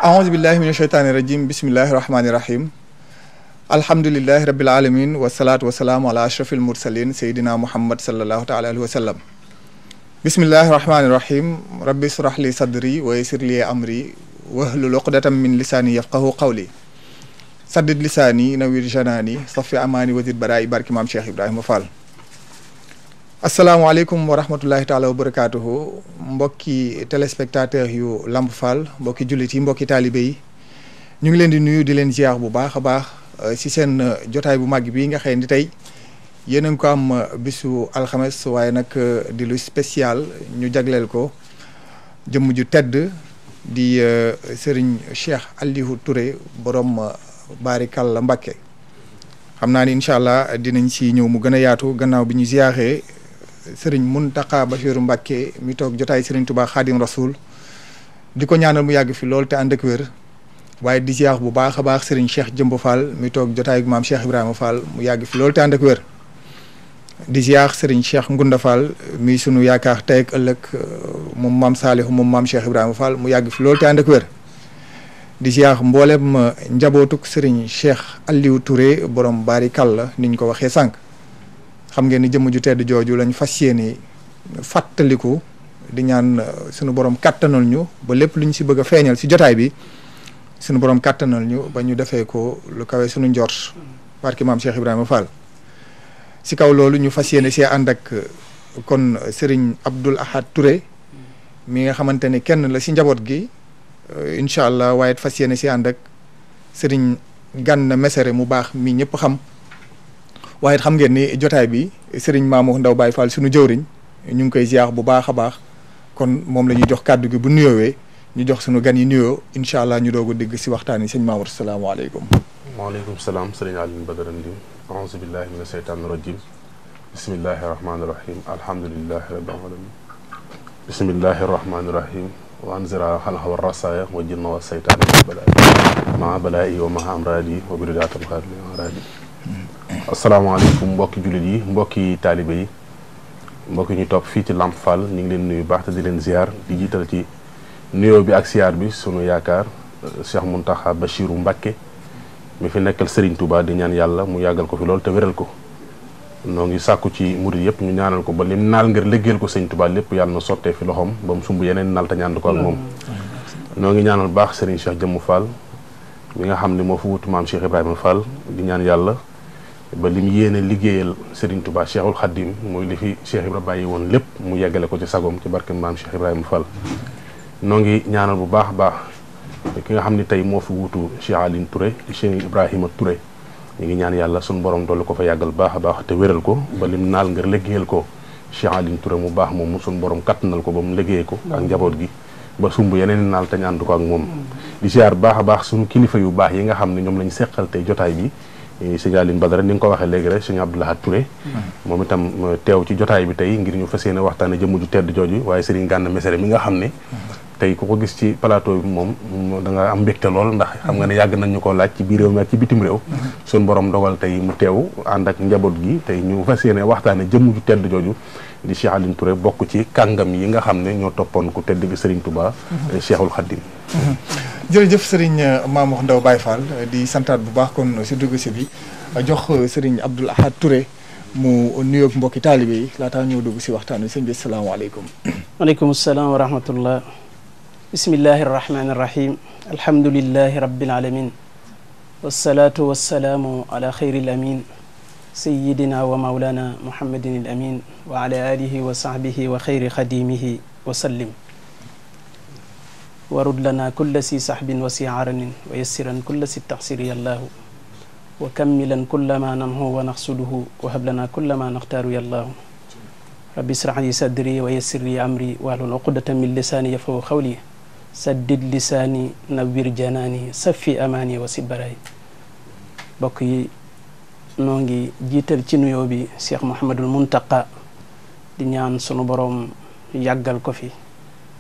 أعوذ بالله من الشيطان الرجيم بسم الله الرحمن الرحيم الحمد لله رب العالمين والصلاة والسلام على أشرف المرسلين سيدنا محمد صلى الله تعالى عليه وسلم بسم الله الرحمن الرحيم رب اشرح لي صدري ويسر لي أمري واحلل عقدة من لساني يفقهوا قولي سدد لساني نوير جناني صفي أماني وزد برائي بارك إمام شيخ إبراهيم فال asalaamaaleykum wa rahmatullahi taala wa barakaatuhu mbokki téléspectateur yu Lamp Fall mbokki jullit yi mbokki taalibe yi ñu ngi leen di nuyu di leen ziar bu baax a baax ci seen jotaay bu màgg bii nga xëy ni tey yéen a ngi ko am bisu alxames waaye nag di lu spécial ñu jagleel ko jëmm ju tedd di Serigne Cheikh Aliou Touré borom Barikalla Mbacké xam naa ni incha allah dinañ ci ñëw mu gën a yaatu gannaaw bi ñu ziaree sëriñ Muntaqa Bachiru Mbacké mi toog jotaay sëriñ Touba Xaadim Rasoul di ko ñaanal mu yàgg fi lool te ànd ak wér waaye di ziar bu baax a baax sëriñ Cheikh Jëmb Fall mi toog jotaay maam Cheikh Ibrahima Fall mu yàgg fi lool te ànd ak wér di ziar sëriñ Cheikh Ngunda Fall mi sunu yaakaar tey ak ëllëg moom maam Saalihu moom maam Cheikh Ibrahima Fall mu yàgg fi lool te ànd ak wér di ziar mboolem njabootuk sëriñ Cheikh Aliou Touré borom Barikalla ni ñu ko waxee sànq. xam ngeen ni jëmm ju tedd jooju lañ fas yéene fàttaliku di ñaan sunu borom kattanal ñu ba lépp lu ñu si bëgg a feeñal si jotaay bi sunu borom kattanal ñu ba ñu defee ko lu kawe sunu njort barki maam Cheikh Ibrahima Fall. si kaw loolu ñu fas yéene see ànd ak kon Serigne Abdoul Ahad Touré mi nga xamante ne kenn la si njaboot gi incha allah waaye fas yéene si ànd ak Serigne Gana Messere mu baax mi ñëpp xam. waaye xam ngeen ni jotaay bi Serigne Mamour Ndaw Baye Fall sunu jëwriñ ñu ngi koy ziar bu baax a baax kon moom la ñuy jox kàddu gi bu nuyoowee ñu jox sunu gan yi nuyoo incha allah ñu doog a dégg si waxtaan yi sëñ Mamour salaamaaleykum. waaleykum salaam sëriñ Alioune Badara Ndim aouzu billahi mina sheytaani rajim bismillahi rahmaani rahim alhamdulillahi rabbil alamin bismillahi rahmaani rahim wa anzira xalxa wa rasaya wa jinna wa seytaani maa balaa'i wa maa amraadi wa biridaatam xaarli amraadi asalaamaaleykum mbokki jullit yi mbokki taalibe yi mbokki ñu topp fii ci Lamp Fall ñu ngi leen nuyu baax te di leen ziar di jiital ci nuyoo bi ak ziar bi sunu yaakaar Cheikh Muntaxa Bachiru Mbacké mi fi nekkal Serigne Touba di ñaan yàlla mu yàggal ko fi loolu te wéral ko noo ngi sàkku ci murid yëpp ñu ñaanal ko ba lim naal ngir liggéeyal ko Serigne Touba lépp yàlla na sottee fi loxoom ba mu sumb yeneen naal te ñaan ko ak moom noo ngi ñaanal baax Serigne Cheikh Jëmm Fall mi nga xam ne moo fa wutu maam Cheikh Ibrahima Fall di ñaan yàlla ba li mu yéene liggéeyal Serigne Touba Cheikhul Khadim mooy li fi Cheikh Ibrahima bàyyi woon lépp mu yeggale ko ci sagom ci barke maam Cheikh Ibrahima Fall noo ngi ñaanal bu baax a baax ki nga xam ne tey moo fi wutu Cheikh Aliou Touré Cheikh Ibrahima Touré ñu ngi ñaan yàlla suñu borom dolli ko fa yàggal baax a baax te wéral ko ba lim naal ngir liggéeyal ko Cheikh Aliou Touré mu baax moom suñu borom kattanal ko ba mu liggéey ko ak njaboot gi ba sumb yeneen naal te ñu ànd ko ak moom di ziar baax a baax suñu kilifa yu baax yi nga xam ne ñoom lañ seqal tey jotaay bi sëñ Alioune Badara ni nga ko waxee léegi rek sëñ Abdoul Ahad Touré moom itam teew ci jotaay bi tey ngir ñu fas yéene waxtaane jëmm ju tedd jooju waaye Serigne Gana Messere mi nga xam ne tey ku ko gis ci plateau bi moom da nga am mbégte lool ndax xam nga ne yàgg nañ ñu ko laaj ci biir réew mi ak ci bitim réew suñu borom dogal tey mu teew ànd ak njaboot gi tey ñu fas yéene waxtaane jëmm ju tedd jooju di Cheikh Aliou Touré bokk ci kàngam yi nga xam ne ñoo toppoon ku tedd bi Serigne Touba Cheikhul Khadim jërëjëf Serigne Mamour Ndaw Baye Fall di santaat bu baax kon si dugg si bi jox Serigne Abdoul Ahad Touré mu nuyoog mbokki taalibe yi laataa ñëw dugg si waxtaan wi sëñ bi salaamaaleykum. waaleykum salaam wa rahmatullah. bismillahi rahmaani rahim. alhamdulillahi rabbil alamin. wasalaatu wasalaamu ala xayril amin. sayyidina wa mawlana muhammadin al amin. wa ala alihi wa sahbihi wa xayri xadimihi wa sallim. warud lana kulla si saxbin wa si aranin wa yassiran kulla si taxsiri yallaahu wa kammilan kulla ma namhu wa naxsuduhu wa hab lana kulla ma naxtaaru yallaahu rabbi israh li sadri wa yassir li amri wahlul uqdatan min lisaani yafqahu qawli saddid lisaani nawwir janaani safi amaani wa sibaraay bokk yi noo ngi jiital ci nuyoo bi Cheikh Mouhamadul Muntaqa di ñaan sunu boroom yàggal ko fi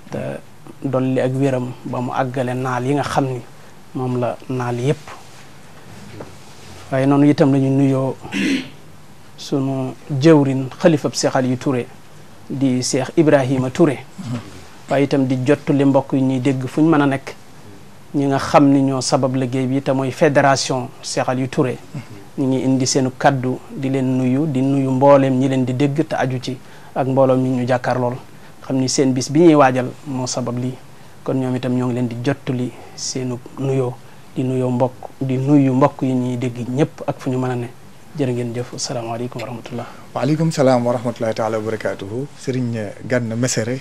te dolli ak wéram ba mu àggale naal yi nga xam ni moom la naal yépp waaye noonu itam lañu nuyoo sunu jëwrin xalifab Cheikh Aliou Touré di Cheikh Ibrahima Touré waaye itam di jottali mbokk yi ñuy dégg fu ñu mën a nekk ñi nga xam ni ñoo sabab liggéey bi te mooy fédération Cheikh Aliou Touré ñu ngi indi seenu kaddu di leen nuyu di nuyu mbooleem ñi leen di dégg te aju ci ak mbooloom ñi ñu jàkkaar lool xam ni seen bis bi ñuy waajal moo sabab lii kon ñoom itam ñoo ngi leen di jottali seenu nuyoo di nuyu mbokk yi ñuy dégg ñëpp ak fu ñu mën a ne jërë ngeen jëf asalaamaaleykum wa rahmatullah. waaleykum salaam wa rahmatullahi taala wa barakaatuhu Serigne Gana Messere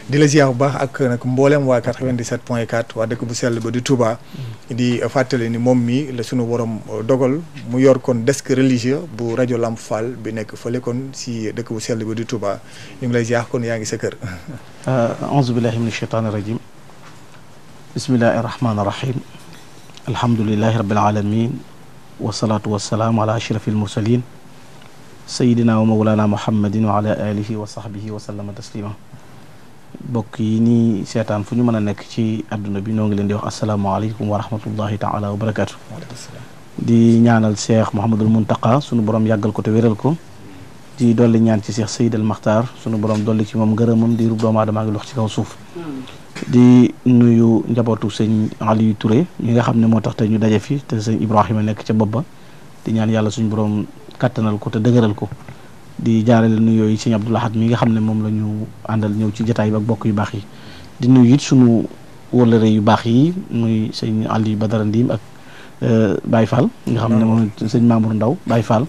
di la ziar bu baax ak nag mboolem waa 97.4 waa dëkk bu sell ba di Touba. di fàttali ni moom mi la sunu borom dogal mu yor kon desk religieux bu rajo Lamp Fall bi nekk fële kon si dëkk bu sell ba di Touba ñu ngi lay ziar kon yaa ngi sa kër. auzu billahi min ashaytaani rajim bismillahi rahmaani rahim alhamdulillahi rabbil alamin wasalaatu wasalaamu ala ashrafil mursalin sayidina wa mawlana muhammadin wa ala alihi wa sahbihi wa sallama taslima bokk yi nii seetaan fu ñu mën a nekk ci àdduna bi noo ngi leen di wax asalaamaaleykum wa rahmatullahi taala wa barakatu di ñaanal Cheikh Mouhamadul Muntaqa sunu borom yàggal ko te wéral ko di dolli ñaan ci Cheikh Seyd al Maxtaar sunu borom dolli ci moom ngërëmam di rub doomu aadama ngi lox ci kaw suuf di nuyu njabootu sëñ Aliou Touré ñi nga xam ne moo tax te ñu daje fi te sëñ Ibrahima nekk ca bopp ba di ñaan yàlla suñu borom kattanal ko te dëgëral ko di jaarale nuyoo yi sëñ Abdou Lahad mi nga xam ne moom la ñu àndal ñëw ci jotaay bi ak bokk yu baax yi di nuyu it suñu wóllëre yu baax yi muy sëñ Aliou Badara Ndim ak Baye Fall nga xam ne moom sëñ Mamour Ndaw Baye Fall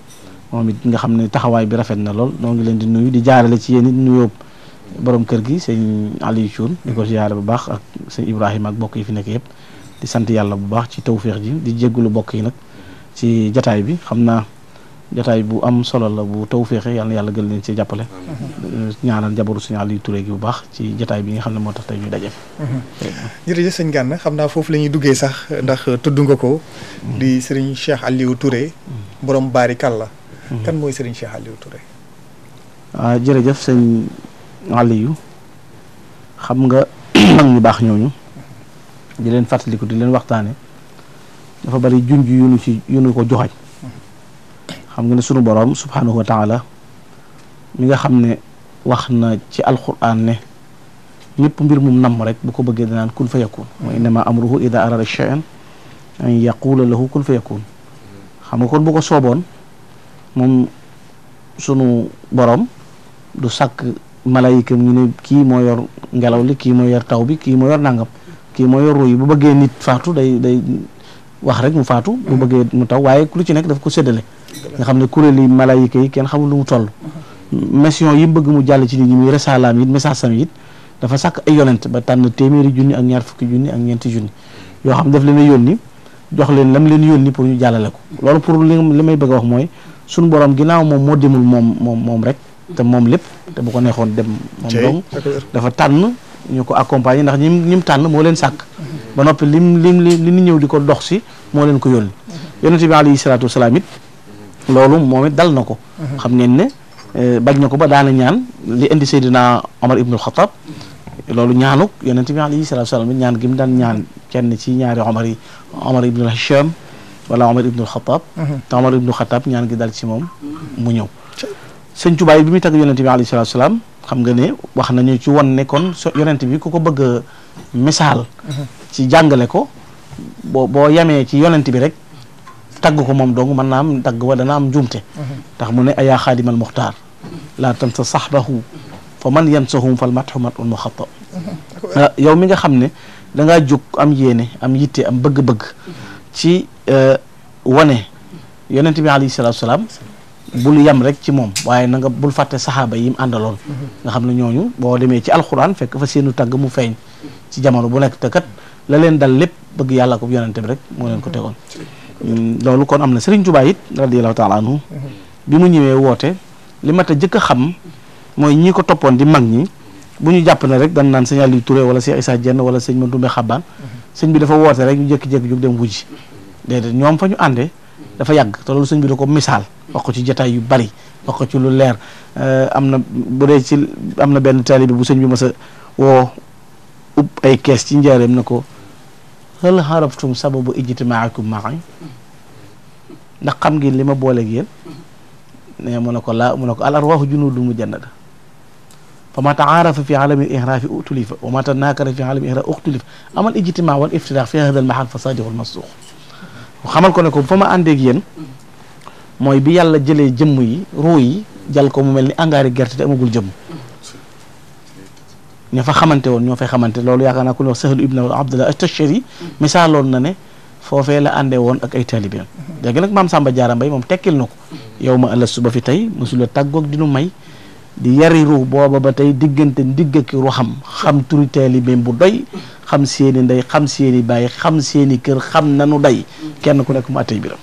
moom it nga xam ne taxawaay bi rafet na lool noo ngi leen di nuyu di jaarale ci yéen it nuyoo borom kër gi sëñ Aliou Thioune di ko ziyaare bu baax ak sëñ Ibrahima ak bokk yi fi nekk yëpp di sant yàlla bu baax ci tawféex ji di jéggulu bokk yi nag ci jataay bi xam naa jataay bu am solo la bu tawféexe yàlla na yàlla gën leen ci jàppale ñaanal jabaru sëñ Aliou Touré gi bu baax ci jataay bi nga xam ne moo tax tey ñu daje jërëjëf sëñ Gana xam naa foofu la ñuy duggee sax ndax tudd nga ko di Serigne Cheikh Aliou Touré borom baari kàlla kan mooy Serigne Cheikh Aliou Touré waaw jërëjëf sëñ Aliou xam nga mag ñu baax ñooñu di leen fàttaliku di leen waxtaane dafa bari junj yu nu ko joxañ xam nga ne sunu borom subhanahu wa taala mi nga xam ne wax na ci alquran ne ñëpp mbir mum namm rek bu ko bëggee danaan kun fa yakun wa innama amruhu ida arada shay'an an yaqula lahu kun fa yakun xam nga kon bu ko sooboon moom sunu borom du sàkk malayika ñu ne kii moo yor ngelaw li kii moo yor taw bi kii moo yor nangam kii moo yor ruy bu bëggee nit faatu day wax rek mu faatu bu bëggee mu taw waaye lu ci nekk daf ko séddale nga xam ne kuréeli malayika yi kenn xamul lu mu toll mission yi mu bëgg mu jàll ci nit ñi muy resalaam yi message sam yi dafa sàkk ay yonent ba tànn téeméeri junni ak ñaar fukki junni ak ñeenti junni yoo xam daf leen a yónni jox leen lam leen yónni pour ñu jàllale ko loolu pour li may bëgg a wax mooy suñu borom ginnaaw moom moo demul moom rek te moom lépp te bu ko neexoon dem moom dong dafa tànn ñu ko accompagner ndax ñim tànn moo leen sàkk ba noppi li ni ñëw di ko dox si moo leen ko yónni yonente bi alayhi salaatu wasalaam it loolu moom it dal na ko xam ngeen ne bañ na ko ba daana ñaan li indi Seydina Omar ibnul Xataab loolu ñaanuk yonente bi alayhi salaatu wasalaam it ñaan gi mu daan ñaan kenn ci ñaari Omar yi Omar ibnul Hisham wala Omar ibnul Xataab te Omar ibnul Xataab ñaan gi dal ci moom mu ñëw sëñ Tuubaa bi muy tagg yonente bi alayhi salaatu wasalaam xam nga ne wax nañu ci won ne kon yonente bi ku ko bëgg a misaal ci jàngale ko boo yamee ci yonente bi rek tagg ko moom dong mën naa am tagg wa dana am njuumte tax mu ne ayaa xaadimal muxtaar laa tansa saxbahu fa man yansahum fal matxu matun muxata yow mi nga xam ne dangaa jóg am yéene am yitte am bëgg-bëgg ci wane yonente bi alayhi salaatu wasalaam bul yam rek ci moom waaye na nga bul fàtte saxaaba yi mu àndaloon nga xam ne ñooñu boo demee ci alxuraan fekk fa seenu tagg mu feeñ ci jamono bu nekk te kat la leen dal lépp bëgg yàlla ko yonente bi rek moo leen ko tegoon loolu kon am na Serigne Touba it radiyallahu taala anhu bi mu ñëwee woote li mat a jëkk a xam mooy ñi ko toppoon di mag ñi bu ñu jàpp ne rek dañ naan sëñ Aliou Touré wala Cheikh Issa Diène wala sëñ Mandoumbe Xabbaan sëñ bi dafa woote rek ñu jékki-jékki jóg dem wujji déedéet ñoom fa ñu àndee dafa yàgg te loolu sëñ bi da ko misaal wax ko ci jotaay yu bari wax ko ci lu leer am na bu dee ci am na benn taalibe bu sëñ bi mas a woo ub ay kees ci njaareem na ko hal haraftum sababu ijtimaakum ma'i ndax xam ngeen li ma booleeg yéen ne mu ne ko laa mu ne ko al arwaahu junuudun mujannada fa ma taarafa fi alami ihrafi utulifa wa ma tanakara fi alami ihrafi uxtulifa amal ijtimaa wal iftiraax fi hada al mahal fa sadiqul masduq xamal ko ne ko fa ma àndeeg yéen mooy bi yàlla jëlee jëmm yi ruu yi jal ko mu mel ni angaari gerte te amagul jëmm ña fa xamante woon ñoo fay xamante loolu yaakaar naa ku ñuy wax Sahlu ibn Abdullah at-Tashari misaaloon na ne foofee la àndee woon ak ay taalibeem léegi nag maam Samba Diarra Mbaye moom tekkil na ko yow ma ëllëg ba fi tey mosula tàggoog dinu may di yari ruux booba ba tey diggante ndigg ak ruuxam xam turi taalibeem bu doy xam seeni ndey xam seeni baay xam seeni kër xam nanu day kenn ku nekk mu attey biram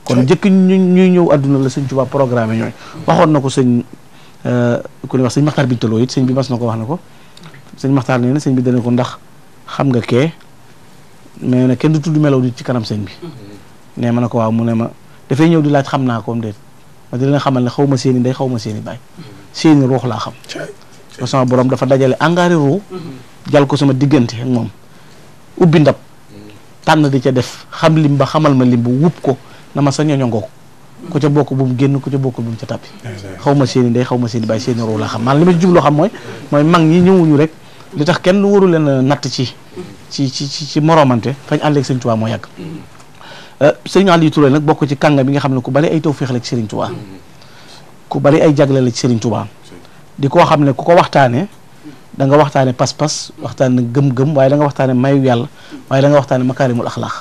kon njëkk ñuy ñëw àdduna la sëñ Tuubaa programme ñooy waxoon na ko sëñ ku ñuy wax sëñ Maxtaar Bintaloo it sëñ bi mas na ko wax na ko sëñ Maxtaar nee na sëñ bi dana ko ndax xam nga kee mais nag kenn du tudd melaw di ci kanam sëñ bi ne ma ne ko waaw mu ne ma dafay ñëw di laaj xam naa ko am déet ma di leen xamal ne xaw ma seeni ndey xaw ma seeni baay seeni ruux laa xam ko sama borom dafa dajale angaari ruux jal ko sama diggante ak moom ubbi ndab tànn di ca def xam lim ba xamal ma lim bu wupp ko na ma sa ñoñongoo ku ca bokk bu mu génn ku ca bokk bu mu ca tàppi xaw ma seeni ndey xaw ma seeni baay seeni ruux laa xam maanaam li ma ci jubloo xam mooy mag ñi ñëwuñu rek li tax kenn waru leen natt ci moromante fañ ànd ak Sëriñ Tuubaa moo yàgg Sëriñ Aliou Touré nag bokk ci kànga bi nga xam ne ku bari ay tawfeex la ci Sëriñ Tuubaa ku bari ay jagle la ci Sëriñ Tuubaa di koo xam ne ku ko waxtaane da nga waxtaane pas-pas waxtaane gëm-gëm waaye da nga waxtaane mayu yàlla waaye da nga waxtaane makaarimul axlaax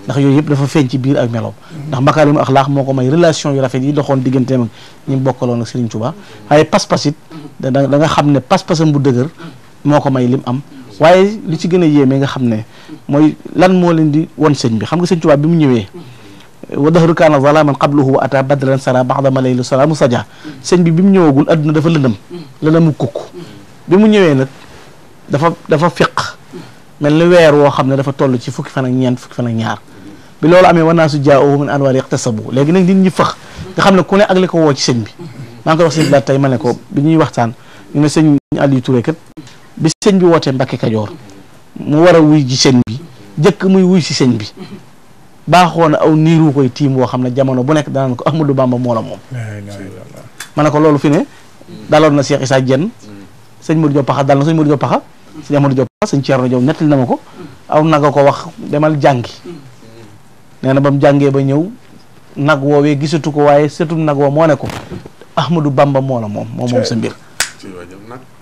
ndax yooyu yëpp dafa feeñ ci biir ak meloom ndax makaarimul axlaax moo ko may relation yu rafet yi doxoon digganteem ak ñi bokkaloon ak Sëriñ Tuubaa waaye pas-pas it da nga xam ne pas-pasam bu dëgër moo ko may lim am waaye li ci gën a yéeme nga xam ne mooy lan moo leen di won sëñ bi xam nga Sëñ Tuubaa bi mu ñëwee wa dahru kaana zalaman qabluhu wa ata badran sara ba'da ma laylu salaamu saja sëñ bi mu ñëwagul adduna dafa lëndëmu kukk bi mu ñëwee nag dafa fiq mel ni weer woo xam ne dafa toll ci fukki fan ak ñeent fukki fan ak ñaar bi loolu amee wanaasu jaa'uhu min anwaari iqtasabu léegi nag nit ñi fëx nga xam ne ku ne ak li ko woo ci sëñ bi maa ngi koy wax sëñ bi tey ma ne ko bi ñuy waxtaan ñu ne sëñ Aliou Touré kat bi sëñ bi wootee Mbàkke Kajoor mu war a wuy ji sëñ bi jëkk muy wuy si sëñ bi baaxoo na aw niiru koy tiim woo xam ne jamono bu nekk danaan ko Ahmadou Bamba moo la moom ma ne ko loolu fi ne daloon na Cheikh Issa Diène sëñ Modou Diop Paxa dal na sëñ Modou Diop Paxa sëñ Amadou Diop Paxa sëñ Thierno Diop nettali na ma ko aw naga ko wax demal jàngi nee na ba mu jàngee ba ñëw nag woowee gisatu ko waaye setum nag woo moo ne ko Ahmadou Bamba moo la moom sa mbir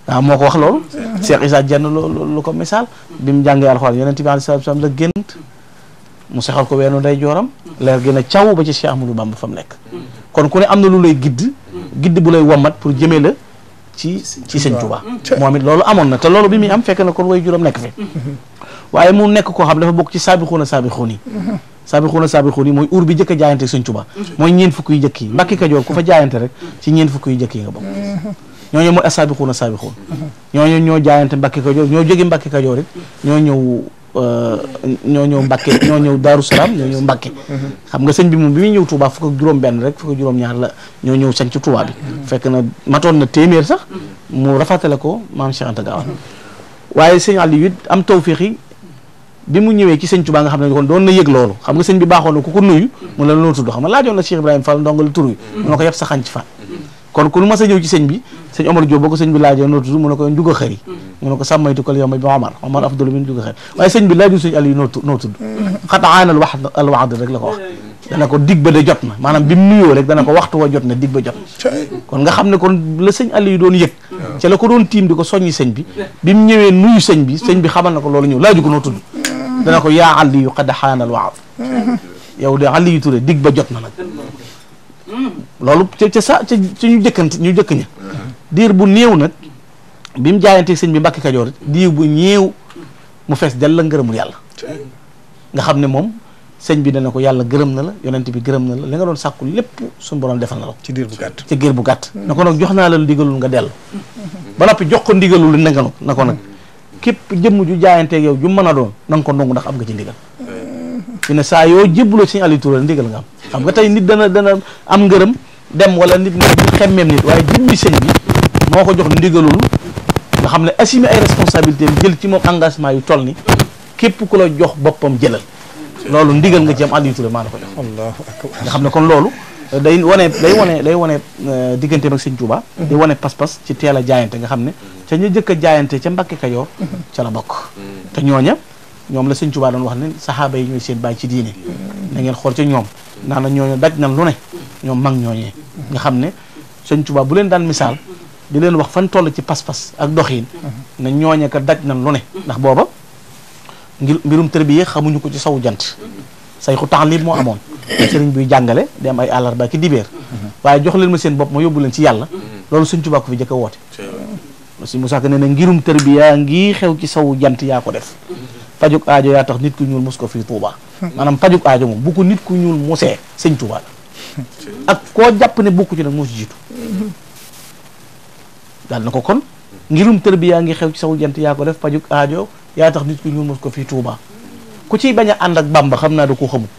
waaw moo ko wax loolu Cheikh Issa Diène lu ko misaal bi mu jàngee alxuraan yonent bi alayhi salaam la gént mu sexal ko weenu day jooram leer gën a caw ba ci Cheikh Ahmadou Bamba fa mu nekk kon ku ne am na lu lay gidd bu lay wommat pour jëmee la ci Sëñ Tuubaa moom it loolu amoon na te loolu bi muy am fekk na kon way juróom nekk fi waaye mu nekk koo xam dafa bokk ci saabixuuna yi mooy uur bi jëkk a jaayante Sëñ Tuubaa mooy ñeent fukk yu jëkk yi Mbàkke Kajoor ku fa jaayante rek ci ñeent fukk yu jëkk yi nga bokk ñooñu mooy asaabiquuna saabiquun ñooñu ñoo jaayante Mbàkke Kajoor ñoo jóge Mbàkke Kajoor it ñoo ñëw Mbàkke ñoo ñëw Daaru Salaam ñoo ñëw Mbàkke xam nga sëñ bi moom bi muy ñëw Touba fukk ak juróom benn rek fukk ak juróom ñaar la ñoo ñëw sañ ci Touba bi fekk na matoon na téeméer sax mu rafatale ko maam Cheikh Anta Gaawaan waaye sëñ Aliou it am tawféex yi bi mu ñëwee ci sëñ Touba nga xam ne kon doon na yëg loolu xam nga sëñ bi baaxoon na ku ko nuyu mu la noo tudd xam nga laajoon na Cheikh Ibrahima Fall ndongal tur wi mu ne ko yëpp sa xañ ci fan kon ku mas a ñëw ci sëñ bi sëñ Omar Diop boo ko sëñ bi laajoo noo tudd mu ne ko njuga xëri mu ne ko sàmmaytu ko yow ma bi Omar afdalu min njuga xëri waaye sëñ bi laaju sëñ Aliou noo tudd xataan al waxd rek la ko wax dana ko dig ba de jot na maanaam bi mu nuyoo rek dana ko waxtu wa jot na dig ba jot na kon nga xam ne kon la sëñ Aliou doon yëg ca la ko doon tiim di ko soññi sëñ bi mu ñëwee nuyu sëñ bi xamal na ko loolu ñëw laaju ko noo tudd dana ko yaa Aliou qad xaana al waxd yow de Aliou Touré dig ba jot na nag loolu ca ñu jëkk ña diir bu néew nag bi mu jaayanteeg sëñ bi Mbàkke Kajoor diir bu ñéew mu fees del la ngërëmul yàlla nga xam ne moom sëñ bi dana ko yàlla gërëm na la yonent bi gërëm na la li nga doon sàkku lépp suñu borom defal na la ci diir bu gàtt na ko nag jox naa la ndigalul nga dellu ba noppi jox ko ndigalul na ko nag képp jëmm ju jaayanteeg yow ju mën a doon na nga ko ndongu ndax am nga ci ndigal fi ne saa yoo jébbaloo sëñ Aliou Touré ndigal nga am xam nga tey nit dana am ngërëm dem wala nit nga xemmeem nit waaye jëmmi sëñ bi moo ko jox ndigalul nga xam ne assumer ay responsabilités jël ci moom engagement yu toll ni képp ku la jox boppam jëlal loolu ndigal nga ci am Aliou Touré maa la ko jox Allahu akbar nga xam ne kon loolu day wane digganteem ak sëñ Tuubaa di wane pas-pas ci teel a jaayante nga xam ne ca ñu jëkk a jaayante ca Mbàkke Kajoor ca la bokk te ñooña ñoom la sëñ Tuubaa doon wax ne saxaaba yi ñooy seen bàyyi ci diine na ngeen xool ca ñoom ndax na ñooñu daj nan lu ne ñoom mag ñooñee nga xam ne sëñ Tuubaa bu leen daan misaal di leen wax fan toll ci pas-pas ak doxiin ne ñooñe ka daj nan lu ne ndax booba ngir mbirum tërbiye xamuñu ko ci sawu jant sayxu taalim moo amoon sëriñ buy jàngale di am ay àllarba ki dibéer waaye jox leen ma seen bopp ma yóbbu leen ci yàlla loolu sëñ Tuubaa ko fi jëkk a woote si Musaa Ka nee na ngirum tërbiya ngi xew ci sawu jant yaa ko def pajuk aajo yaa tax nit ku ñuul mos ko fii Tuubaa maanaam pajuk aajo moom bu ko nit ku ñuul mosee sëñ Tuubaa la ak koo jàpp ne bokku ci nag moo si jiitu daal na ko kon ngirum tërbiya ngi xew ci sawu jant yaa ko def pajuk aajo yaa tax nit ku ñuul mos ko fii Tuubaa ku ciy bañ a ànd ak Bàmba xam naa da ko xamul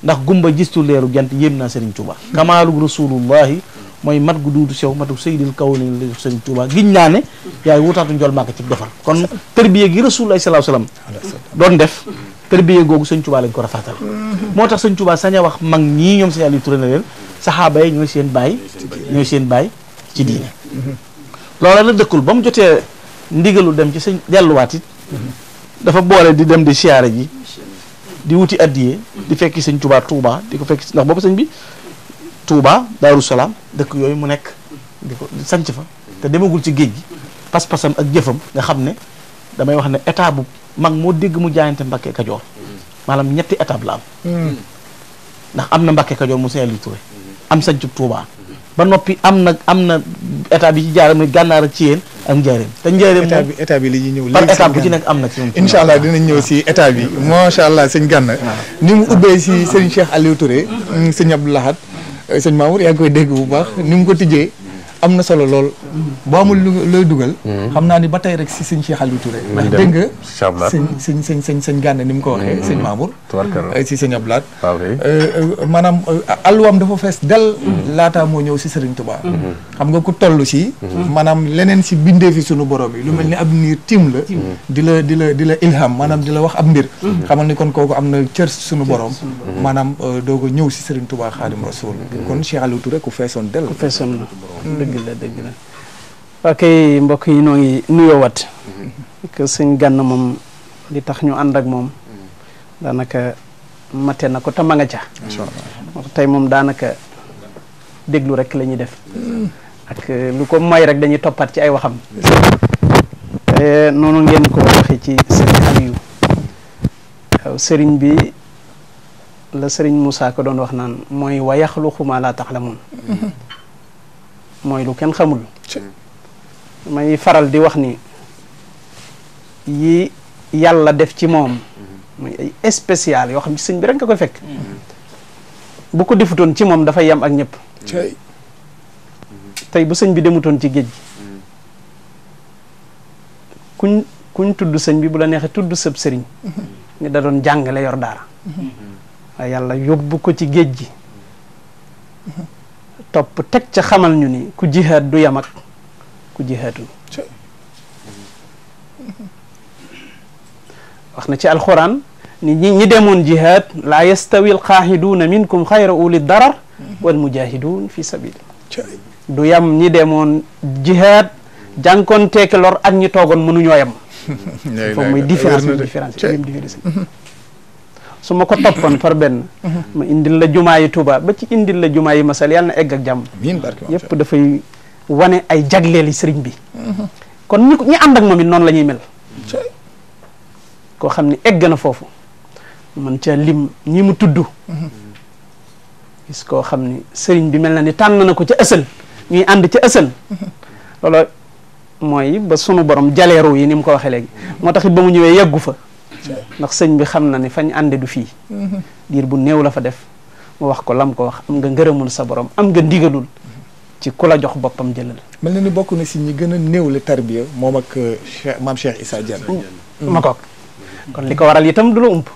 ndax gumba gistu leeru jant yéem naa Sëriñ Tuubaa kamaalug rasulullahi mooy mat gu duudu sew matu sayyidil kawni la Sëriñ Tuubaa giñ naa ne yaay wutaatu njol màkk ci defar kon tërbiye gi rasulullahi sallallahu alayhi wasallam doon def tërbiye googu Sëriñ Tuubaa lañ ko rafetal moo tax Sëriñ Tuubaa sañ a wax mag ñii ñoom Sëriñ Aliou Touré na leen saxaaba yi ñooy seen baay ci diine loola la dëkkul ba mu jotee ndigalu dem ci sëñ delluwaat it dafa boole di dem di siyaare ji di wuti addiyee di fekki sëñ Tuubaa di ko fekki ndax boobu sëñ bi Touba Daaru Salaam dëkk yooyu mu nekk di ko sanc fa te demagul ci géej gi pas-pasam ak jëfam nga xam ne damay wax ne état bu mag moo dégg mu jaayante Mbàkke Kajoor maanaam ñetti étape la am ndax am na Mbàkke Kajoor mu Sëñ Aliou Touré am sancub Touba ba noppi am na état bi ci jaar muy Gànnaar ak Ciyeen ak Njaaréem te Njaaréem moom état bi li ñuy ñëw par étape bu ci nekk am na ci incha allah dinañ ñëw si état bi macha allah sëñ Gana ni mu ubbee si sëñ Cheikh Aliou Touré sëñ Abdou Lahad sëñ Mamour yaa ngi koy dégg bu baax ni mu ko tijjee am na solo lool boo amul looy dugal xam naa ni ba tey rek si sëñ Cheikh Aliou Touré ndax dégg nga sëñ Gana ni mu ko waxee sëñ Mamour si sëñ Abdou Lahad maanaam alluwaam dafa fees del laataa moo ñëw si Sëriñ Tuubaa xam nga ku toll si maanaam leneen si bindee fi sunu borom yi lu mel ni ab niir tim la di la ilham maanaam di la wax ab mbir xamal ni kon kooku am na cër sunu borom maanaam doog a ñëw si Sëriñ Tuubaa Xaadim Rasuul kon Cheikh Aliou Touré ku feesoon del dëgg la waa kay mbokk yi noo ngi nuyoowaat que sëñ Gana moom li tax ñu ànd ak moom daanaka mate na ko te ma nga ca tey moom daanaka déglu rek la ñuy def ak lu ko may rek dañuy toppaat ci ay waxam noonu ngeen ko waxee ci sëriñ Aliou waaw sëriñ bi la sëriñ Moussa ko doon wax naan mooy wa yaxluqu maa laa ta'lamuun mooy lu kenn xamul may faral di wax ni yi yàlla def ci moom muy ay spécial yoo xam ne sëñ bi rek nga koy fekk bu ko defutoon ci moom dafay yem ak ñëpp tey bu sëñ bi demutoon ci géej gi kuñ tudd sëñ bi bu la neexee tudd sëb sëriñ ni da doon jàngale yor daara waaye yàlla yóbbu ko ci géej gi topp teg ca xamal ñu ni ku jihaad du yam ak ku jihaadul wax na ci alxuraan ni ñi demoon jihaad laa yastawi alqaaxiduuna minkum xayra uli darar wal mujahidun fi sabili du yam ñi demoon jihaad jànkoon teeki lor ak ñi toogoon mënuñoo yam foofu muy différence su ma ko toppoon par benn ma indil la jumaa yi Tuuba ba ci indil la jumaa yi masal yàlla na egg ak jàmm yëpp dafay wane ay jagleeli sëriñ bi kon ñi ànd ak moom it noonu la ñuy mel koo xam ne egg na foofu man ca lim ñi mu tudd gis koo xam ni sëriñ bi mel na ni tànn na ko ca ësal ñuy ànd ca ësal loolu mooy ba sunu borom jaleeru yi ni mu ko waxee léegi moo tax it ba mu ñëwee yeggu fa ndax sëñ bi xam na ne fañ ànde du fii diir bu néew la fa def mu wax ko lam ko wax am nga ngërëmul sa borom am nga ndigalul ci ku la jox boppam jëlal mel na ni bokk na si ñi gën a néew le tarbiya moom ak maam Cheikh Issa Diène ma kook kon li ko waral itam du la ump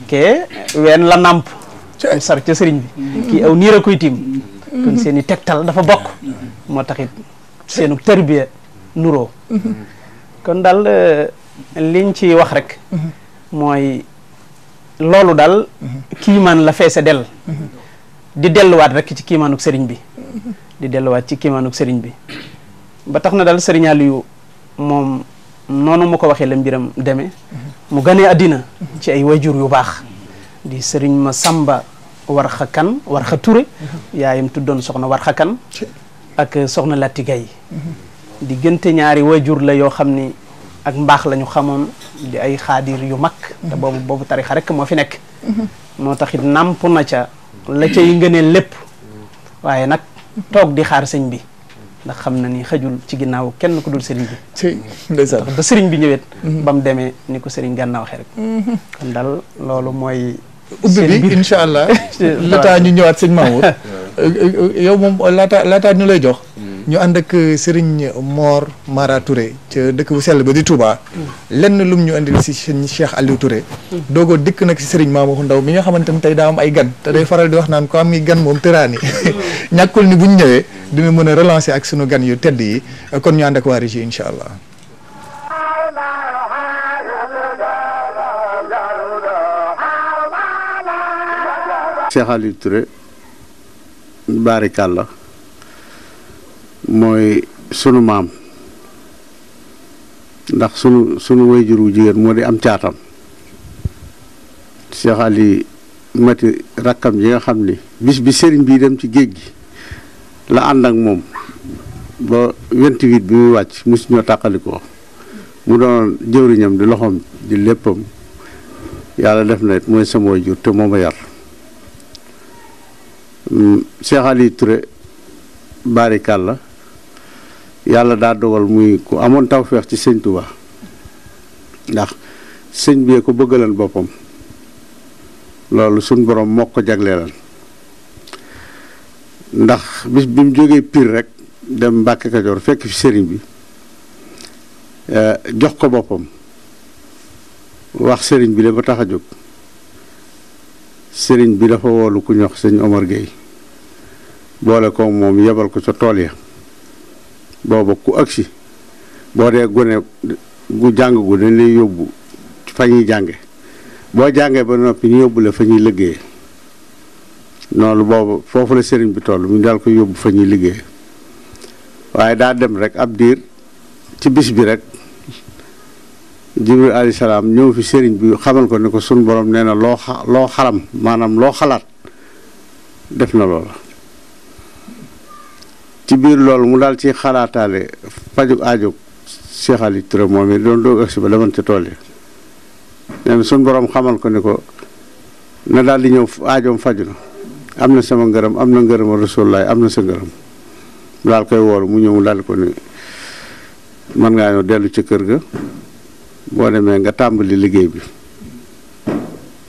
kee ween la nàmp am sar ca sëriñ bi kii aw niir a koy tiim kon seen i tegtal dafa bokk moo taxit seenu tarbiya nuroo kon daal liñ ci wax rek mooy loolu daal kiimaan la feese del di delluwaat rek ci kiimaanuk sëriñ bi ba tax na daal sëriñ Aliou moom noonu mu ko waxee la mbiram demee mu ganee àddina ci ay wayjur yu baax di sëriñ ma Samba Warxa Kan Warxa Touré yaayam tuddoon soxna Warxa Kan ak soxna Latti Gaye diggante ñaari wayjur la yoo xam ni ak mbaax la ñu xamoon di ay xaadir yu mag te boobu tarixa rek moo fi nekk moo taxit nàmp na ca la cay ngëneel lépp waaye nag toog di xaar sëñ bi ndax xam na ni xëjul ci ginnaaw kenn ku dul sëriñ bi ndeysaan ba sëriñ bi ñëwet ba mu demee ni ko sëriñ Gana waxee rek kon daal loolu mooy ubbi bi incha allah laataa ñu ñëwaat sëñ Mamour yow moom laataa ñu lay jox ñu ànd ak Serigne Mor Mara Touré ca dëkk bu sell ba di Touba lenn lum ñu andil si sëñ Cheikh Aliou Touré doogoo dikk nag si Serigne Mamour Ndaw mi nga xamante ni tey daa am ay gan te day faral di wax naan ko am ngi gan moom tëraani ñàkkul ni buñ ñëwee dina mën a relancer ak sunu gan yu tedd yi kon ñu ànd ak waa Régie incha allah. Cheikh Aliou Touré barikàlla mooy sunu maam ndax sunu wayjur wu jigéen moo di am caatam Cheikh Aliou mati rakkam yi nga xam ni bis bi sëriñ bii dem ci géej gi la ànd ak moom ba 28 bi muy wàcc mosu ñoo tàqalikoo mu doon jëwriñam di loxoom di léppam yàlla def na it mooy sama wayjur te moo ma yar Cheikh Aliou Touré barikàlla yàlla daa dogal muy ku amoon tawfeex ci sëñ Touba ndax sëñ bee ko bëggalan boppam loolu suñ borom moo ko jagleelan ndax bis bi mu jógee Pire rek dem Mbàkke Kajoor fekk fi sëriñ bi jox ko boppam wax sëriñ bi la ko tax a jóg sëriñ bi dafa woolu ku ñox sëñ Omar Gueye boole ko moom yebal ko ca tool ya booba ku agsi boo dee gone gu jàng gu dañ lay yóbbu fa ñuy jànge boo jàngee ba noppi ñu yóbbu la fa ñuy liggéeye noonu boobu foofu la sëriñ bi toll mu daal ko yóbbu fa ñuy liggéeye waaye daa dem rek ab diir ci bis bi rek Jibril alayhi salaam ñëw fi sëriñ bi xamal ko ne ko sun borom nee na loo xalam maanaam loo xalaat def na loola ci biir loolu mu daal ci xalaataale fajug aajug Cheikh Aliou Touré moom it doon doog agsi ba demoon ca tool yi nee na sun borom xamal ko ne ko na daal di ñëw aajoom faju na am na sama ngërëm am na ngërëm Rasulullaay am na sa ngërëm mu daal koy woolu mu ñëw mu daal ko ni mën ngaa ñëw dellu ca kër ga boo demee nga tàmbali liggéey bi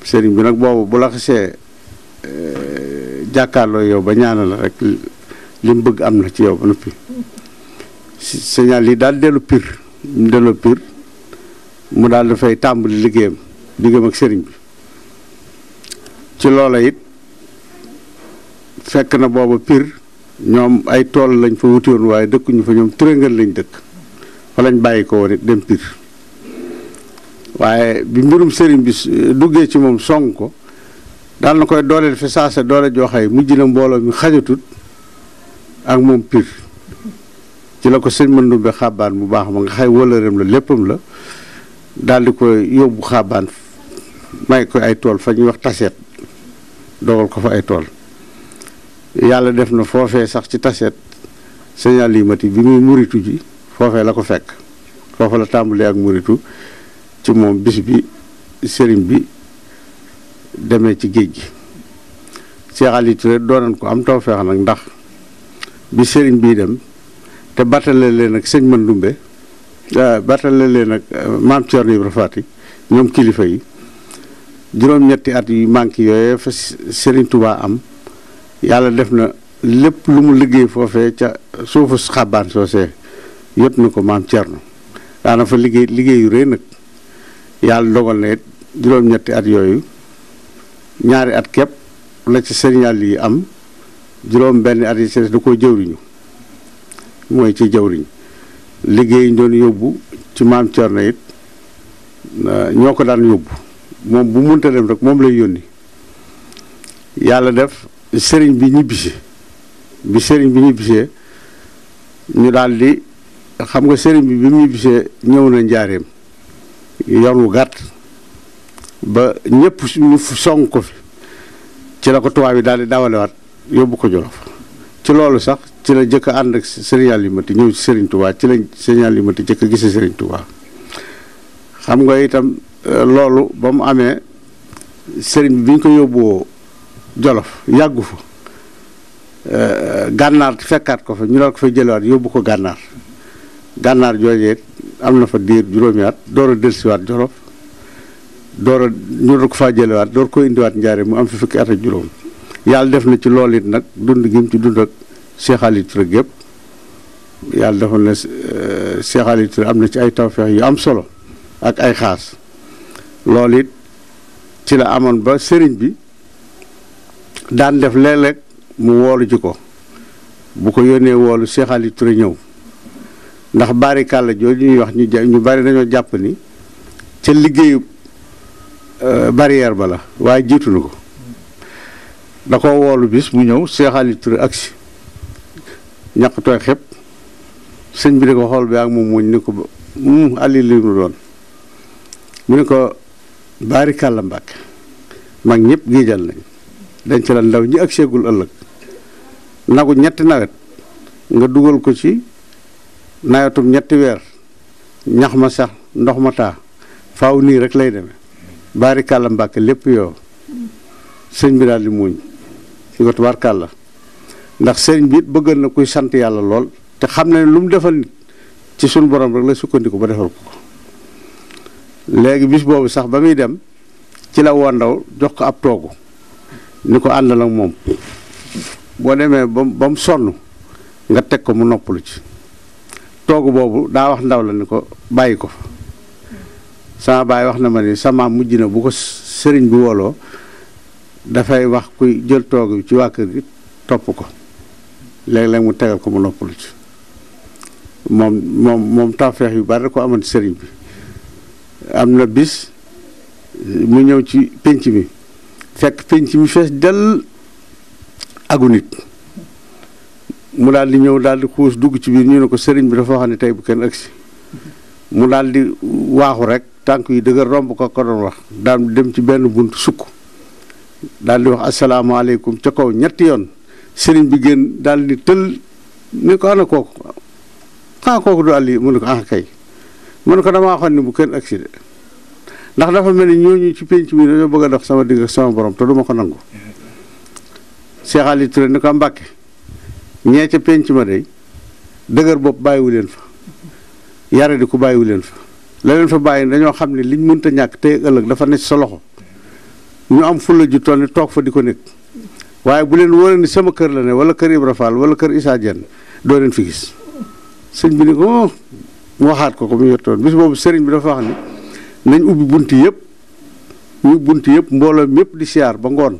sëriñ bi nag boobu bu la xasee jàkkaarloo yow ba ñaanal la rek li mu bëgg am na ci yow ba noppi signal yi daal dellu Pire mu delloo Pire mu daal dafay tàmbali liggéeyam diggam ak sëriñ bi ci loola it fekk na booba Pire ñoom ay tool lañ fa wuti woon waaye dëkkuñu fa ñoom Turéngal lañ dëkk fa lañ bàyyi ko woon it dem Pire waaye bi mbirum sëriñ bi duggee ci moom song ko daal na koy dooleel fi saasa doole joxay mujj na mbooloo mi xajatut ak moom Pire ci la ko sëñ Mandumbe xàbbaan bu baax ma nga xay wëlëreem la léppam la daal di koy yóbbu xàbbaan may koy ay tool fa ñuy wax taseet dogal ko fa ay tool yàlla def na foofee sax ci taseet sëñ Aliou Mati bi muy muritu ji foofee la ko fekk foofa la tàmbalee ak muritu ci moom bis bi sëriñ bi demee ci géej gi Cheikh Aliou Touré doonan ko am tawfeex nag ndax bi sëriñ bii dem te battale leen ak sëñ Mandumbe battale leen ak maam Thierno Ibra Faty ñoom kilifa yi juróom-ñetti at yu manqué yooyee fa sëriñ Touba am yàlla def na lépp lu mu liggéey foofee ca suufu xabaan soosee yot na ko maam Thierno daana fa liggéey yu rëy nag yàlla dogal na it juróom-ñetti at yooyu ñaari at képp la ci sëriñal yi am juróom benn at yi ci da koo jëwriñu mooy ci jëwriñ liggéey doon yóbbu ci maam Thierno it ñoo ko daan yóbbu moom bu munta dem rek moom lay yónni yàlla def sëriñ bi ñibbisi bi sëriñ bi ñibbisee ñu daal di xam nga sëriñ bi mu ñibbisee ñëw na njaareem yoon wu gàtt ba ñëpp ñu song ko fi ci la ko tubaab yi daal di dawalewaat yóbbu ko Jolof ci loolu sax ci la jëkk a ànd ak sëriñ Alimati ñëw ci sëriñ Touba ci la sëriñ Alimati jëkk a gisee sëriñ Touba xam nga itam loolu ba mu amee sëriñ bi ñu ko yóbbuwoo Jolof yàggu fa gànnaar fekkaat ko fa ñu daal ko fay jëlewaat yóbbu ko gànnaar joojee am na fa diir juróomi at door a dellusiwaat Jolof door a ñu doon ko faa jëlewaat door ko indiwaat njaare mu am fi fukki at ak juróom yàlla def na ci loolu it nag dund gi mu ci dund ak Cheikh Ali Touré gépp yàlla defal na Cheikh Ali Touré am na ci ay tawfeex yu am solo ak ay xaas loolu it ci la amoon ba sëriñ bi daan def léeg-léeg mu woolu ji ko bu ko yónnee woolu Cheikh Ali Touré ñëw ndax bari kàlla jooju ñuy wax ñu bari dañoo jàpp ni ca liggéeyu barrière ba la waaye jiitu na ko da ko woolu bis mu ñëw Cheikh Ali Touré agsi ñaq tooy xepp sëñ bi di ko xool bi ak moom muñ ni ko ali li mu doon mu ne ko bari kàlla Mbàkke mag ñëpp giijal nañ dañ ci la ndaw ñi ak seegul ëllëg nagu ñetti nawet nga dugal ko ci nawetum ñetti weer ñax ma sax ndox ma taa faaw nii rek lay demee bari kàlla Mbàkke lépp yow sëñ bi daal di muuñ ci ko tubaar kàlla ndax sëñ bi it bëggal na kuy sant yàlla lool te xam na ne lu mu defal nit ci suñu borom rek la sukkandiku ba defal ko léegi bis boobu sax ba muy dem ci la woo ndaw jox ko ab toogu ni ko àndal ak moom boo demee ba mu sonn nga teg ko mu noppalu ci toogu boobu daa wax ndaw la ni ko bàyyi ko fa sama baay wax na ma ni sama mujj na bu ko sëriñ bi woloo dafay wax kuy jël toogu bi ci waa kër gi topp ko léeg-léeg mu tegal ko mu noppalu ci moom tawfeex yu bari da ko amoon sëriñ bi am na bis mu ñëw ci pénc mi fekk pénc mi fees dell agu nit mu daal di ñëw daal di xuus dugg ci biir ñu ne ko sëriñ bi dafa wax ne tey bu kenn agsi mu daal di waaxu rek tànk yi dëgër romb ko doon wax daal dem ci benn bunt sukk daal di wax asalaamaaleykum ca kaw ñetti yoon sëriñ bi génn daal di tël ni ko ana kooku kooku du àll yi mu ne ko kay mu ne ko damaa waxoon ni bu kenn agsi de ndax dafa mel ni ñooñu ci pénc mi dañoo bëgg a dox sama digg ak sama borom te duma ko nangu Cheikh Ali Touré ni ko Mbàkke ñee ca pénc ma day dëgër bopp bàyyiwu leen fa yare di ko bàyyiwu leen fa la leen fa bàyyi dañoo xam ne liñ mënta ñàkk tey ëllëg dafa nekk sa loxo ñu am fulla ju toll ni toog fa di ko nekk waaye bu leen wóoree ni sama kër la ne wala kër Ibra Fall wala kër Issa Diène doo leen fi gis sëñ bi ni ko mu waxaat ko mu yottoon bis boobu sëriñ bi dafa wax ni nañ ubbi bunt yëpp ñu bunt yëpp mbooloo yëpp di siyaar ba ngoon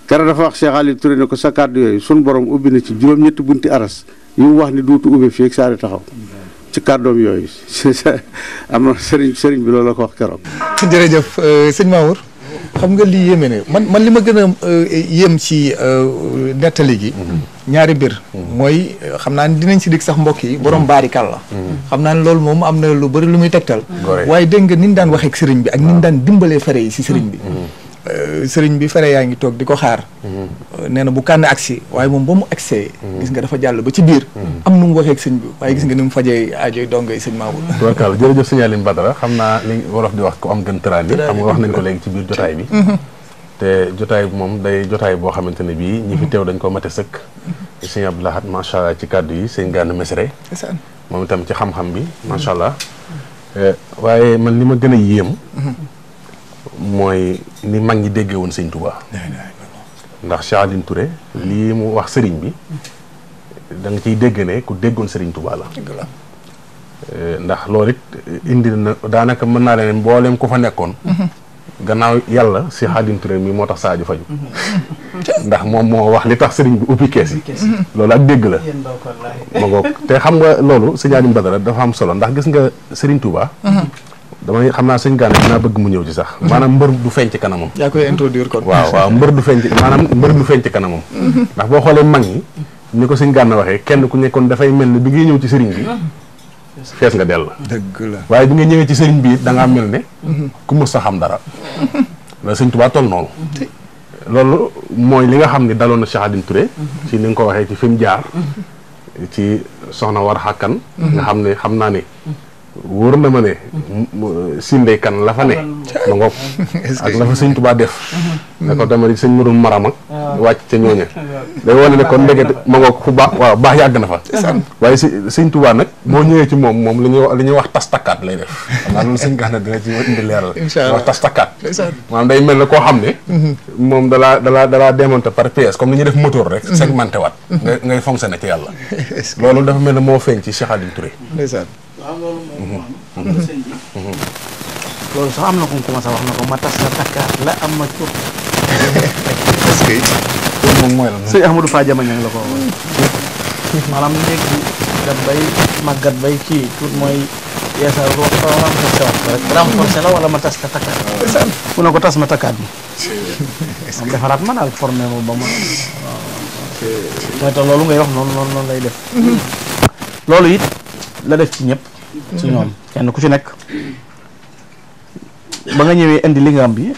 kere dafa wax Cheikh Ali Touré ne ko sa kàddu yooyu sun borom ubbi na ci juróom-ñetti bunti aras yu mu wax ni duutu ubbi fii ak saari taxaw ci kàddoom yooyu am na sëriñ bi loolu la ko wax keroog. jërëjëf sëñ Mamour xam nga lii yéeme ne man li ma gën a yéem ci nettali gi ñaari mbir mooy xam naa ne dinañ si dig sax mbokk yi borom baarikal la xam naa ne loolu moom am na lu bëri lu muy tegtal waaye dégg nga ni ñu daan waxee ak sëriñ bi ak ni ñu daan dimbalee fere yi si sëriñ bi sëriñ bi fere yaa ngi toog di ko xaar nee na bu kànn agsi waaye moom ba mu agsee gis nga dafa jàll ba ci biir am nu mu waxee ak sëñ bi waaye gis nga ni mu fajee aajoy dongay sëñ Mamour tubarkalla jërëjëf sëñ Aline Badara xam naa li wolof di wax ko am gën tëraan yi xam nga wax nañ ko léegi ci biir jotaay bi te jotaay bi moom day jotaay boo xamante ne bii ñi fi teew dañ ko mate sëkk sëñ Abdou Lahad macha allah ci kàddu yi sëñ Gana Messere moom itam ci xam-xam bi macha allah waaye man li ma gën a yéem mooy ni mag ñi déggee woon sëñ Touba ndax Cheikh Aline Touré lii mu wax sëriñ bi da nga ciy dégg ne ku déggoon sëriñ Touba la ndax loolu it indi na daanaka mën naa leen mboolem ku fa nekkoon gannaaw yàlla Cheikh Aline Touré mi moo tax Sadio faju ndax moom moo wax li tax sëriñ bi ubbi kees yi loolu ak dégg la ma ngoog te xam nga loolu sëñ Aline Badara dafa am solo ndax gis nga sëriñ Touba damay xam naa sëñ Gana dinaa bëgg mu ñëw ci sax maanaam mbër du feeñ ci kanamam. yaa koy introduire kon. waaw mbër du feeñ ci maanaam mbër du feeñ ci kanamam. ndax boo xoolee mag ñi ni ko sëñ Gana waxee kenn ku nekkoon dafay mel ni bi ngay ñëw ci sëriñ bi fees nga dell. dëgg la waaye bi nga ñëwee ci sëriñ bi da ngaa mel ne ku mës sa xam dara la sëñ Tuubaa toll noonu. loolu mooy li nga xam ne daloon na Cheikh Aline Touré ci ni nga ko waxee ci fi mu jaar ci soxna war xàkkan nga xam ne xam naa ne wóor na ma ne sindey kan la fa ne ma ngoog ak la fa sëñ Tuubaa def ne ko tamit sëñ Modou Maram ak wàcc ca ñooña day wane ne kon ndekete ma ngoog fu baax waaw baax yàgg na fa waaye sëñ Tuubaa nag boo ñëwee ci moom li ñuy wax tas takkaat lay def xam naa loolu sëñ Gana dina ci indi leeral wax tas takkaat maanaam day mel ne koo xam ne moom dalaa démonté par pièce comme ni ñuy def moteur rek segmenté waat ngay fonctionné ci yàlla loolu dafa mel ne moo feeñ ci Cheikh Aline Touré. waaw loolu moom xam nga sëñ bi loolu sax am na ko commencé wax na ko ma tas la takkaat la am ma tur est-ce que loolu moom mooy la sëñ Ahmadou Fa Jamañang la ko wax maanaam léegi gat bay màggat bay kii tur mooy yeesal renforcé la wala ma tas la takkaat mu ne ko tas ma takkaat bi moom defaraat ma daal formé ma ba ma mooy tax loolu ngay wax noonu lay def loolu it la def ci ñëpp ci ñoom kenn ku ci nekk ba nga ñëwee indi li nga am bi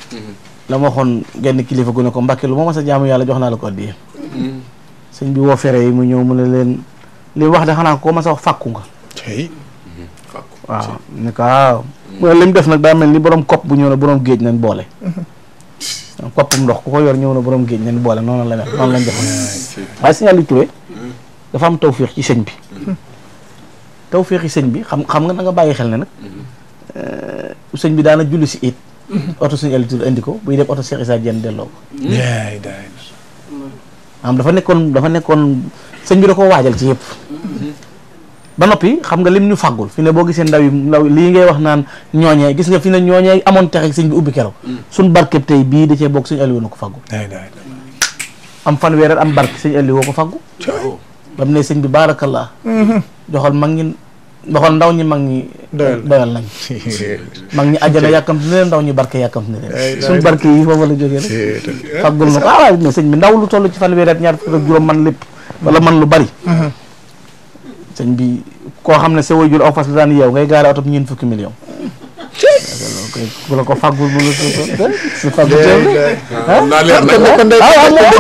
la ma waxoon genn kilifa gu ne ko Mbàkke lu ma mas a jaamu yàlla jox naa la ko addiya sëñ bi woo fere yi mu ñëw mu ne leen li wax de xanaa ko mas a wax fàkku nga waaw ni ko waaw mu ne li mu def nag daa mel ni borom kopp bu ñëw na borom géej nañ boole koppum ndox ku ko yor ñëw na borom géej nañ boole noonu la mel noonu lañ defoon waaye sëñ Aliou Touré dafa am tawféex ci sëñ bi tawféexi sëñ bi xam nga da nga bàyyi xel ne nag sëñ bi daana julli si it oto sëñ Aliou Touré indi ko buy dem oto Cheikh Issa Diène delloo ko am dafa nekkoon sëñ bi da ko waajal ci yëpp ba noppi xam nga lim ñu fàggul fi ne boo gisee ndaw lii ngay wax naan ñooñee gis nga fi ne ñooñee amoon texe sëñ bi ubbi keroog suñ barkeb tey bii da cee bokk sëñ Aliou na ko fàggu am fanweer am barke sëñ Aliou woo ko fàggu ba mu ne sëñ bi baarakallah joxal mag ñi doxal ndaw ñi mag ñi doyal nañ mag ñi àjjana yàkkamti ne leen ndaw ñi barke yàkkamti ne leen suñ barke yi foofu la jógee rek faggul na ko waaw mais sëñ bi ndaw lu toll ci fanweeri at ñaar fukk ak juróom man lépp wala man lu bari sëñ bi koo xam ne sa waajur aw fas la daan yeew ngay gaare oto bi ñeent fukki million bu la ko faggul bu la su faggu kon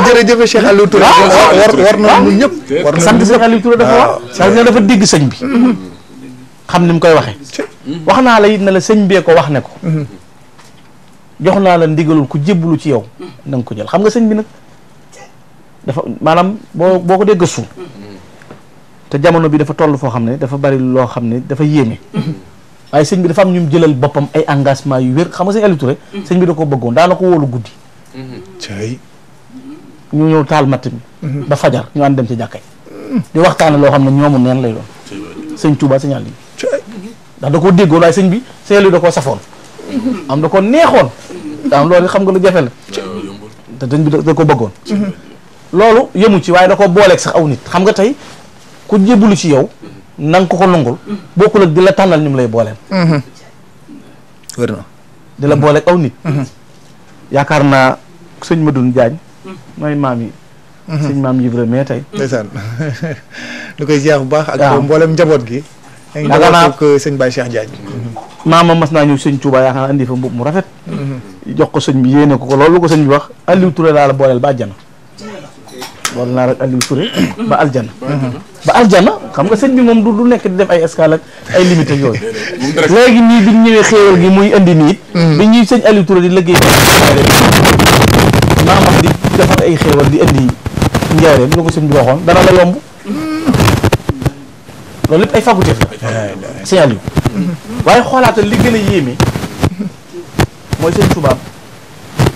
jërëjëf Cheikh Aliou Touré war na ñun ñëpp war na sant Cheikh Aliou Touré dafa war parce que dafa dégg sëñ bi xam ni mu koy waxee wax naa la it ne la sëñ bee ko wax ne ko jox naa la ndigalul ku jébbalu ci yow na nga ko jël xam nga sëñ bi nag dafa maanaam boo ko dee gëstu te jamono bi dafa toll foo xam ne dafa bari loo xam ne dafa yéeme waaye sëñ bi dafa am ñu jëlal boppam ay engagement yu wér xam nga sëñ Aliou Touré sëñ bi da ko bëggoon daana ko wóolu guddi ñu ñëw taal matt mi ba fajar ñu ànd dem ci jàkkay di waxtaane loo xam ne ñoomu neen lay doon sëñ Touba sëñ Aliou ndax da koo déggoon waaye sëñ bi sëñ Aliou da koo safoon am da ko neexoon daam loolu xam nga lu jafe la te sëñ bi da ko bëggoon loolu yëmu ci waaye da ko booleeg sax aw nit xam nga tey ku jébbalu ci yow na nga ko nangul bokkul ak di la tànnal ñu mu lay booleel wér na di la booleeg aw nit yaakaar naa sëñ Madoune Diagne mooy maam yi sëñ maam Yibra mais tey ndeysaan lu koy ziar bu baax ak mboolem njaboot gi yaakaar naa ko sëñ Baye Cheikh Diagne maama mas naa ñëw sëñ Touba yaakaar naa andi fa mbub mu rafet jox ko sëñ bi yéene ko loolu ko sëñ bi wax Aliou Touré laa la booleel ba àjjana boole naa rek Aliou Touré ba aljana ba aljana xam nga sëñ bi moom du nekk di def ay escale ak ay limite ak yooyu léegi nii biñ ñëwee xéewal gi muy indi niit bi ñuy sëñ Aliou Touré di liggéey maamam di defar ay xéewal di indi njaareem lu ko sëñ bi waxoon dana la yomb loolu lépp ay faculté la sëñ Aliou waaye xoolaatal li gën a yéeme mooy sëñ tubaab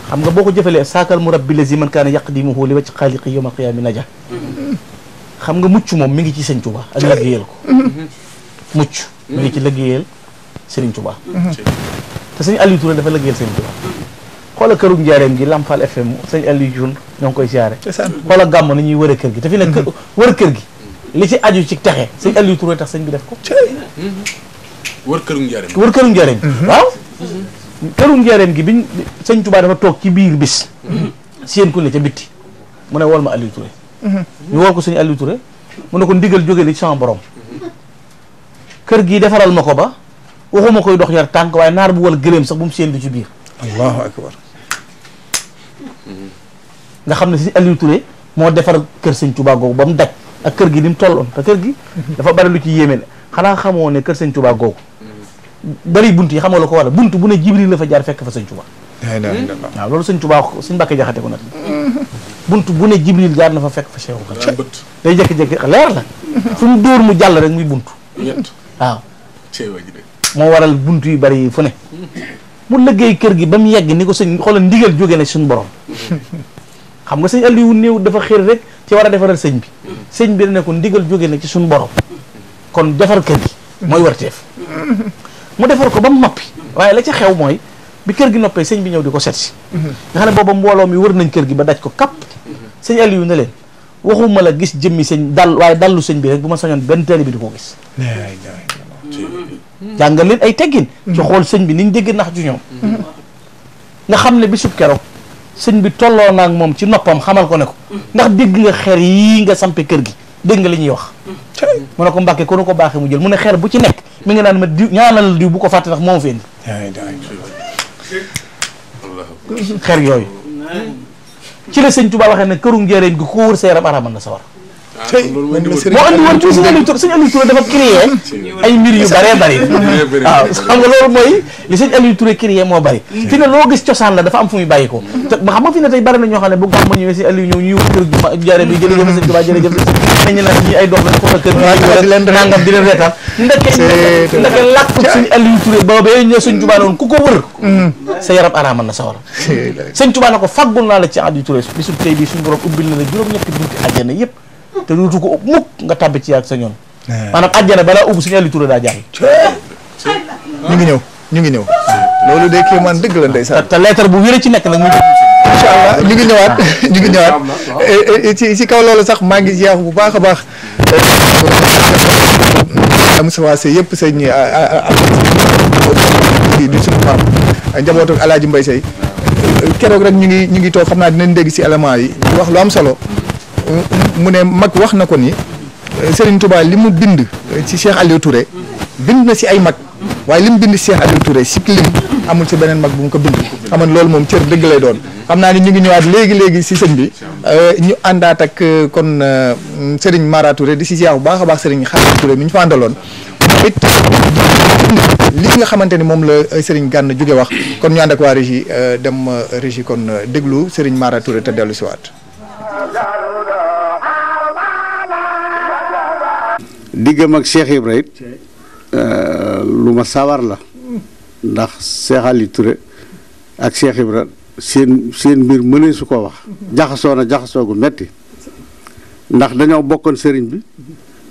xam nga boo ko jëfalee saakal mu rabbi lazi man kaana yaqdimuhu li wacc xaaliqi yawmal qiyaami naja xam nga mucc moom mi ngi ci sëñ Tuba ak liggéeyal ko mucc mi ngi ci liggéeyal Sëriñ Tuba te sëñ Aliou Touré dafa liggéeyal Sëriñ Tuba xoola këru njaareem gi Lamfal FM sëñ Aliou Touré ñoo ngi koy siyaare xoola gàmm na ñuy wër a kër gi te fi ne wër kër gi li ci aju ci texe sëñ Aliou Touré tax sëñ bi def ko wër këru njaareem. wër këru njaareem. waaw. këru njaareem gi biñ sëñ Touba dafa toog ci biir bis. seen ku ne ca bitti mu ne wol ma Aliou Touré. ñu wol ko sëñ Aliou Touré mu ne ko ndigal jóge li ci sama borom. kër gi defaral ma ko ba waxuma koy dox yar tànk waaye naar bu wal gëléem sax bu mu seen du ci biir. allahu akbar. nga xam ne sëñ Aliou Touré moo defar kër sëñ Touba googu ba mu daj ak kër gi ni mu tolloon te kër gi dafa bari lu ci yéeme xanaa xamoo ne kër sëñ Touba googu bari bunt yi xamoo la ko war a bunt bu ne Jibril la fa jaar fekk fa sëñ Touba. waaw loolu sëñ Touba sëñ Mbàkke Jaxate ko nag bunt bu ne Jibril jaar na fa fekk fa Cheikh Khadim day jékki-jékki leer la fu mu dóor mu jàll rek muy bunt waaw moo waral bunt yu bari yi fu ne mu liggéey kër gi ba mu yegg ni ko sëñ xoolal ndigal jóge na suñu borom xam nga sëñ Aliou néew dafa xër rek ci war a defaral sëñ bi sëñ bi ne ko ndigal jóge na ci suñu borom kon defar kër gi mooy warteef mu defar ko ba mu noppi waaye la ca xew mooy bi kër gi noppee sëñ bi ñëw di ko seet si nga xam ne booba mbooloo mi wër nañ kër gi ba daj ko kapp sëñ Aliou ne leen waxuma la gis jëmmi sëñ dal waaye dallu sëñ bi rek bu ma sañoon benn taalibe bi di ko gis jàngal leen ay teggin ci xool sëñ bi niñ dégg nax ju ñoom nga xam ne bisub keroog sëñ bi tolloo naag moom ci noppam xamal ko ne ko ndax dégg nga xeer yii nga sampe kër gi dégg nga li ñuy wax mu ne ko Mbàkke ko nu ko baaxee mu jël mu ne xeer bu ci nekk mi ngi naan ma diw ñaanal diw bu ko fàtte ndax moom fi indi xeer yooyu ci la sëñ Touba waxee ne këru njëriñ gi ko wër sa yaram araman na sawar moo andi woon ci sëñ Aliou Touré dafa créé ay mbir yu bëree bëri waaw xam nga loolu mooy li sëñ Aliou Touré créé moo bëri fi ne loo gis cosaan la dafa am fu muy bàyyi ko te ma xam nga fi ne tey bëri na ñoo xam ne bu gàmm ñëwee sëñ Aliou ñëw ñuy wut kër njëriñ bi jërëjëf sëñ Touba jërëjëf nañu naan ñi ay dox la ko kër nangam di leen reetaan ndeke làkku sëñ Aliou Touré boobee ñëw sëñ Touba noonu ku ko wër sa yaram araman na sawar sëñ Touba na ko faggul naa la ci Aliou Touré bisu tey bi suñu borom ubbil na la juróom-ñetti bunti àjjana yëpp te duutu ko ëpp mukk nga tàbbi ci yaag sa ñoon maanaam àjjana balaa ubbi suñu Aliou Touré daa jàll ñu ngi ñëw loolu de kii man dëgg la ndeysaan te lettre bu wér ci nekk nag muy incha allah ñu ngi ñëwaat ci kaw loolu sax maa ngi jeex bu baax a baax Moustapha Seye yëpp sëñ di suñu maam njabootu Alaaji Mbay Sey keroog rek ñu ngi toog xam naa dinañ dégg si élément yi wax lu am solo mu ne mag wax na ko ni Serigne Touba li mu bind ci Cheikh Aliou Touré bind na si ay mag waaye li mu bind si Cheikh Aliou Touré si lim amul si beneen mag bu mu ko bind xam nga loolu moom cër dëgg lay doon xam naa ni ñu ngi ñëwaat léegi si sëñ bi ñu àndaat ak kon Serigne Mara Touré di si ziar bu baax a baax Serigne Khadim Touré mi ñu fa àndaloon it li nga xamante ni moom la Serigne Gana jóge wax kon ñu ànd ak waa régie dem régie kon déglu Serigne Mara Touré te dellu si waat diggam ak Cheikh Ibra it lu ma sawar la ndax Cheikh Aliou Touré ak Cheikh Ibra seen mbir mënee su ko wax jaxasoo gu metti ndax dañoo bokkoon sëriñ bi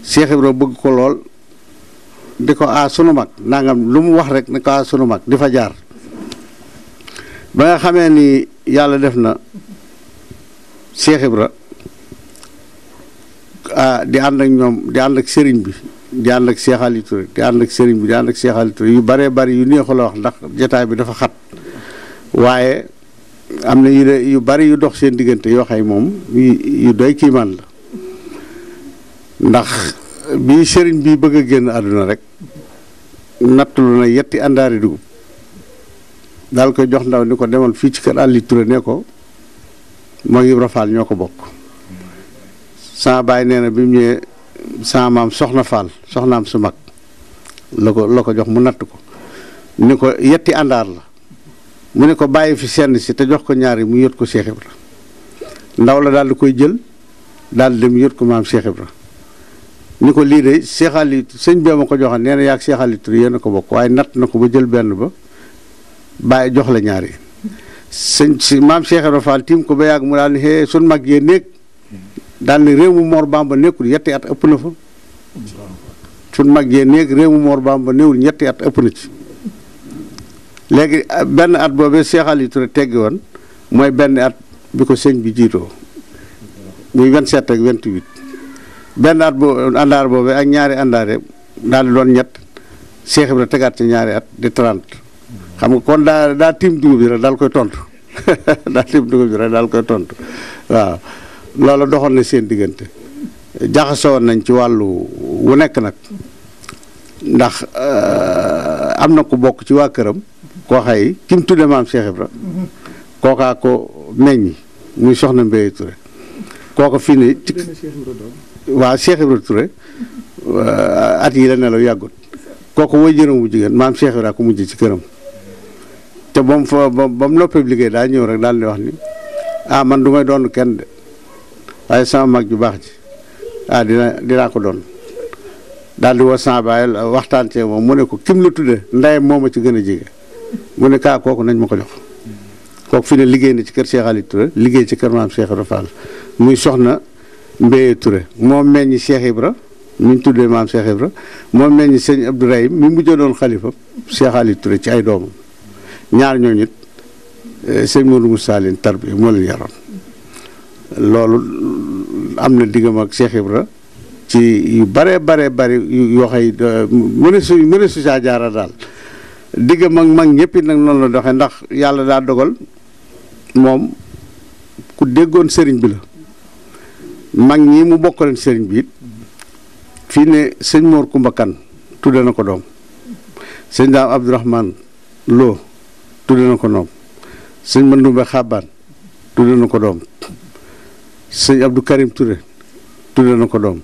Cheikh Ibra bëgg ko lool di ko sunu mag nangam lu mu wax rek ne ko sunu mag di fa jaar ba nga xamee ni yàlla def na Cheikh Ibra di ànd ak ñoom di ànd ak sëriñ bi di ànd ak Cheikh Aliou Touré di ànd ak sëriñ bi di ànd ak Cheikh Aliou Touré yu bëree bëri yu neexul a wax ndax jotaay bi dafa xat waaye am na yu bëri yu dox seen diggante yoo xam moom yu doy kiimaan la ndax bi sëriñ bi bëgg a génn àdduna rek nattalu na yetti àndaari dugub daal koy jox ndaw ni ko demal fii ci kër Aliou Touré ne ko moo Ibra Fall ñoo ko bokk sama baay nee na bi mu ñëwee sama maam soxna Fall soxnaam su mag la ko jox mu natt ko ni ko yetti àndaar la mu ne ko bàyyi fi senn si te jox ko ñaari mu yot ko Cheikh Ibra ndaw la daal di koy jël daal di dem yot ko maam Cheikh Ibra ni ko lii de Cheikh Aliou sëñ bee ma ko joxoon nee na yaag Cheikh Aliou Touré yéen a ko bokk waaye natt na ko ba jël benn ba bàyyi jox la ñaari sëñ si maam Cheikh Ibra Fall tiim ko ba yàgg mu daal ni xee sun mag yee néeg daal ni réew mu Mor Bamba nekkul yetti at ëpp na fa sun mag yee néeg réew mu Mor Bamba néewul ñetti at ëpp na ci léegi benn at boobee Cheikh Aliou Touré teggi woon mooy benn at bi ko sëñ bi jiitoo muy 27 ak 28 benn at boobu àndaar boobee ak ñaari àndaare daal di doon ñett Cheikh Ibra tegaat ci ñaari at di 30 xam nga kon daa tiim dugub bi rek daal koy tontu daa tiim dugub bi rek daal koy tontu waaw loolu doxoon na seen diggante jaxasoo nañ ci wàllu wu nekk nag ndax am na ku bokk ci waa këram koo xay ki mu tudde maam Cheikh Ibra kookaa ko meññi muy soxna Mbéye Touré kooko fii ne waaw Cheikh Ibra Touré at yi la nelaw yàggut kooku woy jërëm bu jigéen maam Cheikh Ibra ko mujj ci këram te ba mu noppee liggéey daa ñëw rek daal di wax ni man du may doon kenn de waaye sama mag ju baax ji dinaa ko doon daal di woo sama baay waxtaan cee moom mu ne ko kim la tudde ndeyam moo ma ci gën a jege mu ne kooku nañ ma ko jox kooku fi ne liggéey na ci kër Cheikh Ali Touré liggéey ci kër maam Cheikh Ibra Fall muy soxna Mbéye Touré moom meññi Cheikh Ibra mi ñu tuddee maam Cheikh Ibra moom meññi sëñ Abdourahim mi mujjee doon xalifa Cheikh Ali Touré ci ay doomam ñaar ñooñu it sëñ Modou Moussa leen tarbi moo leen yaroon loolu am na diggam ak Cheikh Ibra ci yu bare yoo xay mëne su saa jaara daal diggam ak mag ñëpp it nag noonu la doxee ndax yàlla daa dogal moom ku déggoon sëriñ bi la mag ñi mu bokkaleen sëriñ bi it fii ne sëñ Mor Kumba Kan tudde na ko doom sëñ Daam Abdourahman Lo tudde na ko doom sëñ Mandumbe Xabaan tudde na ko doom sëñ Abdou Karim Touré tudde na ko doom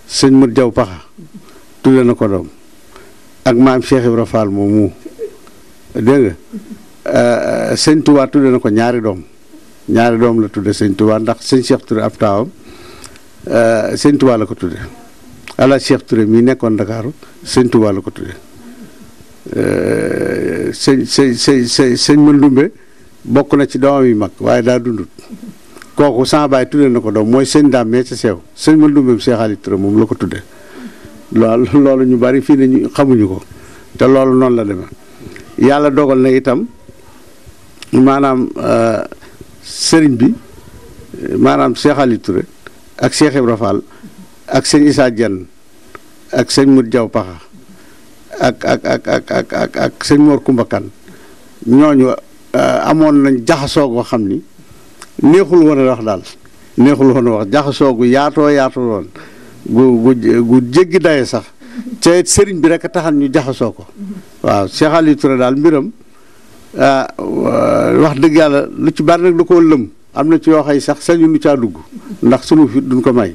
sëñ Mër Jaw Paxa tudde na ko doom ak maam Cheikh Ibra Fall moomu dégg nga sëñ Touba tudde na ko ñaari doom la tudde sëñ Touba ndax sëñ Cheikh Touré ab taawam sëñ Touba la ko tudde ala Cheikh Touré mii nekkoon Dakar sëñ Touba la ko tudde sëñ Mandumbe bokk na ci doomam yi mag waaye daa dundut kooku sama baay tudde na ko doom mooy sëñ Daam mee ca seew sëñ Mandumbe Cheikh Ali Touré moom la ko tudde loolu ñu bari fii ne ñu xamuñu ko te loolu noonu la demee yàlla dogal na itam maanaam sëriñ bi maanaam Cheikh Ali Touré ak Cheikh Ibra Fall ak sëñ Issa Dieng ak sëñ Mut Jaw Paxa ak sëñ Mor Kumba Kan ñooñu amoon nañ jaxasoo goo xam ni neexul woon a wax daal neexul woon a wax jaxasoo gu yaatoo woon gu jéggi daye sax te sëriñ bi rek a taxal ñu jaxasoo ko waaw Cheikh Ali Touré daal mbiram wax dëgg yàlla lu ci bari nag da koo lëm am na ci yoo xay sax sañu nu caa dugg ndax sunu fit duñ ko may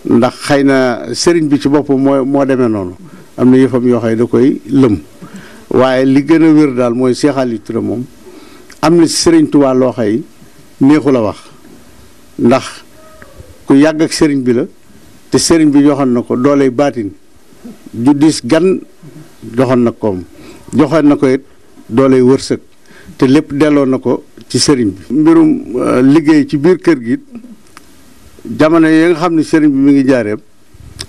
ndax xëy na sëriñ bi ci boppam moo demee noonu am na yëfam yoo xay da koy lëm waaye li gën a wér daal mooy Cheikh Ali Touré moom am na sëriñ Tuubaa loo xay neexul a wax ndax ku yàgg ak sëriñ bi la te sëriñ bi joxoon na ko dooley baatin ju diis gan joxoon na koom joxoon na ko it dooley wërsëg te lépp delloo na ko ci sëriñ bi mbirum liggéey ci biir kër gi jamono yi nga xam ne sëriñ bi mi ngi jaareem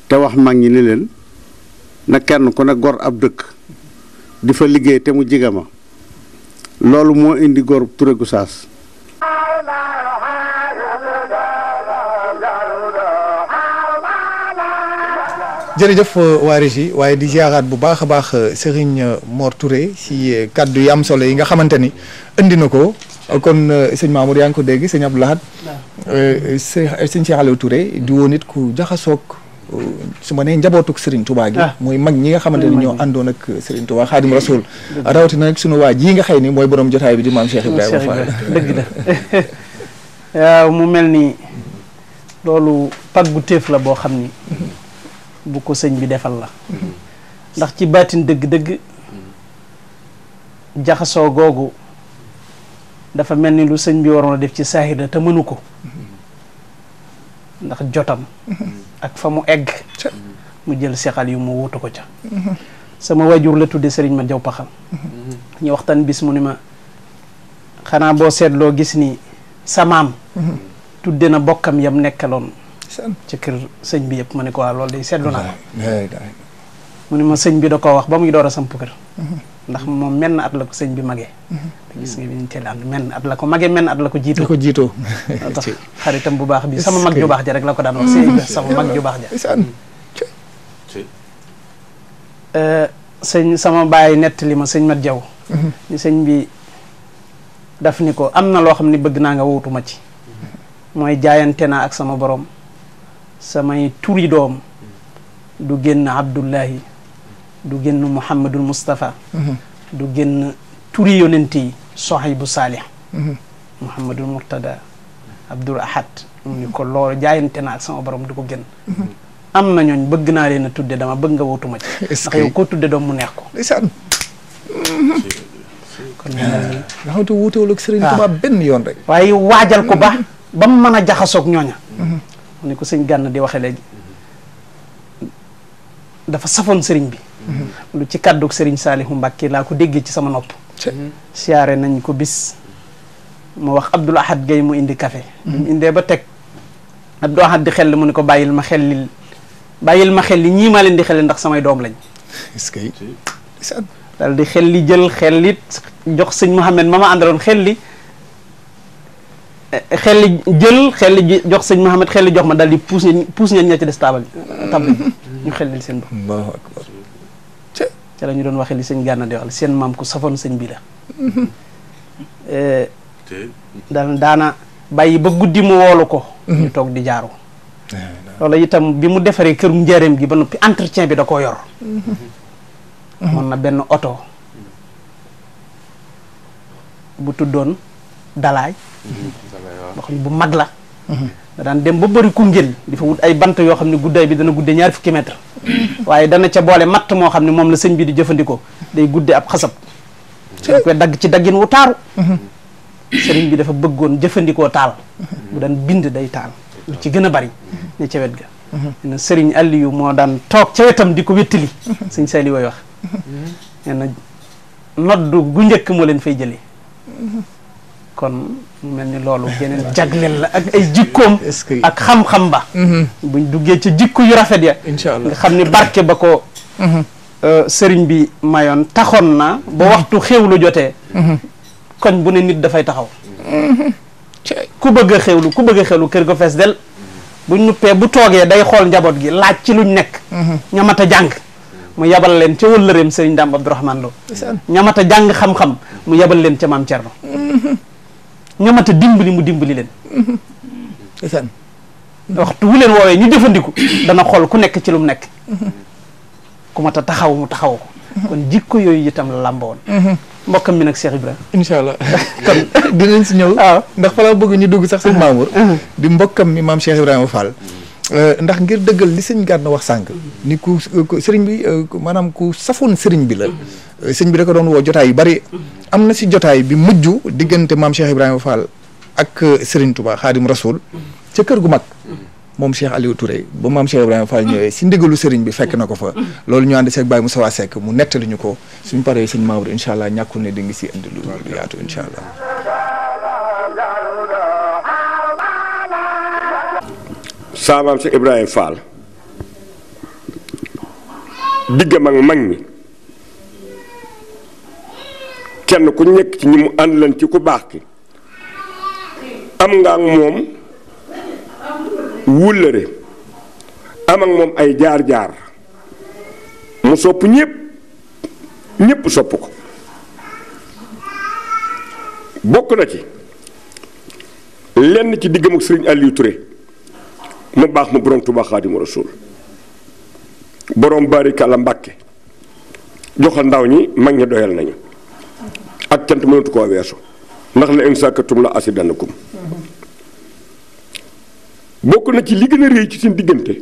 te wax mag ñi ni leen na kenn ku ne gor ab dëkk di fa liggéey te mu jigama loolu moo indi gor Touré Gossas jërëjëf waa Régie waaye di ziaraat bu baax a baax Serigne Mor Touré si kaddu yi am solo yi nga xamante ni indi na ko kon sëñ Mamour yaa ngi ko dégg sëñ Abdou Lahad sëñ Cheikh Aliou Touré di woon nit ku jaxasoog su ma nee njabootuk Serigne Touba gi mooy mag ñi nga xamante ni ñoo àndoon ak Serigne Touba Xaadim Rasul rawatina nag sunu waa ji nga xëy ni mooy borom jotaay bi di maam Cheikh Ibrahima Fall dëgg la waaw mu mel ni loolu paggu téef la boo xam ni bu ko sëñ bi defal la ndax ci baatin dëgg-dëgg jaxasoo googu dafa mel ni lu sëñ bi waroon a def ci saahida te mënu ko ndax jotam ak fa mu egg mu jël Cheikh Aliou mu wutu ko ca sama wajur la tudde Serigne Mat Jaw Paxam ñu waxtaan bis mu ni ma xanaa boo seetloo gis ni sa maam tudde na bokkam yam nekkaloon ci kër sëñ bi yëpp ma ne ko waa loolu day seetlu naa ko mu ne ma sëñ bi da koo wax ba muy door a samp kër ndax moom menn at la ko sëñ bi magee te gis nga bi ñu teel ànd menn at la ko magee menn at la ko jiitoo tax xaritam bu baax bi sama mag ju baax ja rek la ko daan wax sama mag ju baax ja sëñ sama baay nettali ma sëñ Mat Jaw ni sëñ bi daf ni ko am na loo xam ne bëgg naa nga wutuma ci mooy jaayante naa ak sama borom samay turi doom du génn Abdullahi du génn Muhammadul Mustafa du génn turi yonent yi Sohaybu Saalih Muhammadul Murtada Abdul Ahad mu ni ko loolu jaayante naa ak sama borom du ko génn am na ñooñ bëgg naa leen a tudde dama bëgg nga wutuma ci ndax yow koo tudde doom mu neex ko ndeysaan kon nga xamante wuutewul ak Sëriñ Tuubaa benn yoon rek waaye waajal ko ba mu mën a jaxasoog ñooña mu ni ko sëñ Gana di waxe léegi dafa safoon sëriñ bi lu ci kàddug sëriñ Saalihu Mbàkke laa ko déggee ci sama nopp siyaare nañ ko bis mu wax Abdul Ahad Gay mu indi café mu indee ba teg Abdul Ahad di xel mu ni ko bàyyil ma xel li ñii maa leen di xel ndax samay doom lañ est-ce que daal di xel li jël xel li jox sëñ Mouhamed ma àndaloon xel li jox sëñ Mouhamed xel li jox ma daal di puus ña ci des table ñu xel li seen bopp Allahu akbar ca la ñu doon waxee li sëñ Gana di wax seen maam ku safoon sëñ bi la daana bàyyi ba guddi mu woolu ko ñu toog di jaaru loolu itam bi mu defaree kërum njaareem gi ba noppi entretien bi da koo yor moon na benn oto bu tuddoon dalaay boo xam ne bu mag la da daan dem ba bëri Koungheul di fa wut ay bant yoo xam ne guddaay bi dana gudde 20 kilomètres waaye dana ca boole matt moo xam ne moom la sëñ bi di jëfandikoo day gudde ab xasab dañ koy dagg ci daggin wu taaru sëriñ bi dafa bëggoon jëfandikoo taal bu daan bind day taal lu ci gën a bari ne ca wet ga na sëriñ Aliyu moo daan toog ca wetam di ko wéttali sëñ Sali way wax nee na noddu gu njëkk moo leen fay jëlee kon mel ni loolu geneen jagleel la ak ay jikkoom ak xam-xam ba buñ duggee ca jikko yu rafet ya incha allah nga xam ni barke ba ko sëriñ bi mayoon taxoon na ba waxtu xewlu jotee koñ bu ne nit dafay taxaw ku bëgg a xewlu kër ga fees del buñ nuppee bu toogee day xool njaboot gi laaj ci luñ nekk ñamata jàng mu yabal leen ca wëllëreem sëriñ Dame Abdourahmane Lo ñamata jàng xam-xam mu yabal leen ca maam Cerno ñamata dimbali mu dimbali leen waxtu wu leen woowee ñu jëfandiku dana xool ku nekk ci lu mu nekk ku mat a taxaw mu taxaw ko kon jikko yooyu itam la làmboon mbokkam mi nag Cheikh Ibrahima incha allah kon dinañ si ñëw ndax fa la bëgg ñu dugg sax sëñ Mamour di mbokkam mi maam Cheikh Ibrahima Fall ndax ngir dëggal li sëñ Gana wax sànq ni ku sëriñ bi maanaam ku safoon sëriñ bi la sëñ bi da ko doon woo jotaay yu bari am na si jotaay bi mujj diggante maam Cheikh Ibrahima Fall ak Serigne Touba Xaadim Rasoul ca kër gu mag moom Cheikh Aliou Touré ba maam Cheikh Ibrahima Fall ñëwee si ndigalu sëriñ bi fekk na ko fa loolu ñu ànd seeg Baye Moussa Seck mu nettali ñu ko suñ paree sëñ Mamour incha allah ñàkkul ne di ngi si indi lu yaatu incha allah. saamaam Cheikh Ibrahima Fall diggam ak mag ñi kenn ku nekk ci ñi mu ànd leen ci ku baax ki am nga ak moom wóllëre am ak moom ay jaar-jaar mu sopp ñépp sopp ko bokk na ci lenn ci diggam ak Sëriñ Aliou Touré mu baax mu borom Tuubaa Xaadimu Rasuul borom barikàlla Mbàkke joxal ndaw ñi mag ñi doyal nañu ak cant mënatu koo weesu ndax la in sàkkatum la asidanakum bokk na ci li gën a réy ci seen diggante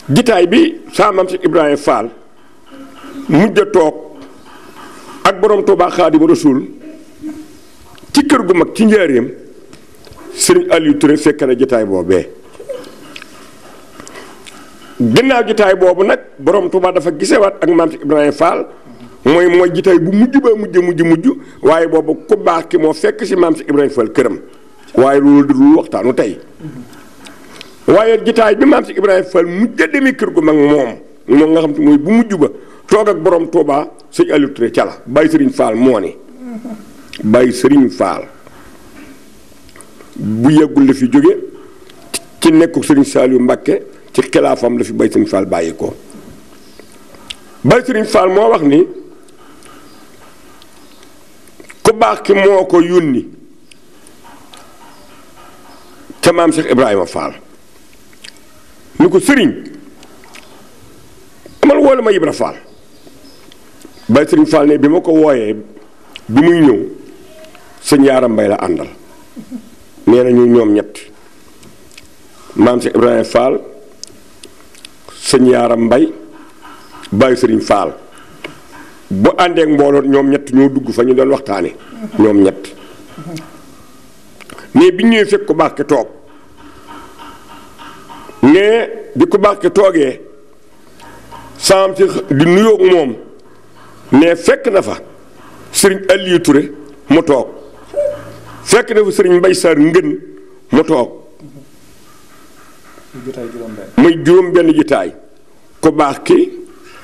jitaay bi saa maam si Ibrahima Fall mujj a toog ak borom Tuubaa Xaadimu Rasuul ci kër gu mag ci njaareem Sëriñ Aliou Touré fekk na jitaay boobee ginnaaw jitaay boobu nag borom Tuubaa dafa gisewaat ak maam si Ibrahima Fall mooy jitaay bu mujj ba mujj waaye boobu ku baax ki moo fekk si maam si Ibrahima Fall këram waaye loolu du waxtaanu tey waaye jitaay bi maam si Ibrahima Fall mujj a demee kër gu mag moom nga xam te mooy bu mujj ba toog ak borom Tuubaa Sëriñ Aliou Touré ca la Baye Sëriñ Fall moo ni Baye Sëriñ Fall bu yàggul la fi jóge ci nekku Sëriñ Saliou Mbàkke ci xilaafam la fi Baye Sëriñ Fall bàyyi ko Baye Serigne Fall moo wax ni ku baax ki moo ko yónni ca maam Cheikh Ibrahima Fall ni ko sëriñ amal woole ma Ibra Fall. Baye Serigne Fall ne bi ma ko wooyee bi muy ñëw sëñ Yaaram Mbay la àndal nee na ñu ñoom ñett maam Cheikh Ibrahima Fall sëñ Yaaram Mbay Baye Serigne Fall bu àndeek mbooloo ñoom ñett ñoo dugg fa ñu doon waxtaane ñoom ñett mais bi ñëwee fekk ko baax ke toog ne bi ko baax ke toogee saam ci di nuyoog moom ne fekk na fa sëriñ Aliou Touré mu toog fekk na fa sëriñ Mbay Sarr Ngën mu toog muy juróom benn jitaay ku baax ki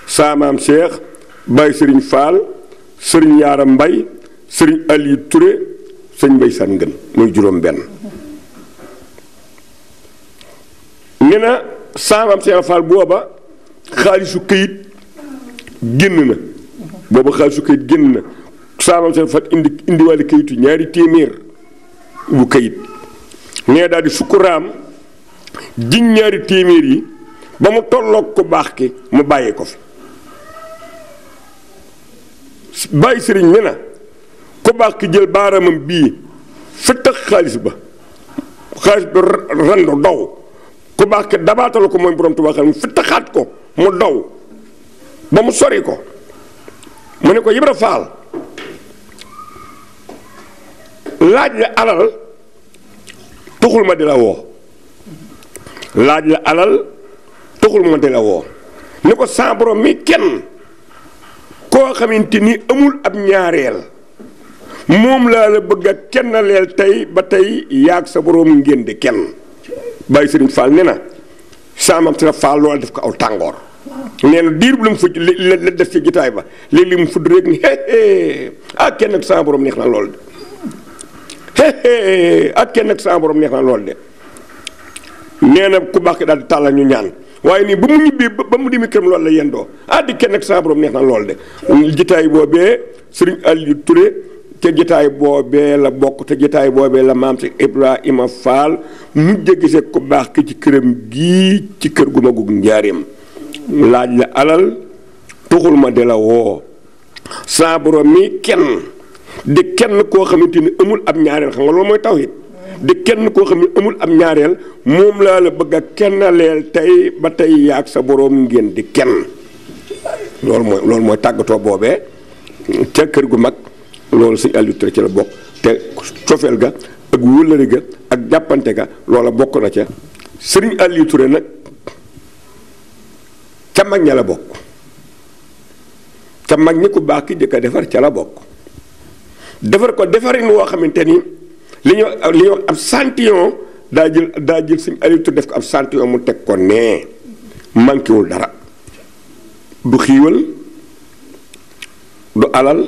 saamaam Cheikh Baye Sëriñ Fall sëriñ Yaaram Mbay sëriñ Aliou Touré sëriñ Mbay Sarr Ngën muy juróom benn ne na saamaam Cheikh Fall booba xaalisu këyit génn na booba xaalisu këyit génn na saamaam Cheikh Fall indiwaale këyitu ñaari téeméer bu këyit nee daal di sukkuraam jiñ ñaari téeméer yi ba mu tolloog ko baax ki mu bàyyee ko fi bàyyi sëriñ ne na ko baax ki jël baaramam bii fëttax xaalis ba rando daw ko baax ki dabaatal ko mooy borom Tuubaa mu fëttaxaat ko mu daw ba mu sori ko mu ne ko Ibra Faal laaj la alal taxul ma di la woo laaj la alal taxul ma di la woo ni ko sa borom mi kenn koo xamante ni amul ab ñaareel moom laa la bëgg a kenn leel tey ba tey yaag sa borom ngeen di kenn Baye Serigne Fall ne na saamam si la Fall loolu def ko aw tàngoor nee na diir bu la mu fa la def ci gitaay ba léeg-léeg mu fudd rek ni ak kenn ak sa borom neex na lool de ak kenn ak sa borom neex na lool de nee na ku baax ki daal di tàllal ñu ñaan waaye nii ba mu ñibbee ba mu demi këram loolu la yendoo di kenn ak sa borom neex na lool de jitaay boobee Serigne Aliou Touré te jitaay boobee la bokk te jitaay boobee la maam si Ibrahima Fall mujj gisee ku baax ki ci këram gii ci kër gu magug njaareem laaj la alal tuxul ma de la woo sa borom mi kenn di kenn koo xamante ni amul ab ñaareel xam nga loolu mooy tawhid di kenn koo xam ne amul ab ñaareel moom laa la bëgg a kenn leel tey ba tey yaag sa borom ngeen di kenn loolu mooy tàggatoo boobee ca kër gu mag loolu sëñ Aliou Touré ci la bokk te cofeel ga ak wëllëre ga ak jàppante ga loola bokk na ca sëriñ Aliou Touré nag ca mag ña la bokk ca mag ñi ku baax ki jëkk a defar ca la bokk defar ko defarin woo xamante ni li ñu ab santillon daa jël sëñ Aliou Touré def ko ab santillon mu teg ko nee manquéwul dara du xiiwal du alal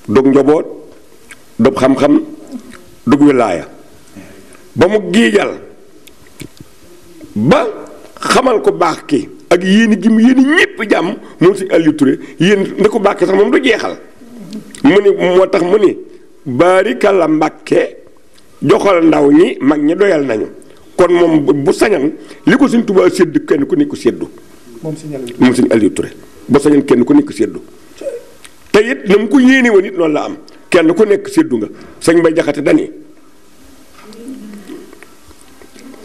dug njaboot dug xam-xam dug wilaaya ba mu giijal ba xamal ko baax ki ak yéen gi mu yéen ñépp jàmm moom si Aliou Touré yéen nda ko baax ki sax moom du jeexal mu ni moo tax mu ni baarikalla Mbàkke joxal ndaw ñi mag ñi doyal nañu kon moom bu sañan li ko Sëñ Tuubaa sédd kenn ku nekk séddu moom Sëñ Aliou Touré bu sañan kenn ku nekk séddu te it na mu ko yéene woon it noonu la am kenn ku nekk séddu nga sëñ Mbay Jaxate dani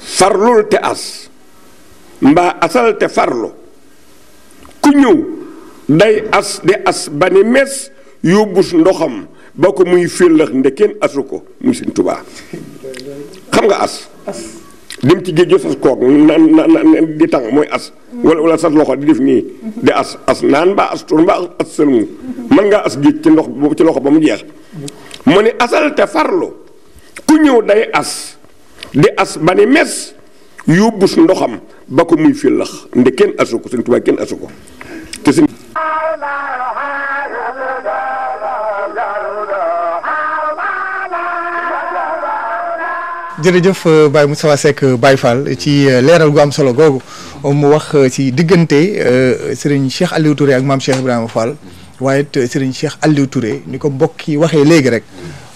farlul te as mbaa asal te farlu ku ñëw day as di as ba ni mes yóbbus ndoxam ba ko muy féllax nde kenn asu ko muy Sëñ Tuubaa xam nga as dem ci géej sas kook na di tàng mooy as wala sas loxo di def nii di as naan mbaa as tur mbaa as sëlmu mën ngaa as géej ci ndox ci loxo ba mu jeex mu ni asal te farlu ku ñëw day as di as ba ni mes yóbbus ndoxam ba ko muy féllax nde kenn asu ko Sëñ Tuubaa kenn asu ko te sëñ jërëjëf Baye Moustapha Seck Baye Fall ci leeral gu am solo googu mu wax ci diggante Serigne Cheikh Aliou Touré ak maam Cheikh Ibrahima Fall waaye it Serigne Cheikh Aliou Touré ni ko mbokk yi waxee léegi rek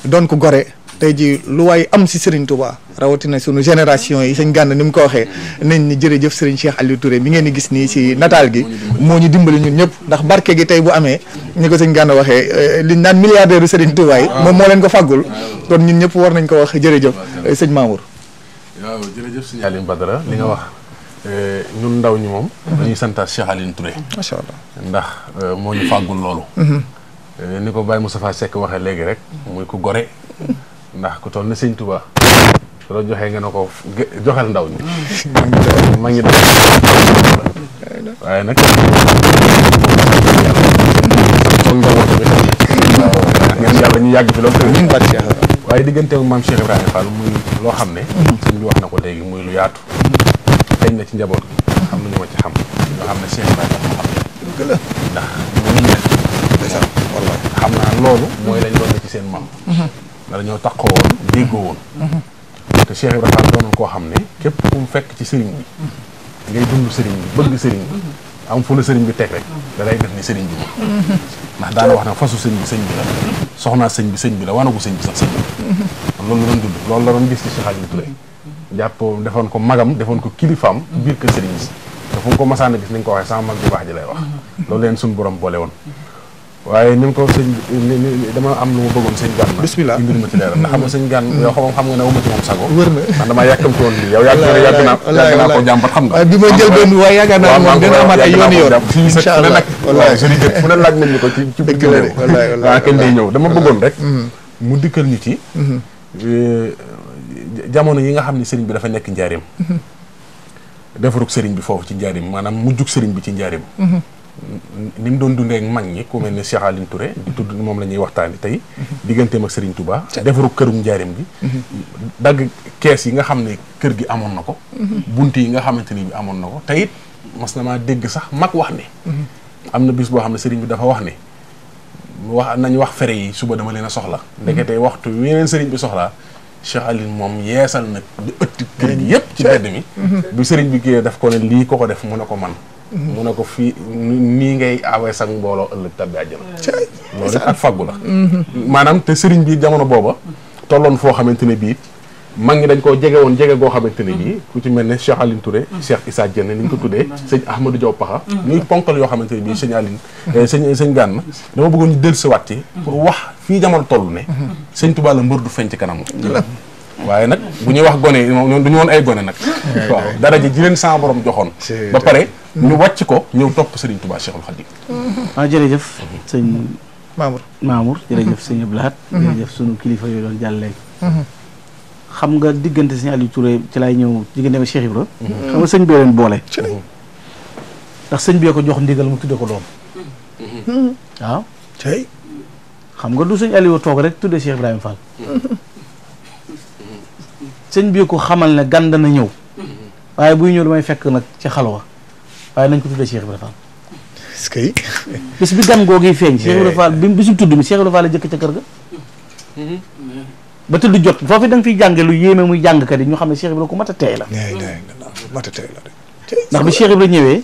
doon ko gore tey ji lu waay am si Serigne Touba rawatina sunu génération yi sëñ Gana ni mu ko waxee nañ ni jërëjëf Serigne Cheikh Aliou Touré mi ngeen di gis nii si nataal gi moo ñu dimbali ñun ñëpp ndax barke gi tey bu amee ni ko sëñ Gana waxee liñ naan milliardaire u Serigne Touba yi moom moo leen ko fàggul kon ñun ñëpp war nañ ko wax jërëjëf sëñ Mamour. waaw jërëjëf sëñ Aliou Badara li nga wax ñun ndaw ñi moom dañuy santaat Cheikh Aliou Touré macha allah ndax moo ñu fàggul loolu ni ko Baye Moustapha Seck waxee léegi rek muy ku gore ndax ku toll ne sëñ Touba su la joxee nga ne ko joxel ndaw ñi ma ngi waaye nag foog njaboot tamit ngeen yàlla ñu yàgg fi loolu tamit waaye diggante ak maam Cheikh Ibrahima Fall muy loo xam ne sëñ bi wax na ko léegi muy lu yaatu feeñ na ci njaboot gi xam na ñu ma ci xam ñoo xam ne Cheikh Ibrahima Fall xam ne ndax ñu mel xam naa loolu mooy lañ doon ci seen maam ndax dañoo taxoo woon déggoo woon te Cheikh Ibrahima Fall doonoon koo xam ne képp ku mu fekk ci sëriñ bi ngay dund sëriñ bi bëgg sëriñ bi am fu la sëriñ bi teg rek da lay def ni sëriñ bi ndax daana wax ne fasu sëñ bi la soxnaa sëñ bi la wanagu sëñ bi sax sëñ bi loolu la doon dund loolu la doon gis ci Cheikh Aliou Touré jàpp defoon ko magam defoon ko kilifaam biir kër sëriñ bi te fu mu ko masaan a gis ni nga ko waxee sama mag bu baax ji lay wax loolu leen suñu borom boole woon waaye ni mu ko sëñ dama am lu ma bëggoon sëñ Gana bismillah indil ma ci leeral ndax xam nga sëñ Gana yow xam nga ne wuma ci moom sago wër na ndax damaa yàkkamti woon lii yow yàgg naa ko jàmbat xam nga bi ma jël benn waaye yaakaar naa moom dina amaat ay yoon incha allah nag waaw fu ne laaj nañ ñu ko ci dëgg waaw kenn day ñëw dama bëggoon rek mu dikkal ñu ci jamono yi nga xam ne sëriñ bi dafa nekk njaareem defarug sëriñ bi foofu ci njaareem maanaam mujjug sëriñ bi ci njaareem ni mu doon dundee ak mag ñi ku mel ne Cheikh Aliou Touré di tudd moom la ñuy waxtaani tey digganteem ak Serigne Touba defaru kërum njaareem gi dagg kees yi nga xam ne kër gi amoon na ko bunt yi nga xamante ni bi amoon na ko te it mas na maa dégg sax mag wax ne am na bis boo xam ne Serigne bi dafa wax ne nañ wax fere yi suba dama leen a soxla ndekete waxtu yeneen Serigne bi soxlaa Cheikh Aliou moom yeesal nag di ëtti kër gi yëpp ci mbedd mi bi Serigne bi kii daf ko ne lii ko def mu ne ko man mu ne ko fii nii ngay awee sax mbooloo ëllëg tabbi àjjana loolu ak faggu la maanaam te sëriñ bi jamono booba tolloon foo xamante ne bii mag ñi dañ koo jege woon jege goo xamante ne bii ku ci mel ne Cheikh Aliou Touré Cheikh Issa Diène ni ñu ko tuddee sëñ Ahmadou Diaw Paxa ñuy ponkal yoo xamante ne bii sëñ Aliou sëñ Gana dama bëggoon ñu dellusiwaat ci pour wax fii jamono toll ne sëñ Touba la mbër du feeñ ci kanam waaye nag bu ñuy wax gone moom du ñu woon ay gone nag waaw dara ji leen sama borom joxoon ba pare ñu wàcc ko ñëw topp Serigne Touba Cheikhul Khadim jërëjëf sëñ Mamour jërëjëf sëñ Abdou Lahad jërëjëf sunu kilifa yooyu doon jàll léegi xam nga diggante sëñ Aliou Touré ci laay ñëw diggante Cheikh Ibra xam nga sëñ bee leen boole ndax sëñ bee ko jox ndigal mu tudde ko doom waaw xam nga du sëñ Aliou toog rek tudde Cheikh Ibrahima Fall sëñ bi ko xamal ne gan dana ñëw waaye buy ñëw damay fekk nag ci xalwa waaye nañ ko tuddee Cheikh Ibrahima Fall est-ce que bis bi gan googu feeñ Cheikh Ibrahima Fall bi bisu tudd mi Cheikh Ibrahima Fall la jëkk ca kër ga ba tudd jot foofu da nga fiy jànge lu yéeme muy jàngkat yi ñu xam ne Cheikh Ibrahima ku mat a teey la ndax bi Cheikh Ibrahima ñëwee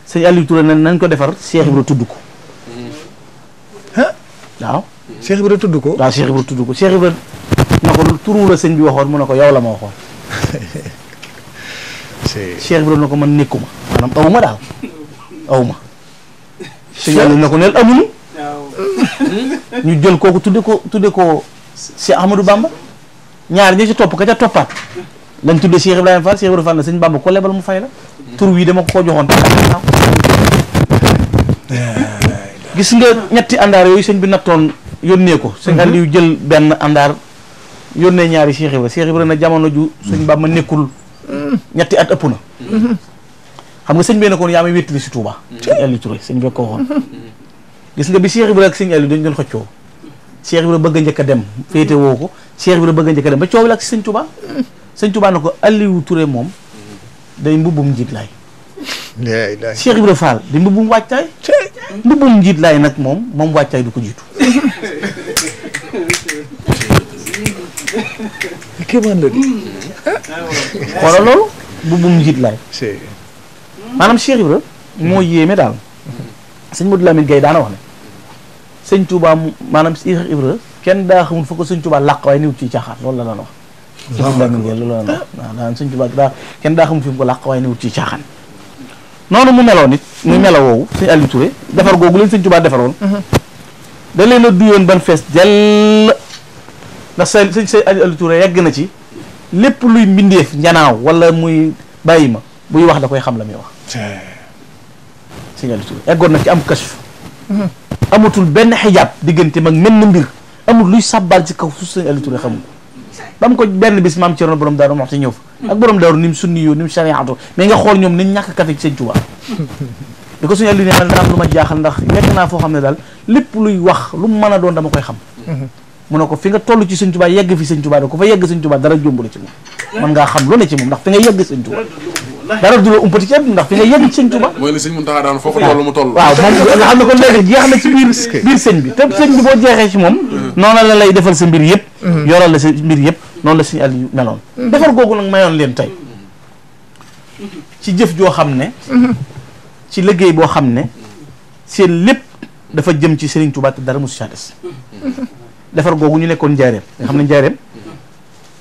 sëñ Aliou Touré nañ ko defar Cheikh Ibrahima tudd ko waaw Cheikh Ibrahima tudd ko waaw Cheikh Ibrahima tudd ko Cheikh Ibrahima na ko turu la sëñ bi waxoon mu ne ko yow la ma waxoon Cheikh Ibrahima na ko man nekkuma maanaam awuma daal awuma sëñ Aliou na ko neel amuñu ñu jël kooku tudde ko Cheikh Ahmadou Bamba ñaar ñi ci topp ka ca toppaat lañ tudde Cheikh Ibrahima Fall Cheikh Ibrahima Fall na sëñ Bamba ko lebal mu fay la tur wii dama ko joxoon gis nga ñetti àndaar yooyu sëñ bi nattoon yónnee ko sëñ Aliou jël benn àndaar yónnee ñaari Cheikh Ibrahima na jamono ju sëñ Bamba nekkul ñetti at ëpp na xam nga sëñ bi ne koon yaa may wéttali si Touba sëñ Aliou Touré sëñ bi ko waxoon gis nga bi Cheikh Ibrahima ak sëñ Aliou dañ doon xëccoo Cheikh Ibrahima bëgg a njëkk a dem féete woo ko Cheikh Ibrahima bëgg a njëkk a dem ba coow la ak si sëñ Touba sëñ Touba na ko Aliou Touré moom day mbubbum njiit laay Cheikh Ibrahima Fall di mbubbum wàccaay mbubbum njiit laay nag moom wàccaay du ko jiitu kéemaan la di. xoolal loolu bu bum njiit laay c'est maanaam Cheikh Ibra moo yéeme daal sëñ Modou Lamine Gueye daana wax ne sëñ Touba maanaam Cheikh Ibra kenn daa xamul fa ko sëñ Touba làq waaye niwut ci caaxaan loolu la daan wax sëñ Modou Lamine Gueye loolu la daan wax waaw daan sëñ Touba kenn daa xamul fi mu ko làq waaye niwut ci caaxaan noonu mu meloon nit muy melo woowu sëñ Aliou Touré defar googu leen sëñ Touba defaroon da leen a duyoon ban fees dell ndax sëñ Aliou Touré yegg na ci lépp luy mbindeef njanaaw wala muy bàyyi ma buy wax da koy xam la muy wax sëñ Aliou Touré eggoon na ci am kashf amatul benn xijaab diggante mag mel na mbir amul luy sàbbaal ci kaw suuf sëñ Aliou Touré xamul ko ba mu ko benn bis maam Cerno borom daaru wax ci ñëw fa ak borom daaru ni mu sunni yoo ni mu shariatu mais nga xool ñoom nañ ñàkk kafe ci sëñ Tuubaa di ko sëñ Aliou ne man daa am lu ma jaaxal ndax yegg naa foo xam ne daal lépp luy wax lu mu mën a doon dama koy xam mu ne ko fi nga toll ci sëñ Tuubaa yegg fi sëñ Tuubaa da ko fa yegg sëñ Tuubaa dara jombule ci moom man ngaa xam lu ne ci moom ndax fi nga yegg sëñ Tuubaa dara du la umpati ci àdduna ndax fi nga yegg ci sëñ Tuubaa mooy li sëñ Muntaxa daan foofu toll mu toll waaw moom nga xam ne kon léegi jeex na ci biir sëñ bi te sëñ bi boo jeexee ci moom noonu la lay defal sa mbir yëpp yoral la sa mbir yëpp noonu la sëñ Aliou meloon defar googu nag mayoon leen tey ci jëf joo xam ne ci liggéey boo xam ne seen lépp dafa jëm ci Serigne Touba te dara mosu caa des defar googu ñu nekkoon njaareem nga xam ne njaareem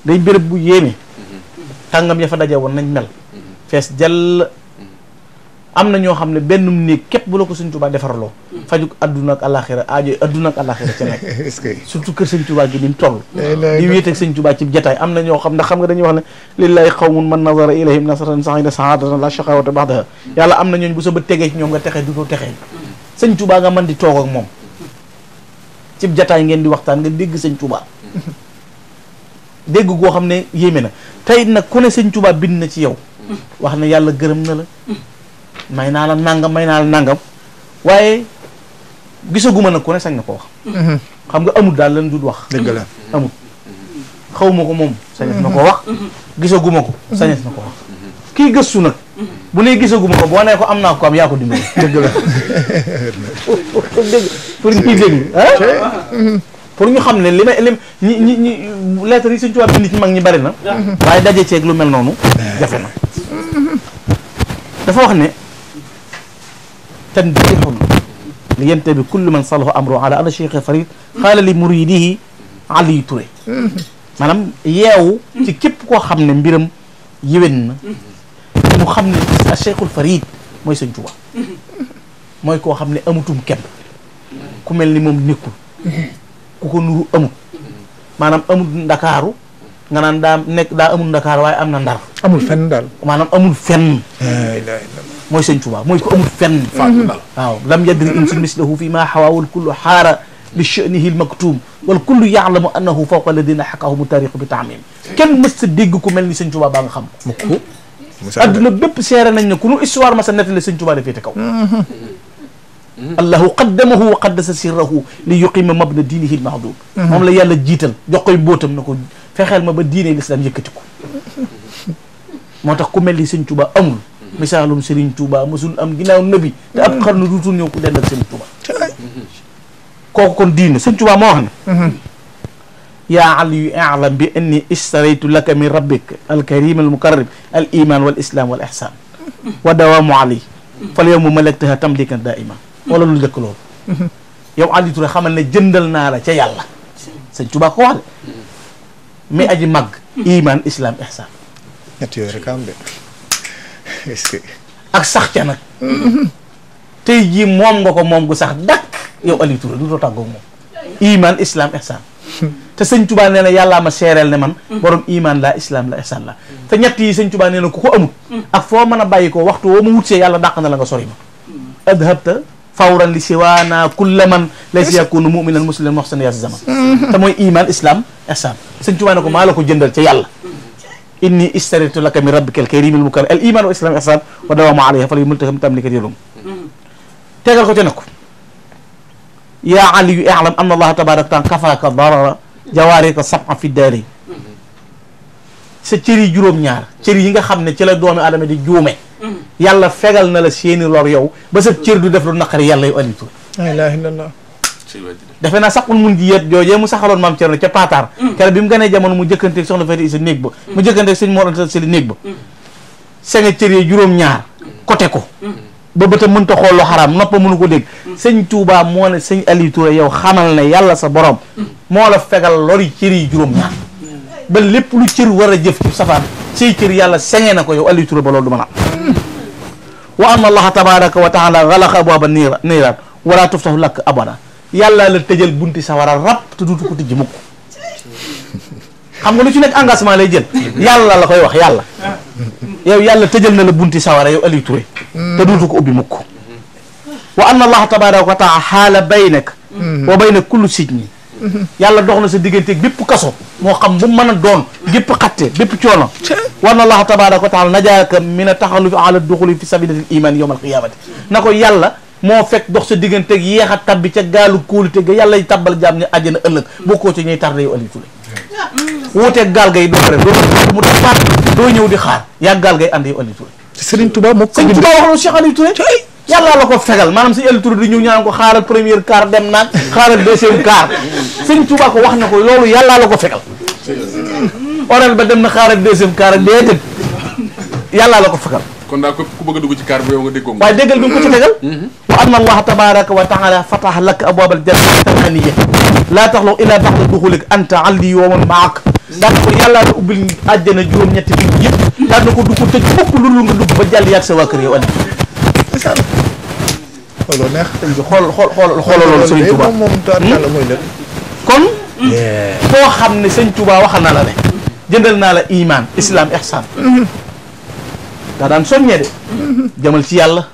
day béréb bu yéeme tàngam ya fa daje woon nañ mel fees jàll am na ñoo xam ne benn néeg képp bu la ko Serigne Touba defaraloo faju adduna ak alaxira aajo adduna ak alaxira ca nekk est-ce que surtout kër Serigne Touba gi ni mu toll di wéet ak Serigne Touba ci jataay am na ñoo xam ndax xam nga dañuy wax ne lillahi qawmun man nazara ilayhim nasratan sa'ida sa'adatan la shaqawata ba'daha yàlla am na ñooñ bu sa bët tegee ci ñoom nga texee du doo texee Serigne Touba nga mën di toog ak moom ci jataay ngeen di waxtaan nga dégg Serigne Touba dégg goo xam ne yéeme na tey nag ku ne Serigne Touba bind na ci yow wax ne yàlla gërëm na la may naa la nangam waaye gisaguma nag ku ne sañ na ko wax xam nga amul daal lan dul wax dëgg la amul xawma ko moom sañes na ko wax gisaguma ko sañes na ko wax kii gëstu nag bu ne gisaguma ko boo nee ko am naa ko am yaa ko dimbali dëgg la dégg pour ñuy dégg pour ñu xam ne li may ñi lettre yi Sëñ Tuubaa bind ci mag ñi bari na waaye daje ceeg lu mel noonu jafe na dafa wax ne tanbihun li yantabi kullu man salahu amru ala ana Cheikh Farid xaala li muridihi Aliou Touré maanaam yeewu ci képp koo xam ne mbiram yéwén na mu xam ne a Cheikhul Farid mooy Sëñ Tuubaa mooy koo xam ne amutum kenn ku mel ni moom nekkul ku ko nuru amut maanaam amul ndakaaru nga naan daa amul ndakaaru waaye am na ndar amul fenn daal maanaam amul fenn la ilaha illallah mooy Sëñ Tuubaa mooy ko amul fenn waaw lam yadri insun mislahu fi ma xawa wal kullu xaara bi sha'nihi al maktum wal kullu ya'lamu annahu fawqa alladina xakaahumu taarixu bi taamim kenn mës sa dégg ku mel ni Sëñ Tuubaa baa nga xam ko adduna bépp seere nañ ne ku nu histoire ma sa nettali Sëñ Tuubaa dafee te kaw allahu qaddamahu wa qaddasa sirrahu li yuqima mabna diinihi al-mahdum moom la yàlla jiital jox koy mbóotam na ko fexeel ma ba diine l'islam yëkkati ko moo tax ku mel ni Sëñ Tuubaa amul misaalum Sëriñ Tuubaa mësul am ginnaaw nabi te ab xarnu duutul ñëw ku dend ak Sëriñ Tuubaa kooku kon diine Sëñ Tuubaa moo wax ne yaa aliyu a'lam bi anni istaraytu laka min rabbik alkarim almukarram al iman wal islam wal ihsan wa dawaamu ali fal yawma malaktaha tamlikan daiman wala lu dëkk loolu yow Aliou Touré xamal ne jëndal naa la ca yàlla Sëñ Tuubaa ko wax de mais aji màgg iman islam ihsan ñett yooyu rek am de est-ce que ak sax ca nag tey jii moom nga ko moom gu sax dakk yow Aliou Touré du too tàggoog moom iman islam ihsan te Sëñ Tuubaa nee na yàllaa ma seereel ne man borom iman la islam la ihsan la te ñett yi Sëñ Tuubaa nee na ku ko amut ak foo mën a bàyyi ko waxtu woo ma wutsee yàlla dàq na la nga sori ma adhabta fawran li siwaana kulla man laysa yakunu mu'minan musliman muhsan ya zaman te mooy iman islam ihsan Sëñ Tuubaa ne ko maa la ko jëndal ca yàlla inni istaraytu laka min rabbika al-karim al-mukarram al-iman wa islam ihsan wa dawamu alayha fala yumultaham tamlika yelum tegal ko ca ne ko yaa aliyu i'lam anna allaha tabaraka taala kafaaka darara jawaarika sab'a fi daari sa cër yi juróom-ñaar cër yi nga xam ne ci la doomi aadama di juume yàlla fegal na la seeni lor yow ba sa cër du def lu naqari yàlla yu Aliou Touré la ilaha illallah defe naa saxul mun ji yet joojee mu saxaloon maam Cerno ca Pataar kere bi mu gënee jamono mu jëkkanteeg soxna Faty Issa néeg ba mu jëkkanteeg sëñ Mor Anta Sali néeg ba sanga cëree juróom-ñaar côté ko ba bëtam mënta xool lu xaraam noppa mënu ko dégg sëñ Touba moo ne sëñ Aliou Touré yow xamal ne yàlla sa borom moo la fegal lori cër yi juróom-ñaar ba lépp lu cër war a jëf ci safaan say cër yàlla sengee na ko yow Aliou Touré ba loolu du mën a wa anna allaha tabaraka wa taala xalaqa abwaaba niiraan wala tuftahu lak abada yàlla la tëjal bunti sawara rab te duutu ko tijji mukk xam nga lu ci nekk engagement lay jël yàlla la koy wax yàlla yow yàlla tëjal na la bunti sawara yow Aliou Touré te duutu ko ubbi mukk wa anna allaha tabaraka wa taala xaala baynaka wa bayna kulli sijni yàlla dox na sa digganteeg bépp kaso moo xam bu mën a doon gépp xatte bépp coono wa anna allaha tabaraka wa taala najaaka min a taxalufi ala duxuli fi sabilil iman yawm al qiyamati na ko yàlla moo fekk dox sa digganteeg yéex a tabbi ca gaalu kóolute ga yàlla y tabbal jaam ñi àjjana ëllëg bokkoo ci ñuy tardé yow Aliou Touré wuuteeg gaal gay doo pare doo mu départ doo ñëw di xaar yaa gaal gay ànd yow Aliou Touré Serigne Touba moo ko Serigne Touba wax loolu Cheikh Aliou Touré yàlla la ko fegal maanaam si Aliou Touré di ñëw ñaan ko xaaral première car dem naag xaaral deuxième car Serigne Touba ko wax na ko loolu yàlla la ko fegal orel ba dem na xaaral deuxième car déedéet yàlla la ko fegal kon daal ku bëgg a dugg ci kaar bi yow nga déggoo waaye déggal bi nga ko ci tegal wa anna allaha tabaraka wa taala fataha laka abwaabal jannati thamaniya laa taxlaw ila baxda duxulik anta alli wa man maak daan ko yàllaa la ubbil àjjana juróom-ñetti bi yëpp daan na ko du ko tëj fukk lu nga dugg ba jàll yaag sa waa kër yow Aliou loolu neex sëñ bi xoolal loolu sëñ Touba moom taala mooy lépp kon koo xam ne sëñ Touba waxal na la ne jëndal naa la iman islam ihsan daa daan soññee de jëmal ci yàlla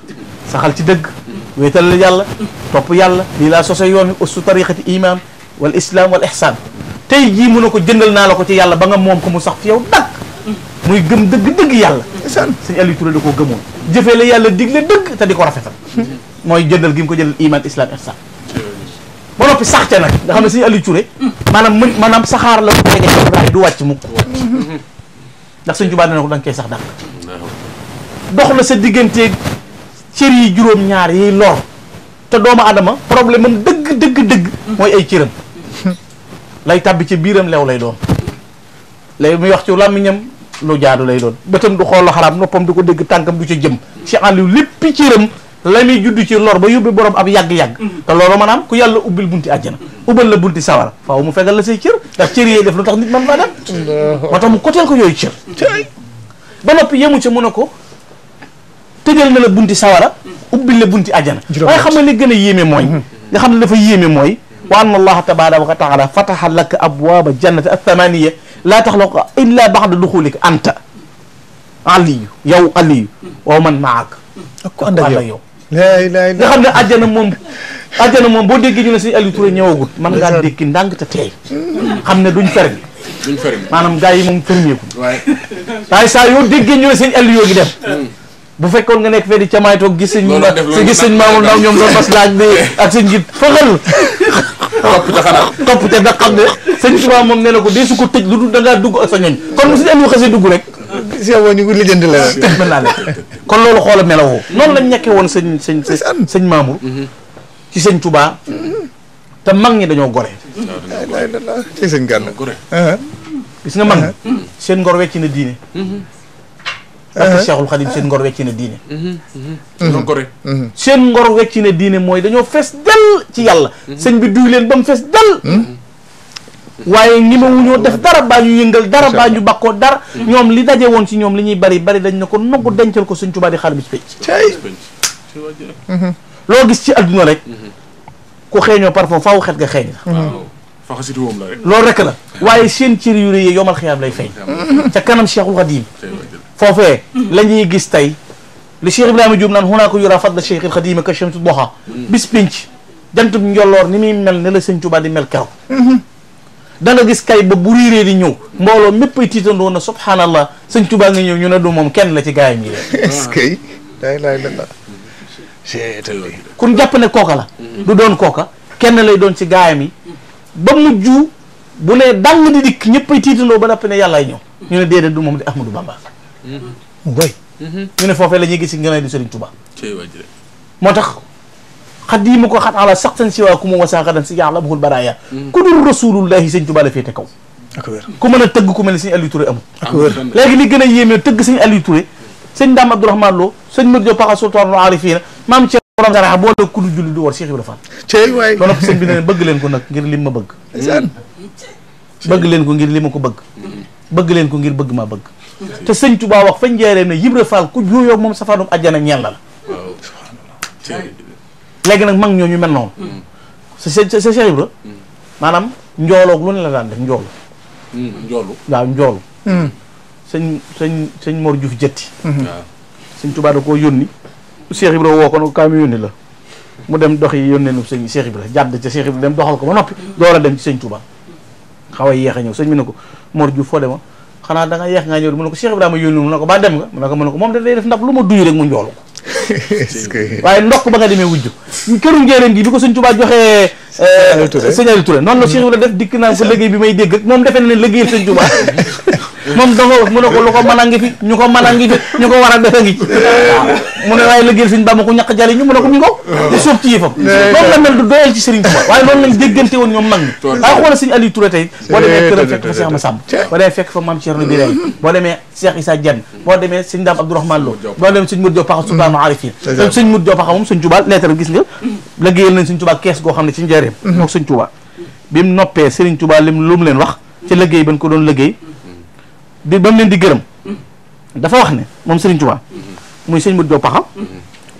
saxal ci dëgg wéetal la yàlla topp yàlla lii laa sose yoon wi ustu tariqati iman wal islam wal ihsan tey jii mu ne ko jëndal naa la ko ci yàlla ba nga moom ko mu sax fi yow dagg muy gëm dëgg-dëgg yàlla sëñ Aliou Touré da koo gëmoon jëfee la yàlla digle dëgg te di ko rafetal mooy jëndal gi mu ko jëndal iman islam ihsan ba noppi saxte nag nga xam ne sëñ Aliou Touré maanaam saxaar la ko tege waaye du wàcc mukk ndax sëñ Tuubaa dana ko da nga koy sax dàq dox na sa digganteeg cër yi juróom-ñaar yiy lor te doomu adama problème am dëgg mooy ay cëram lay tàbbi ci biiram leew lay doon lay muy wax ci làmmiñam lu jaadu lay doon bëtam du xool lu xaraam noppam du ko dégg tànkam du ca jëm Cheikh Aliou léppi cëram la muy judd ci lor ba yóbbi borom ab yàgg-yàgg te loolu maanaam ku yàlla ubbil bunti àjjana ubbal la bunti sawara faaw mu fegal la say cër ndax cër yee def lu tax nit man faa dem moo tax mu koteel ko yooyu cër ba noppi yemu ca mu ne ko tëjal na la bunti sawara ubbil la bunti àjjana waaye xam nga li gën a yéeme mooy nga xam ne dafa yéeme mooy wa anna allaha tabaraka wa taala fataha laka abwaaba jannati athamaniya laa taxlaqa illa baxda duxulika anta aliyu yow aliyu wa man maak ko ànd ak yow nga xam ne àjjana moom boo déggee ñu ne sëñ Aliou Touré ñëwagut man ngaa dékki ndànk te teey xam ne duñ fermi maanaam gars yi moom fermeeku waaye saa yoo déggee ñu ne sëñ Aliou gi dem bu fekkoon nga nekk fee di camaay toog gis sëñ Mamour Ndaw ñoom doon bas laaj bi ak sëñ gi fëxal topp te da xam ne sëñ Tuubaa moom nee na ko dee su ko tëj lu dul da ngaa dugg ak sa ñooñ kon mu sëñ Aliou xasee dugg rek si yow ñu ngi lijjanti la mën naa nekk kon loolu xoola melawoo noonu lañ nekkee woon sëñ Mamour ci sëñ Tuubaa te mag ñi dañoo gore ci sëñ Gana gore gis nga mag seen ngor wecc na diine ak Cheikhul Khadim seen ngor wecc na diine seen ngor wecc na diine mooy dañoo fees del ci yàlla sëñ bi duy leen ba mu fees del waaye ni ma wuñoo def dara baa ñu yëngal dara baa ñu bakkoo dara ñoom li daje woon ci ñoom li ñuy bari dañ ne ko noggu dencal ko sëñ Tuubaa di xaar bis pécc loo gis ci adduna rek ku xeeñoo parfum faaw xet nga xeeñ la loolu rek la waaye seen cër yu rëy yomal xiyaam lay feeñ ca kanam Cheikhul Khadim foofee la ñuy gis tey li Cheikh Ibrahima Diop naan hunaa ko yura fadla Cheikhul Khadim ka shamsu duha bis pénc jantub njolloor ni muy mel ne la sëñ Tuubaa di mel keroog da nga gis kay ba bu riiree di ñëw mbooloo mépp ay tiitandoo na subhanallah sëñ Tuubaa nga ñëw ñu ne du moom kenn la ci gaayam yi est-ce que kun jàpp ne kooka la du doon kooka kenn lay doon ci gaayam yi ba mujj bu ne dang di dikk ñëpp ay tiitandoo ba napp ne yàllaay ñëw ñu ne déedéet du moom di Ahmadou Bamba boy ñu ne foofee la ñuy gis ngeen di Sëriñ Tuubaa moo tax xat yi ma ko xat ala sax tan siwaa ku ma wasaaxadan si yàlla abul baraaya ku dul rasulullahi sëñ Tuubaa la féete kaw ku mën a tëgg ku mel ne sëñ Aliou Touré amul léegi li gën a yéeme tëgg sëñ Aliou Touré sëñ Dame Abdourahmane Lo sëñ Modou Diop Paxa sultaanul aarifiina maam Cheikh borom saraxa boo la ku dul julli du war Cheikh Ibrahima Fall cey waay loolu sëñ bi ne bëgg leen ko nag ngir lim ma bëgg bëgg leen ko ngir li ma ko bëgg bëgg leen ko ngir bëgg maa bëgg te sëñ Tuubaa wax fañ jeeree ne Ibra Fall ku juuyoo moom safaanum àjjana ñeel la léegi nag mag ñooñu mel noonu sa Cheikh Ibra maanaam njooloog lu ne la daan def njoolu waaw njoolu sëñ Mor Diouf jëtti sëñ Tuubaa da koo yónni Cheikh Ibra woo ko nag kaa mi yónni la mu dem dox yi yónnee nu sëñ Cheikh Ibra jàdd ca Cheikh Ibra dem doxal ko ba noppi door a dem ci sëñ Tuubaa xaw a yéex a ñëw sëñ bi ne ko Mor Diouf foo dema xanaa da nga yeex ngaa ñëw mu ne ko Cheikh Ibrahima yónni mu ne ko ba dem nga mu ne ko moom da day def ndab lu ma duy rek mu njoolu ko waaye ndokk ba nga demee wujju këru njéeréen gi bi ko sëñ Tuubaa joxee sëñ Aliou Touré noonu la Cheikh Ibrahima def dikk naa ko liggéey bi may dégg ak moom defe na ne liggéeyal sëñ Tuubaa moom danga mu ne ko lu ko mën a ngi fi ñu ko mën a ngi fi ñu ko war a defe ngi waaw mu ne waaye liggéeyal sëñ Bamba ku ñàkk jariñu mu ne ko mi ngo di sóob ci yëfam loolu la mel du doyal ci Serigne Touba waaye loolu lañ déggante woon ñoom mag ñi waaye xoolal sëñ Aliou Touré tey boo demee këram fekk fa Cheikh Massamba boo demee fekk fa Mame Thierno Birahim boo demee Cheikh Issa Diène boo demee sëñ Dame Abdourahmane Lo boo demee sëñ Modou Diop Paxa sultaanul aarifiin sëñ Modou Diop Paxa moom sëñ Touba lettre gis nga liggéeyal nañ sëñ Touba kees goo xam ne ci njëriñam moom sëñ Touba bi mu noppee Serigne Touba lu mu leen wax ci liggéey ban ko doon liggéey di ba mu leen di gërëm dafa wax ne moom Serigne Touba muy sëñ Modou Diop Paxa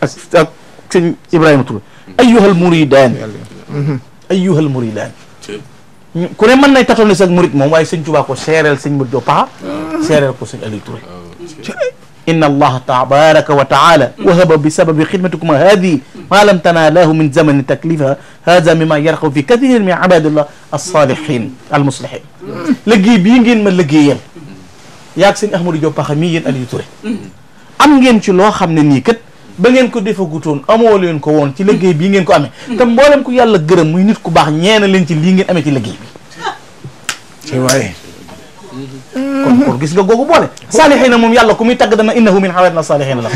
ak sëñ Ibrahima Touré ayyuhal muridaan ayyuhal muridaan ku ne mën nay tatoon ne sax murid moom waaye sëñ Touba ko seereel sëñ Modou Diop Paxa seereel ko sëñ Aliou Touré inna allaha tabaraka wa taala wahaba bi sababi xidmatikuma hadihi ma lam tanaalahu min zamani taklifa hada mima yarqaw fi kathirin min ibadillah alsalihin almuslihin liggéey bii ngeen ma liggéeyal yaag sëñ Ahmadou Diop Paxa mii yéen Aliou Touré am ngeen ci loo xam ne nii kat ba ngeen ko defagutoon amoo leen ko woon ci liggéey bii ngeen ko amee te mboolem ku yàlla gërëm muy nit ku baax ñeena leen ci lii ngeen amee ci liggéey bi waaye kon gis nga googu boole saalihiina moom yàlla ku muy tagg dana innahu min ibadina saalihiina la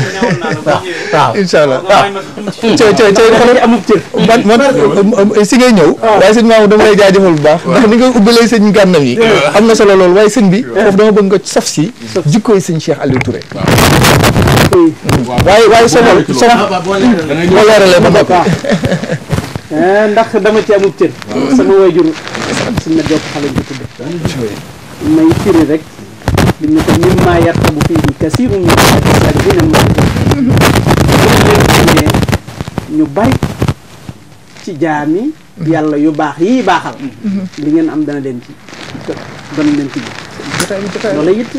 waaw incha allah waaw cay amul cër man si ngay ñëw waaye sëñ Mamadou dama lay jaajëfal bu baax ndax ni nga ubbalee sëñ gànnam yi am na solo loolu waaye sëñ bi foofu dama bëgg nga saf si jikkooy sëñ Cheikh Aliou Touré waaye solo boo leeralee ba noppi ndax dama ci amul cër sama waajur sëñ ma Diop Paxa lañ ko tudde may firi rek li ñu ko mimma yartabu fiihi kasiirun min as-saalihiina ñu bari ci jaami yàlla yu baax yii baaxal li ngeen am dana leen ci loola it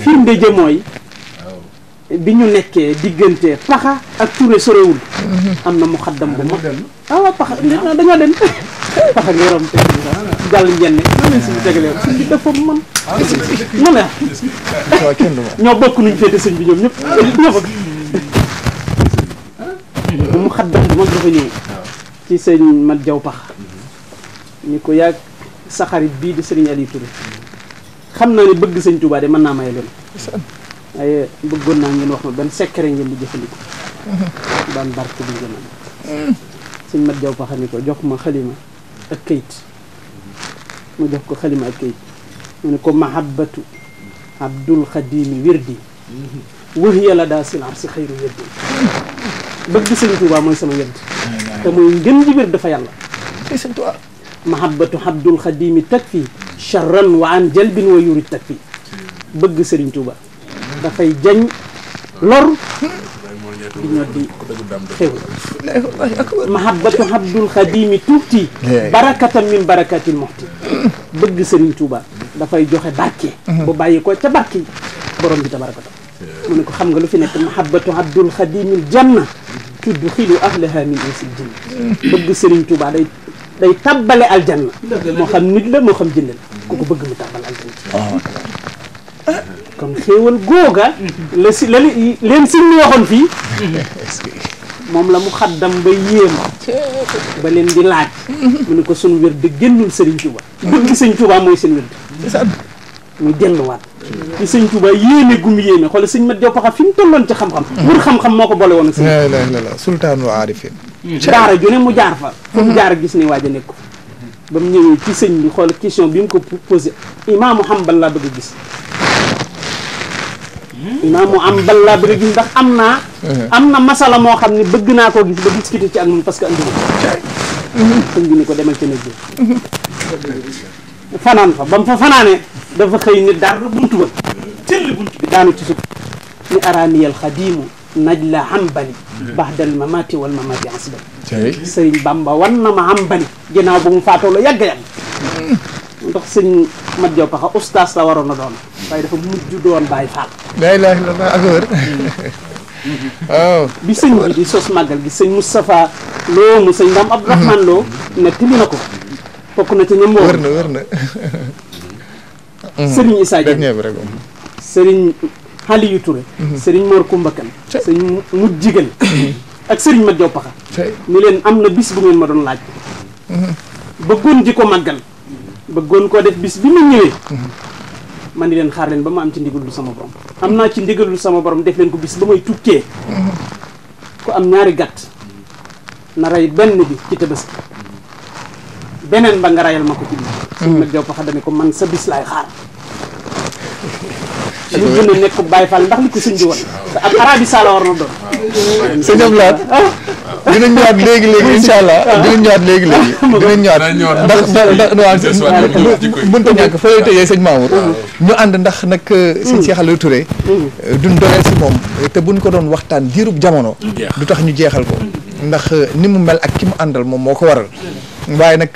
firnde jë mooy bi ñu nekkee diggante Paxa ak Touré sorewul am na muxaddam bu mag waaw Paxa dañoo dem Paxa nga rom te jàll njenne maa leen suñu tegalee sëñ bi dafa man mu ne ñoo bokk nuñ féete sëñ bi ñoom ñëpp ñoo bokk bu muxaddam bu mag dafa ñëw ci sëñ Mat Jaw Paxa ñu ko yàgg sa xarit bii di sëriñ Aliou Touré xam naa ne bëgg sëñ Touba de mën naa maye leen waaye bëggoon naa ngeen wax ma benn secret ngeen di jëfandikoo daan barke bu ngeen am sëñ Mat Jaw Paxa ni ko jox ma xalima ak kayit mu jox ko xalima ak kayit mu ne ko mahabbatu abdul xadimi wirdi wahiya la daa silar si xayru wirdi bëgg sëñ Touba mooy sama wird te mooy ngën ji wird dafa yàlla sëñ Touba mahabbatu abdul xadimi takfi charran wa an jalbin wa yurid takfi bëgg sëriñ Touba dafay jañ lor di ñoo di xew mahabbatu abdul xadimi tuuti barakatan min barakatil muxti bëgg sëriñ Touba dafay joxe barke bu bàyyi ko ca barke borom bi tabarakata mu ne ko xam nga lu fi nekk mahabbatu abdul xadimil janna tudxilu ahlaha min insil jinn bëgg sëriñ Touba day tabbale aljanna moo xam nit la moo xam jënd la ku ko bëgg mu tabbale aljanna kon xéewal googa la si la leen si ñu waxoon fii moom la mu xaddam ba yéem ba leen di laaj mu ne ko sunu wér de génnul Sëriñ Tuuba bëgg Sëriñ Tuuba mooy seen wér muy delluwaat ci Sëriñ Tuuba yéeme gu mu yéeme xool sëñ Mat Jaw Paxa fi mu tolloon ci xam-xam wër xam-xam moo ko boole woon ak sëñ la sultaanu aarifin daara ju ne mu jaar fa fu mu jaar gis ne waaj a nekk ba mu ñëwee ci sëñ bi xool question bi mu ko posé imaamu Hanbal laa bëgg a gis imaamu Hanbal laa bëgg a gis ndax am na masala moo xam ne bëgg naa koo gis ba discuter ci ak moom parce que andi sëñ bi ni ko demal ca néeg fanaan fa ba mu fa fanaanee dafa xëy ni dar buntu ba tëll buntu bi daanu ci suuf ni araaniyal xadiimu najla Hanbali baxdal mamati wal mamati asbal sëriñ Bamba wan na ma Hanbali ginnaaw bu mu faatoo la yàgg-yàgg ndax sëñ Mat Jaw Paxa ustaas la waroon a doon waaye dafa mujj doon Baay Faal la ilaha illallah ak wër waaw bi sëñ bi di sos màggal gi sëñ Moustapha Lo mu sëñ Ndam Abdourahmane Lo ne tili na ko bokk na ci ñoom wër na sëriñ Issa Dieng sëriñ Aliou Touré sëriñ Mor Koumba Kane sëriñ Mut Jigal ak sëriñ Mat Jaw Paxa ni leen am na bis bu ngeen ma doon laaj bëggoon di ko màggal bëggoon koo def bis bi ma ñëwee man di leen xaar leen ba ma am ci ndigalul sama borom am naa ci ndigalul sama borom def leen ko bis ba may tukkee ku am ñaari gàtt na rey benn bi ci tabaski beneen ba nga rayal ma ko ci biir sëriñ Mat Jaw Paxa dane ko man sa bis laay xaar ñu gën a nekk Baay Faal ndax li ko sëñ bi woon ak arabi sala war na doon sëñ Ablaat dinañ ñëwaat léegi incha allah dinañ ñëwaat léegi ndax mënta ñàkk fa lay tëjee sëñ Mamour ñu ànd ndax nag sëñ Cheikh Aliou Touré duñ dooleel si moom te buñ ko doon waxtaan diirub jamono du tax ñu jeexal ko ndax ni mu mel ak ki mu àndal moom moo ko waral waaye nag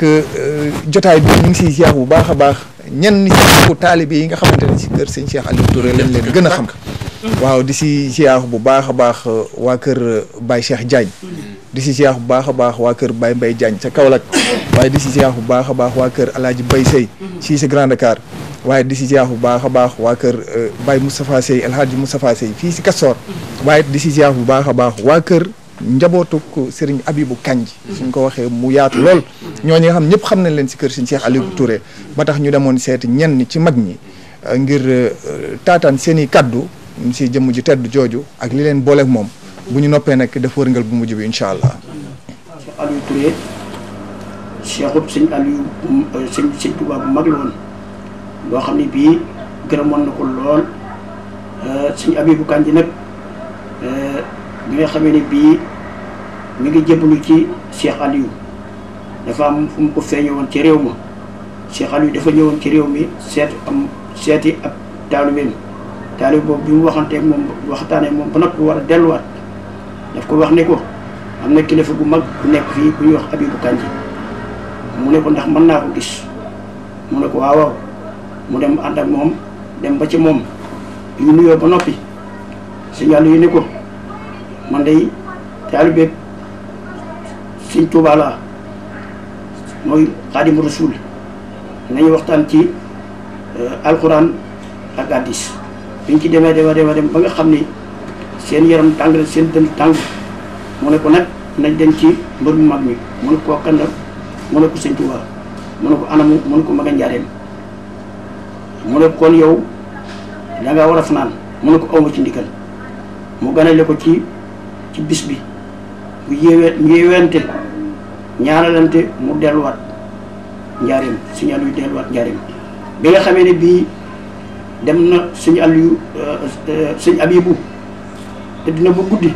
jotaay bi ñu ngi siy jeex bu baax a baax ñenn ci taalibe yi nga xamante ne si kër sëñ Cheikh Aliou Touré lañ leen gën a xam waaw di si ziar bu baax a baax waa kër Baye Cheikh Diagne di si ziar bu baax a baax waa kër Baye Mbaye Diagne ca Kaolack waaye di si ziar bu baax a baax waa kër Alaaji Baye Sey si Grand Dakar waaye di si ziar bu baax a baax waa kër Baye Moustapha Sey El Hadji Moustapha Sey fii si Castor waaye di si ziar bu baax a baax waa kër njabootuk Serigne Abibou Kanji suñ ko waxee mu yaatu lool ñooñu nga xam ñëpp xam nañ leen si kër Serigne Cheikh Aliou Touré ba tax ñu demoon seeti ñenn ci mag ñi ngir taataan seen i kaddu si jëmm ji tedd jooju ak li leen booleeg moom bu ñu noppee nag def wërngal bu mujj bi incha allah. Cheikh Aliou Touré Cheikhub sëñ Aliou sëñ Touba bu mag la woon loo xam ne bii gërëmoon na ko lool sëñ Abibou Kanji nag bi nga xamee ne bii mi ngi jébbalu ci Cheikh Aliou dafa am fu mu ko feeñe woon ci réew ma Cheikh Aliou dafa ñëwoon ci réew mi seeti ab taalibeem boobu bi mu waxanteeg moom waxtaanee moom ba nag war a delluwaat daf ko wax ne ko am na kilifa bu mag bu nekk fii bu ñuy wax Abibou Kanji mu ne ko ndax mën naa ko gis mu ne ko waaw mu dem ànd ak moom dem ba ci moom yu nuyoo ba noppi sëñ Aliou yi ne ko man day taalibe Sëñ Tuubaa laa mooy Xaadimu Rasuul nañu waxtaan ci alxuraan ak hadiis biñ ci demee dem ba nga xam ni seen yaram tàng na seen dënn tàng mu ne ko nag nañ dem ci mbër mu mag mi mu ne ko kan la mu ne ko Sëñ Tuubaa mu ne ko anamu mu ne ko maga njaareem mu ne kon yow dangaa war a fanaan mu ne ko awma ci ndigal mu ganale ko ci bis bi bu yéewente ñaanalante mu delluwaat njaareem Sëñ Aliou delluwaat njaareem bi nga xamee ne bii dem na Sëñ Aliou Sëñ Abibou te dina ba guddi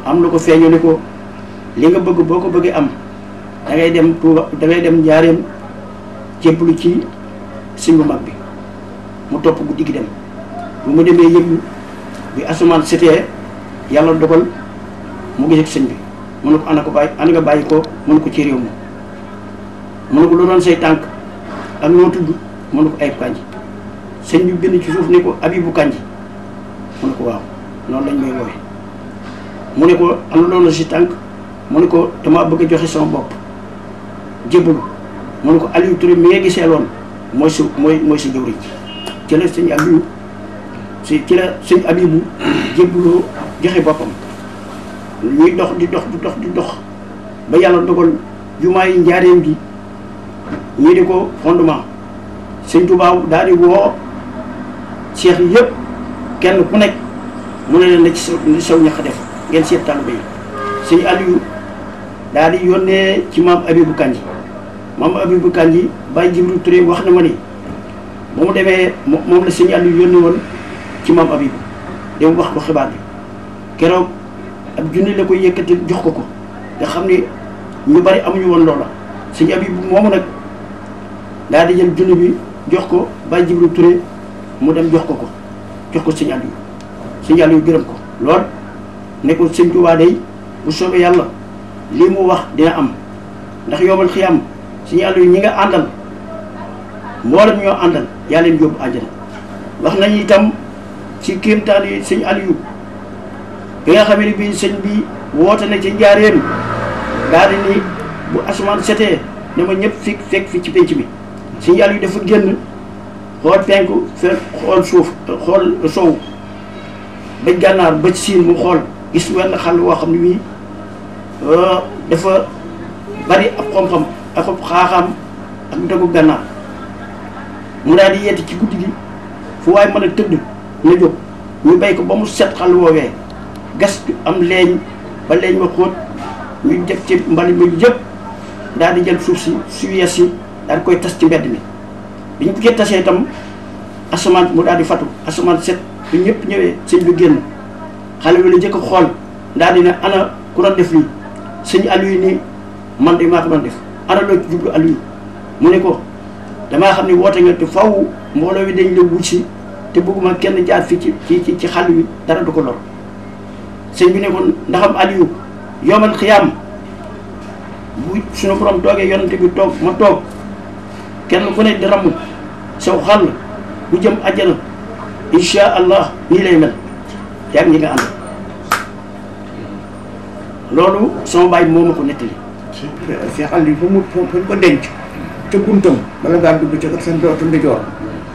am na ko feeñu ne ko li nga bëgg boo ko bëggee am da ngay dem Tuuba da ngay dem njaareem jébbalu ci sëñ bu mag bi mu topp guddi gi dem bu mu demee yëglu bi asamaan setee yàlla dogal mu gis ak sëñ bi mu ne ko ana nga bàyyi ko mu ne ko ci réew ma mu ne ko lu doon say tànk ak noo tudd mu ne ko Ayib Kanji sëñ bi bind ci suuf ne ko Abibou Kanji mu ne ko waaw noonu lañ may woowe mu ne ko ana loolu si tànk mu ne ko dama bëgg a joxe sama bopp jébbalu mu ne ko Aliou Touré mi nga gisee loon mooy si jëwriñ ci la sëñ Aliou ci la sëñ Abibou jébbaloo joxe boppam ñuy dox di dox ba yàlla dogal jumaa yi njaareem gi ñii di ko fondement sëñ Tuubaa daal di woo cheikh yi yëpp kenn ku nekk mu ne leen na ci saw ñax def ngeen seet taalibe yi sëñ Aliou daal di yónnee ci maam Abibou Kandji maam Abibou Kandji Baye Jibril Touré wax na ma ni ba mu demee moom la sëñ Aliou yónni woon ci maam Abibou dem wax ko xibaar bi keroog ab junni la koy yëkkati jox ko nga xam ni ñu bari amuñu woon loola sëñ Abibou moomu nag daal di jël junni bi jox ko Baye Jibril Touré mu dem jox ko sëñ Aliou gërëm ko lool ne ko sëñ Tuubaa day bu soobee yàlla lii mu wax dina am ndax yombal xiyam sëñ Aliou ñi nga àndal mboolem ñoo àndal yaa leen yóbbu àjjana wax nañu itam ci kéemtaan yi sëñ Aliou bi nga xam ne bii sëñ bi woote na ci njaareem daal di ni bu asamaan setee ne ma ñëpp fekk fi ci penc bi sëñ Aliou dafa génn xool penku fekk xool suuf xool sow ba gànnaar ba siin mu xool gis wenn xàll woo xam ne bii dafa bari ab xam-xam ak xaaxaam ak dëggu gànnaar mu daal di yeeti ci guddi gi fu waaye mën a tëdd na jóg ñu bay ko ba mu set xàll woowee gas am leeñ ba leeñ ma xóot ñu def ci mbali mi yëpp daal di jël suuf si yees yi daal di koy tas ci mbedd mi bi ñu ko tasee itam asamaan mu daal di fatu asamaan set bi ñëpp ñëwee sëñ bi génn xale bi la njëkk a xool daal di ne ana ku doon def lii sëñ Aliou nii man de maa ko doon def ana loo ci jublu Aliou mu ne ko damaa xam ne woote nga te faw mbooloo wi dañ la wut si te bëgguma kenn jaar fii ci xàll wi dara du ko lor sëñ bi ne ko ndaxam Aliou yomal xiyaam bu suñu borom toogee yonante bi toog ma toog kenn ku ne di ramm saw xàll bu jëm àjjana insha allah nii lay mel yaag ñi nga ànd loolu sama baay moo ma ko nettali Cheikh Aliou fa mu ko denc ca buntam bala ngaa dugg ca seen dootu ndijoor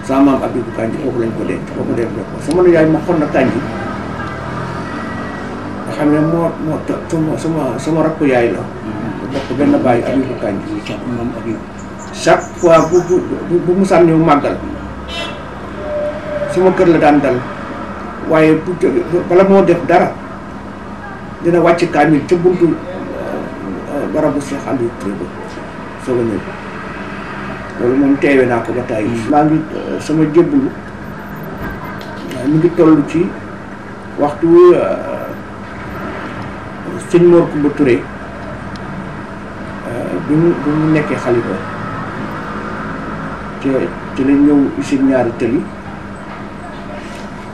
sama maam Abibou Kandji foofu lañ ko denc foofu denc ko sama yaay ma xon na Kandji nga xam ne moo sama rakku yaay la bokk benn baay Abibou Kandji moom Abibou chaque fois bu musaan ñëw màggal sama kër la daan dal waaye bu bala moo def dara dina wàcc kaamil ca buntu barabu Cheikh Aliou Touré ba soog a ñëw loolu moom teewe naa ko ba tey maa ngi sama jébbalu mi ngi toll ci waxtu sëñ Mor Kumba Touré bi mu nekkee xalifa ci la ñëw usine ñaari tëli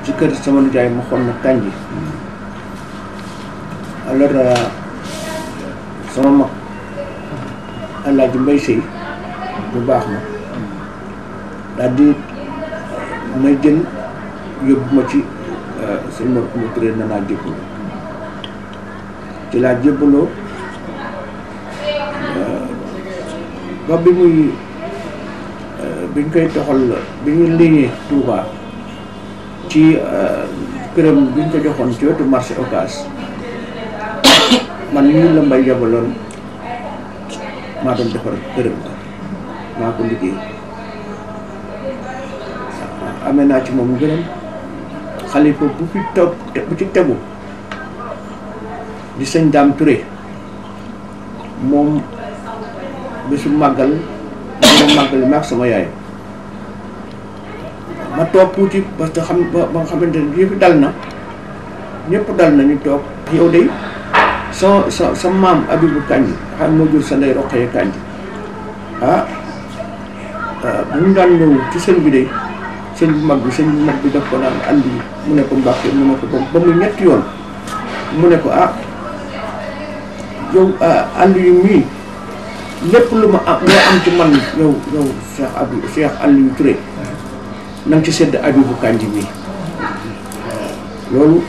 ci kër sama nijaay ma xool na Kandji alors sama mag Alaaji Mbay Sey bu baax ma daal di may jël yóbbu ma ci sëñ Mor Kumba Touré na naa jébbaloo ci laa jébbaloo ba bi muy biñ koy toxal bi ñu liggéey Touba ci këram biñ ko joxoon ci wetu marché Ocass man ñu la mbay yabaloon maa doon defar këram maa ko liggéey amee naa ci moom gërëm xalifa bu fi toog bu ci tegu di sëñ Dame Touré moom bésu màggal ma màggal ma ak sama yaay ma toog tuuti parce que xam ba nga xamante ne yëpp dal na ñëpp dal na ñu toog yow de sa maam Abibou Kandji xam moo jur sa ndey Rokhaya Kandji bu ñu daan ñëw ci sëñ bi de sëñ bu mag bi daf ko naan andi mu ne ko Mbàkke mu ne ko ba mu ñetti yoon mu ne ko yow Aliou mii lépp lu ma am loo am ci man yow Cheikh Aliou Touré na nga ci sedd Abibou Kandji mii loolu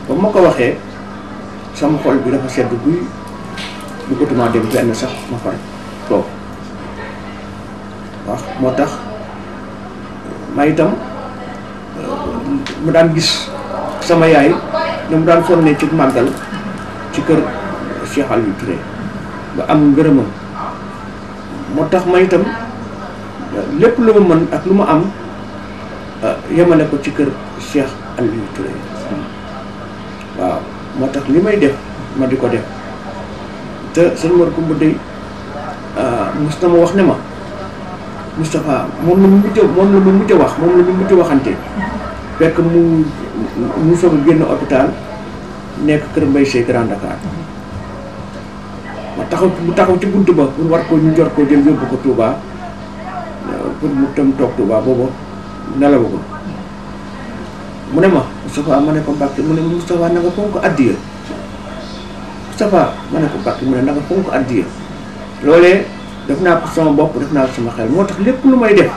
ba ma ko waxee sama xol bi dafa sedd buy bëggatuma dem fenn sax ma far toog wax moo tax ma itam mu daan gis sama yaay ne mu daan sonne ci màggal ci kër Cheikh Aliou Touré ba am ngërëmam moo tax ma itam lépp lu ma mën ak lu ma am yemale ko ci kër Cheikh Aliou Touré waaw moo tax li may def ma di ko def te sëñ Mor Kumba dey mos na ma wax ne ma Moustapha moom la mu mujj waxante fekk mu soog a génn hôpital nekk Kër Mbaye Seye Grand Dakar mu taxaw ci bunt ba pour war ko ñu jot ko jël yóbbu ko Touba pour mu tam toog Touba boobu nelawu ko mu ne ma Moustapha ma ne ko Mbàkke mu ne Moustapha na nga fonk addiya Moustapha ma ne ko Mbàkke mu ne na nga fonk addiya loolee def naa ko sama bopp def naa ko sama xel moo tax lépp lu may def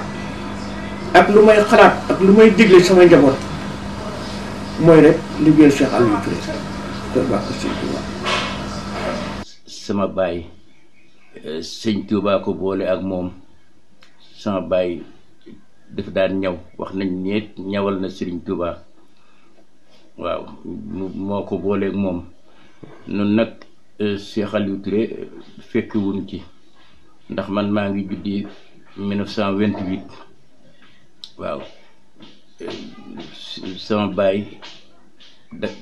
ak lu may xalaat ak lu may digle sama njaboot mooy rek liggéeyal Cheikh Aliou Touré kër Mbàkke Sëñ Touba. sama baay Sëñ Touba ko boole ak moom sama baay daf daan ñaw wax nañ ne ñawal na Sëriñ Touba waaw moo ko booleeg moom nun nag Cheikh Aliou Touré fekki wuñ ci ndax man maa ngi juddi 1928 waaw sama baay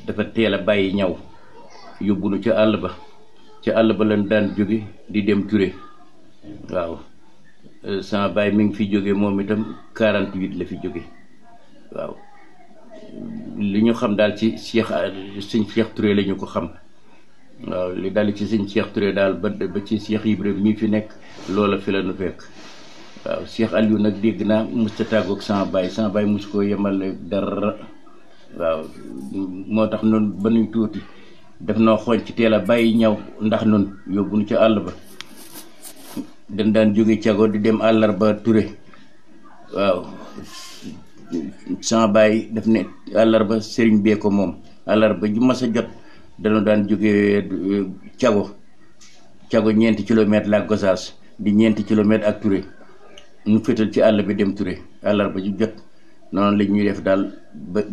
dafa teel a bàyyi ñaw yóbbu nu ca àll ba lañ daan jóge di dem Touré waaw sama baay mi ngi fi jóge moom itam 48 la fi jóge waaw li ñu xam daal ci sëñ Cheikh Touré la ñu ko xam waaw li daal ci sëñ Cheikh Touré daal ba ci Cheikh Ibrahima mii fi nekk loola fi la nu fekk waaw Cheikh Aliou nag dégg naa mos ta tàggoog sama baay mos koo yemal dara waaw moo tax noonu ba nuy tuuti def noo xooñ ci teel a bàyyi ñaw ndax noonu yóbbu nu ca àll ba dañ daan jóge cago di dem àllarba Touré waaw sama baay daf ne àllarba sëriñ bee ko moom àllarba ju mas a jot dañu daan jóge cago ñeenti kilomètres la Gossas di ñeenti kilomètres ak Touré ñu fétal ci àll bi dem Touré àllarba ju jot noonu la ñuy def daal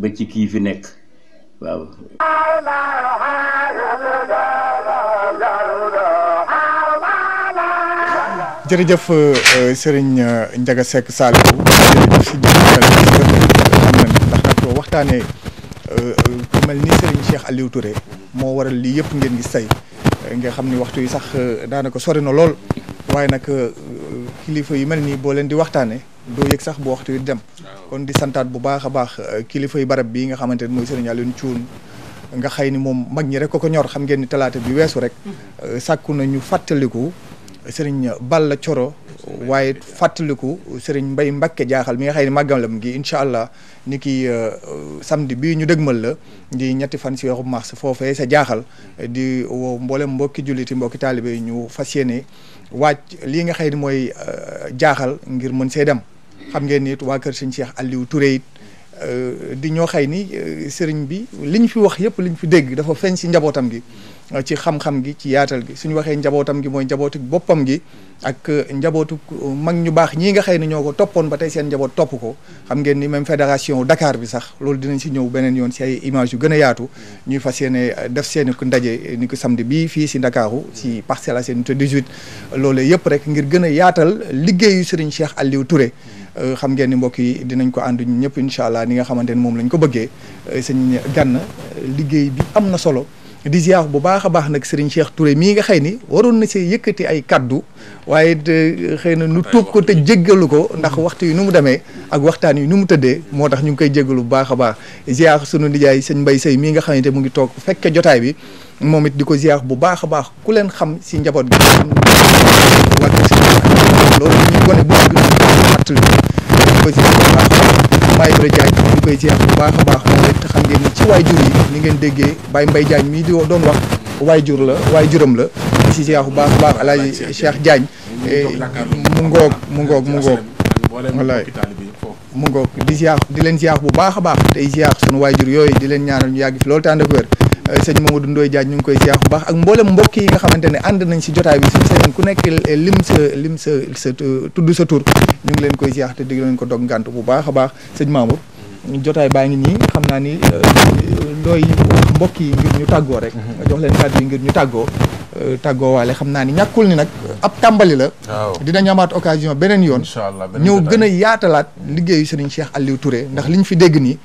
ba ci kii fi nekk waaw. jërëjëf Serigne Ndiaga Seck Saliou jërëjëf si jërëjëf xam nañ ndax nag waxtaanee ku mel ni Serigne Cheikh Aliou Touré moo waral lii yëpp ngeen gis tey nga xam ni waxtu yi sax daanaka sori na lool waaye nag kilifa yu mel nii boo leen di waxtaanee doo yëg sax bu waxtu yi dem kon di santaat bu baax a baax kilifa yu barab bii nga xamante ne mooy Serigne Aliou Thioune nga xëy ni moom mag ñi rek ko ñor xam ngeen ni talaata bi weesu rek sàkku na ñu fàttaliku Serigne Balla Coro waaye fàttaliku Serigne Mbaye Mbacké jaaxal mi nga xëy ni màggalam gi incha allah ni ki samedi bii ñu dëgmal la di ñetti fan si weeru mars foofee sa jaaxal di woo mboolem mbokki julliti mbokki taalibe ñu fas yéene waaj lii nga xëy ni mooy jaaxal ngir mën see dem xam ngeen ni it waa kër Serigne Cheikh Aliou Touré it di ñoo xëy ni sëriñ bi liñ fi wax yëpp liñ fi dégg dafa feeñ si njabootam gi ci xam-xam gi ci yaatal gi suñu waxee njabootam gi mooy njabootu boppam gi ak njabootu mag ñu baax ñii nga xëy ne ñoo ko toppoon ba tey seen njaboot topp ko xam ngeen ni même fédération Dakar bi sax loolu dinañ si ñëw beneen yoon si ay image yu gën a yaatu ñuy fas yéene def seeni ko ndaje ni ko samedi bii fii si Ndakaaru si Parcelles Assainies 18 loolu yëpp rek ngir gën a yaatal liggéeyu Serigne Cheikh Aliou Touré xam ngeen ni mbokk yi dinañ ko ànd ñun ñëpp incha allah ni nga xamante ni moom lañ ko bëggee sëñ Gana liggéey bi am na solo di ziar bu baax a baax nag Serigne Cheikh Touré mii nga xëy ni waroon na see yëkkati ay kaddu waaye xëy na nu tuub ko te jéggalu ko ndax waxtu yi nu mu demee ak waxtaan yi nu mu tëddee moo tax ñu ngi koy jéggalu bu baax a baax ziar sunu nijaay sëñ Mbaye Seye mii nga xamante mu ngi toog fekke jotaay bi moom it di ko ziar bu baax a baax ku leen xam si njaboot gi wàllu si loolu ñu gone bu fàttali di ko ziar bu baax a baax Baye Ibra Diagne di koy ziar bu baax a baax moom it xam ngeen ni ci waajur yi ni ngeen déggee Baye Mbaye Diagne mii di doon wax waajuram la di si ziar bu baax a baax Alaaji Cheikh Diagne mu ngoog wallaay mu ngoog di leen ziar bu baax a baax tey ziar sunu waajur yooyu di leen ñaanal ñu yàgg fi loolu te ànd ak wér sëñ Mamadou Ndoye Diagne ñu ngi koy ziar bu baax ak mboolem mbokk yi nga xamante ne ànd nañ si jotaay bi suñu sañoon ku nekk lim sa tudd sa tur ñu ngi leen koy ziar te di leen ko dog ngànt bu baax a baax sëñ Mamour jotaay baa ngi nii xam naa ni looy mbokk yi ngir ñu tàggoo rek nga jox leen kàddu yi ngir ñu tàggoo waale xam naa ni ñàkkul ni nag ab tàmbali la dinañ amaat occasion beneen yoon ñëw gën a yaatalaat liggéeyu Serigne Cheikh Aliou Touré ndax liñ fi dégg nii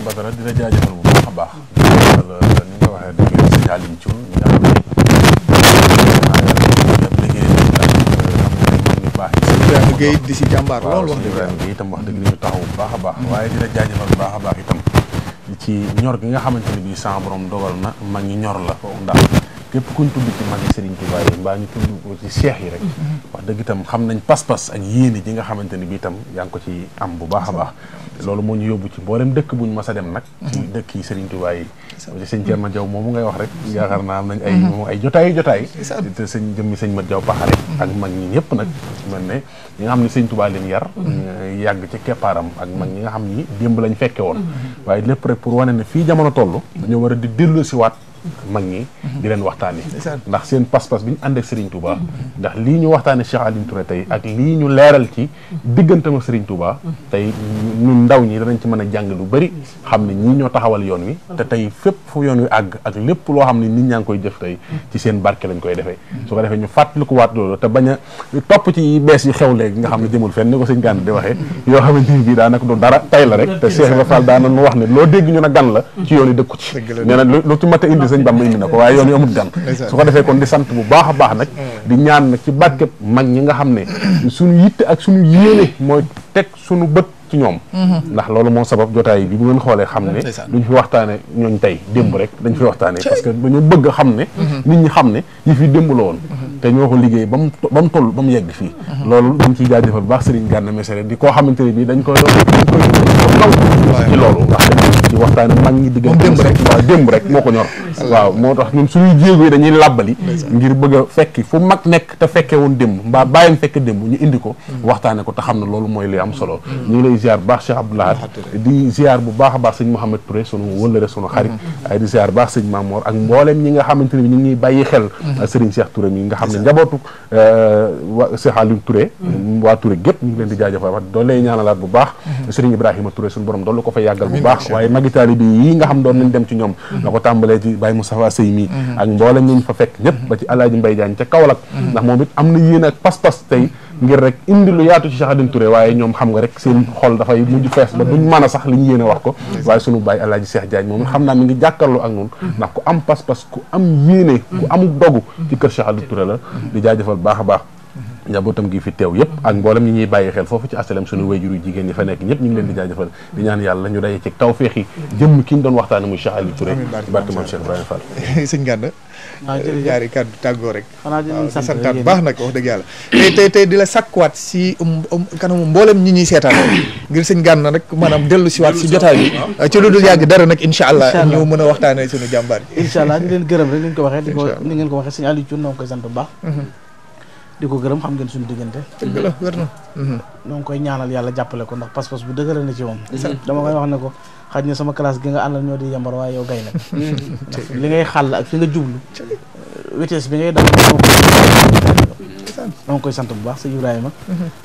Badara dina jaajëfal bu baax a baax Serigne Aliou Thioune ñi nga xam ne Ibrahima Gueye di si jàmbaar lool wax dëgg Ibrahima Gueye itam wax dëgg li ñu taxaw bu baax a baax waaye dina jaajëfal bu baax a baax itam ci ñor gi nga xamante ne bii sama borom dogal na mag ñi ñor la ndax képp kuñ tudd ci mag yi Serigne Touba yi mbaa ñu tudd ko ci seex yi rek wax dëgg itam xam nañ pas-pas ak yéene ji nga xamante ne bii itam yaa ngi ko ci am bu baax a baax loolu moo ñu yóbbu ci mboolem dëkk buñ mas a dem nag ci dëkk yi Serigne Touba yi ci sëñ Thierno Diaw moomu ngay wax rek yaakaar naa am nañ ay moom ay jotaay te sëñ jëmmi sëñ Mat Diaw Paxare ak mag ñi ñëpp nag mel ne ñi nga xam ne sëñ Touba leen yar yàgg ci keppaaram ak mag ñi nga xam ni démb lañ fekke woon waaye lépp rek pour wane ne fii jamono toll dañoo war a di dellu si waat mag ñi di leen waxtaani ndax seen pas-pas bi ñu ànd ak Serigne Touba ndax lii ñu waxtaane Cheikh Aliou Touré tey ak lii ñu leeral ci diggantam ak Serigne Touba tey ñun ndaw ñi danañ ci mën a jàng lu bari xam ne ñii ñoo taxawal yoon wi te tey fépp fu yoon wi àgg ak lépp loo xam ne nit ñaa ngi koy jëf tey ci seen barke lañ koy defee su ko defee ñu fàttaliku waat loolu te bañ a topp ci bees yi xew léegi nga xam ne jëmul fenn ni ko sëñ Gana di waxee yoo xamante ni bii daanaka du dara tay la rek te Cheikh Ibrahima Fall daana nu wax ne loo dégg ñu ne gan la ci yoon yi dëkku ci nee na lu ci mat a indi sëñ Bamba indi na ko waaye yoon yu amul gan su ko defee kon di sant bu baax a baax nag di ñaan nag ci barkeb mag ñi nga xam ne suñu yitte ak suñu yéene mooy teg suñu bët ci ñoom ndax loolu moo sabab jotaay bi bu ngeen xoolee xam ne duñ fi waxtaane ñooñ tey démb rek dañ fi waxtaane parce que dañoo bëgg a xam ne nit ñi xam ne yi fi démb la woon te ñoo ko liggéey ba mu toll ba mu yegg fii loolu dañ ciy jaajëfal bu baax Serigne Gana Messere di koo xamante ne bii dañ koy naw ci loolu ndax dañ ci waxtaane mag ñi diggante waaw démb rek moo ko ñor waaw moo tax ñun suñuy jéego yi dañuy làbbali ngir bëgg a fekki fu mag nekk te fekke woon démb mbaa bàyyam fekke démb ñu indi ko waxtaane ko te xam ne loolu mooy li am solo ñu ngi lay ziar bu baax Cheikh Abdoulaye di ziar bu baax a baax sëñ Mouhamed Touré sunu wëllëre sunu xarit ay di ziar baax sëñ Mamour ak mboolem ñi nga xamante ne bi ñu ngi bàyyi xel Serigne Cheikh Touré mi nga xam ne njabootu Cheikh Aliou Touré waa Touré gépp ñu ngi leen di jaajëfal wax doon lay ñaanalaat bu baax Serigne Ibrahima Touré suñu borom doon ko fa yàggal bu baax waaye magi taalibe yi nga xam doon nañ dem ci ñoom na ko tàmbalee ci Baye Moustapha Sey mi ak mboolem ñu fa fekk ñëpp ba ci Alaaji Mbay Jaañ ca Kaolack ndax moom it am na yéen ak pas-pas tey ngir rek indi lu yaatu ci Cheikh Aliou Touré waaye ñoom xam nga rek seen xol dafay mujj fees ba duñ mën a sax li ñu yéene wax ko waaye sunu Baye Alaaji Cheikh Diagne moom xam naa mi ngi jàkkaarloo ak noonu ndax ku am pas-pas ku am yéene ku amuk dogu ci kër Cheikh Aliou Touré la di jaajëfal baax a baax njabootam gi fi teew yëpp ak mboolem ñi ñuy bàyyi xel foofu ci asalem suñu wayjur yu jigéen ñi fa nekk ñëpp ñu ngi leen di jaajëfal di ñaan yàlla ñu daje ci tawfeex yi jëmm ki ñu doon waxtaane muy Cheikh Aliou Touré barke maam Cheikh Ibrahima Fall sëñ Gana ñaari kàddu tàggoo rek xanaa di leen santaat bu baax nag wax dëgg yàlla tey di la sakkuwaat si kanamu mboolem ñi ñuy seetaan ngir sëñ Gana rek maanaam dellu si waat si jotaay bi ci lu dul yàgg dara nag incha allah ñu mën a waxtaane suñu jàmbaar ji incha allah di leen gërëm rek ni ñu ko waxee ni ngeen ko waxee sëñ Aliou Thioune noo ngi koy sant bu baax di ko gërëm xam ngeen suñu diggante dëgg la wér na noo ngi koy ñaanal yàlla jàppale ko ndax pas-pas bu dëgëral na ci moom dama koy wax ne ko xaj na sama classe gi nga àndal ñoo di yambar waaye yow gay nag li ngay xàll ak fi nga jublu vitesse bi ngay daw noo ngi koy sant bu baax sëñ Ibrahima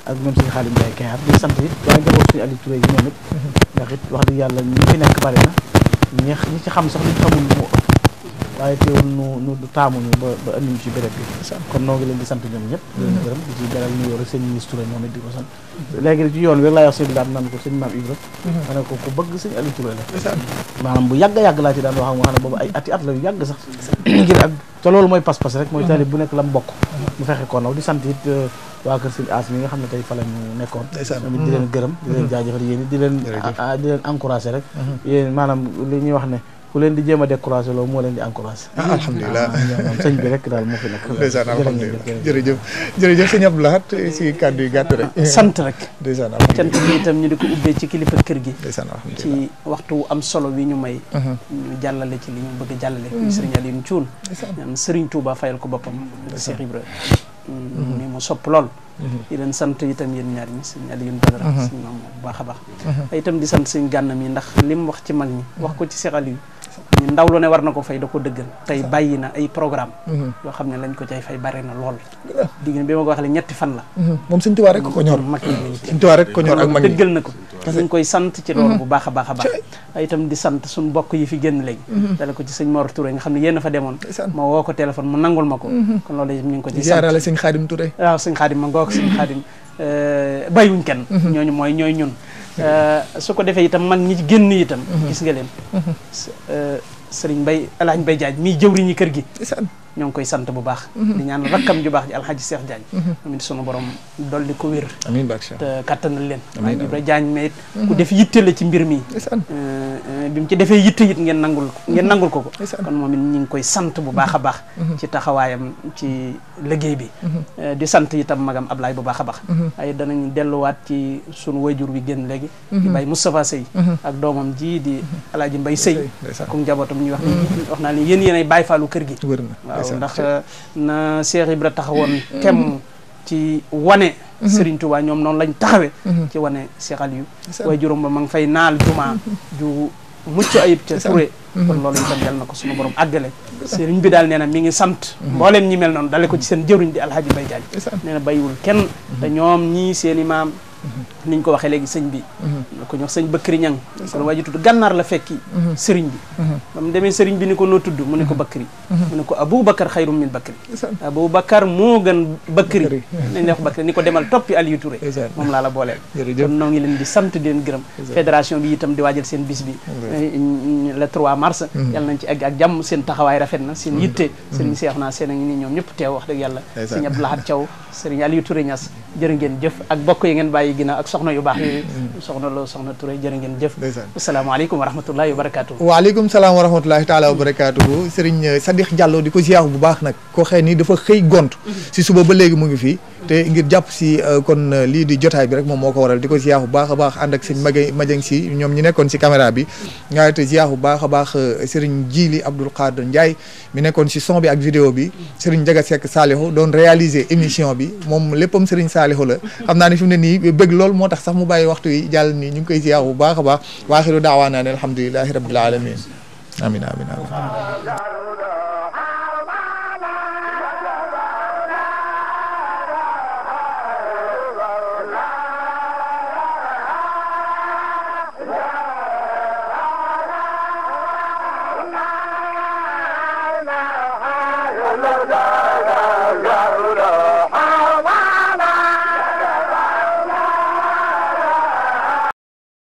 ak même sëñ Xaadim Njaay Kayar di sant it waaye njaboot suñu Aliou Touré yi ñoom it ndax it wax dëgg yàlla ñi fi nekk bari na ñi ci xam sax liñ xamul moo ëpp waaye teewul nu taamuñu ba andi ñu ci béréb bi kon noo ngi leen di sant ñoom ñëpp di leen gërëm di ci beral nuyoo rek sëñ ministre Touré moom it di ko sant léegi ci yoon wi rek laa wax sëñ bi daan naan ko sëñ Maam Ibra ma ne ko ku bëgg sëñ Aliou Touré la maanaam bu yàgg laa ci daan wax nga xam ne boobu ay ati at la yu yàgg sax ngir ak te loolu mooy pas-pas rek mooy taalib bu nekk la mu bokk mu fexe ko naw di sant it waa kër sëñ As mi nga xam ne tey fa la ñu nekkoon ñoom it di leen gërëm di leen jaajëfal yéen di leen encouragé rek yéen maanaam li ñuy wax ne ku leen di jéem a découragé loolu moo leen di encouragé alhamdulilah sëñ bi rek daal moo fi nekk ndeysaan alhamdulilah jërëjëf sëñ Abdou Lahad si kàddu yu gàtt rek sant rek ndeysaan cant bi itam ñu di ko ubbee ci kilifa kër gi ndeysaan alhamdulilah ci waxtu am solo wi ñu may ñu jàllale ci li ñu bëgg a jàllale Serigne Aliou Thioune ñaan Serigne Touba fayal ko boppam Cheikh Ibrahima ni mu sopp lool di leen sant itam yéen ñaar ñi sëñ Aliou Badara sëñ maam bu baax a baax itam di sant sëñ Gana mi ndax li mu wax ci mag ñi wax ko ci Cheikh Aliou ñu ndaw lu ne war na ko fay da ko dëggal tey bàyyi na ay programme yoo xam ne lañ ko cay fay bare na lool digg bi ma ko wax le ñetti fan la moom sëñ Tuubaa rek ko ñor mag ñi sëñ Tuubaa rek ko ñor ak mag ñi dëggal na ko dañ koy sant ci loolu bu baax a baax a baax itam di sant suñu bokk yi fi génn léegi dale ko ci sëñ Mor Touré nga xam ne yéen a fa demoon ma woo ko téléphone mu nangul ma ko kon loolu ñu ngi ko ci sant ziarale sëñ Xaadim Touré waaw sëñ Xaadim ma ngoog sëñ Xaadim bàyyiwuñ kenn ñooñu ñooy ñun su ko defee itam mag ñi génn itam gis nga leen sëriñ Mbay Alaaji Mbay Jaaj mii jëwriñi kër gi ñoo ngi koy sant bu baax di ñaan rakkam ju baax ji alxaaji Seex Jaañ amit sunu borom dolli ko wér amiin barke te kattanal leen waaye Ibra Jaañ mais it ku def yitte la ci mbir mi bi mu ci defee yitte it ngeen nangul ko kon moom it ñu ngi koy sant bu baax a baax ci taxawaayam ci liggéey bi di sant itam magam Ablaay bu baax a baax ay danañ delluwaat ci sunu wayjur bi génn léegi di Baye Moustapha Sey ak doomam ji di alaaji Mbay Sey ak njabootam ñuy wax naa leen yéen ay Baay Faalu kër gi waaw ndax na Cheikh Ibra taxawoon tem ci wane Serigne Touba ñoom noonu lañ taxawee ci wane Cheikh Aliou waaye juróom ba ma ngi fay naal jumaa ju mucc ayib ca Touré kon loolu itam yal na ko suñu borom àggale Serigne bi daal nee na mi ngi sant mbooleem ñi mel noonu dale ko ci seen jëwriñ di Alhaji Mbay Jaaj nee na bàyyiwul kenn te ñoom ñii seen i maam niñ ko waxee léegi sëñ bi ko ñox sëñ Bakri Ñang kon waa ji tudd gànnaar la fekki sëriñ bi ba mu demee sëriñ bi ni ko noo tudd mu ne ko Bakri mu ne ko Aboubacar xayrum min Bakri Aboubacar moo gën Bakri nañ wax Bakri ni ko demal toppi Aliou Touré moom laa la booleel kon noo ngi leen di sant di leen gërëm fédération bi itam di waajal seen bis bi le 3 mars yàlla nañ ci egg ak jàmm seen taxawaay rafet na seen yitte sëriñ Seex naa seen a ngi nii ñoom ñëpp teew wax dëgg yàlla sëriñ Abdou Lahad Thiaw sëriñ Aliou Touré Niass jërë ngeen jëf ak bokk yi ngeen bàyyi ginnaaw ak soxna yu baax yooyu soxna Lo soxna Touré jërë ngeen jëf asalaamaaleykum wa rahmatullahi wa barakatuh waaleykum salaam wa rahmatullahi taala wa barakatuhu Serigne Sadikh Diallo di ko ziar bu baax nag koo xëy ni dafa xëy gont si suba ba léegi mu ngi fii te ngir jàpp si kon lii di jotaay bi rek moom moo ko waral di ko ziar bu baax a baax ànd ak sëñ Majeng si ñoom ñi nekkoon si caméra bi ngaay te ziar bu baax a baax Serigne Jili Abdoul Qadir Ndiaye mi nekkoon si son bi ak vidéo bi Serigne Ndiaga Seck Salihu doon réaliser émission bi moom léppam Serigne Salihu la xam naa ne fi mu ne nii bëgg lool moo tax sax mu bàyyi waxtu yi jàll nii ñu ngi koy ziar bu baax a baax waaxiru daawaanaa ne alhamdulilahi rabbil alamin amin amin amin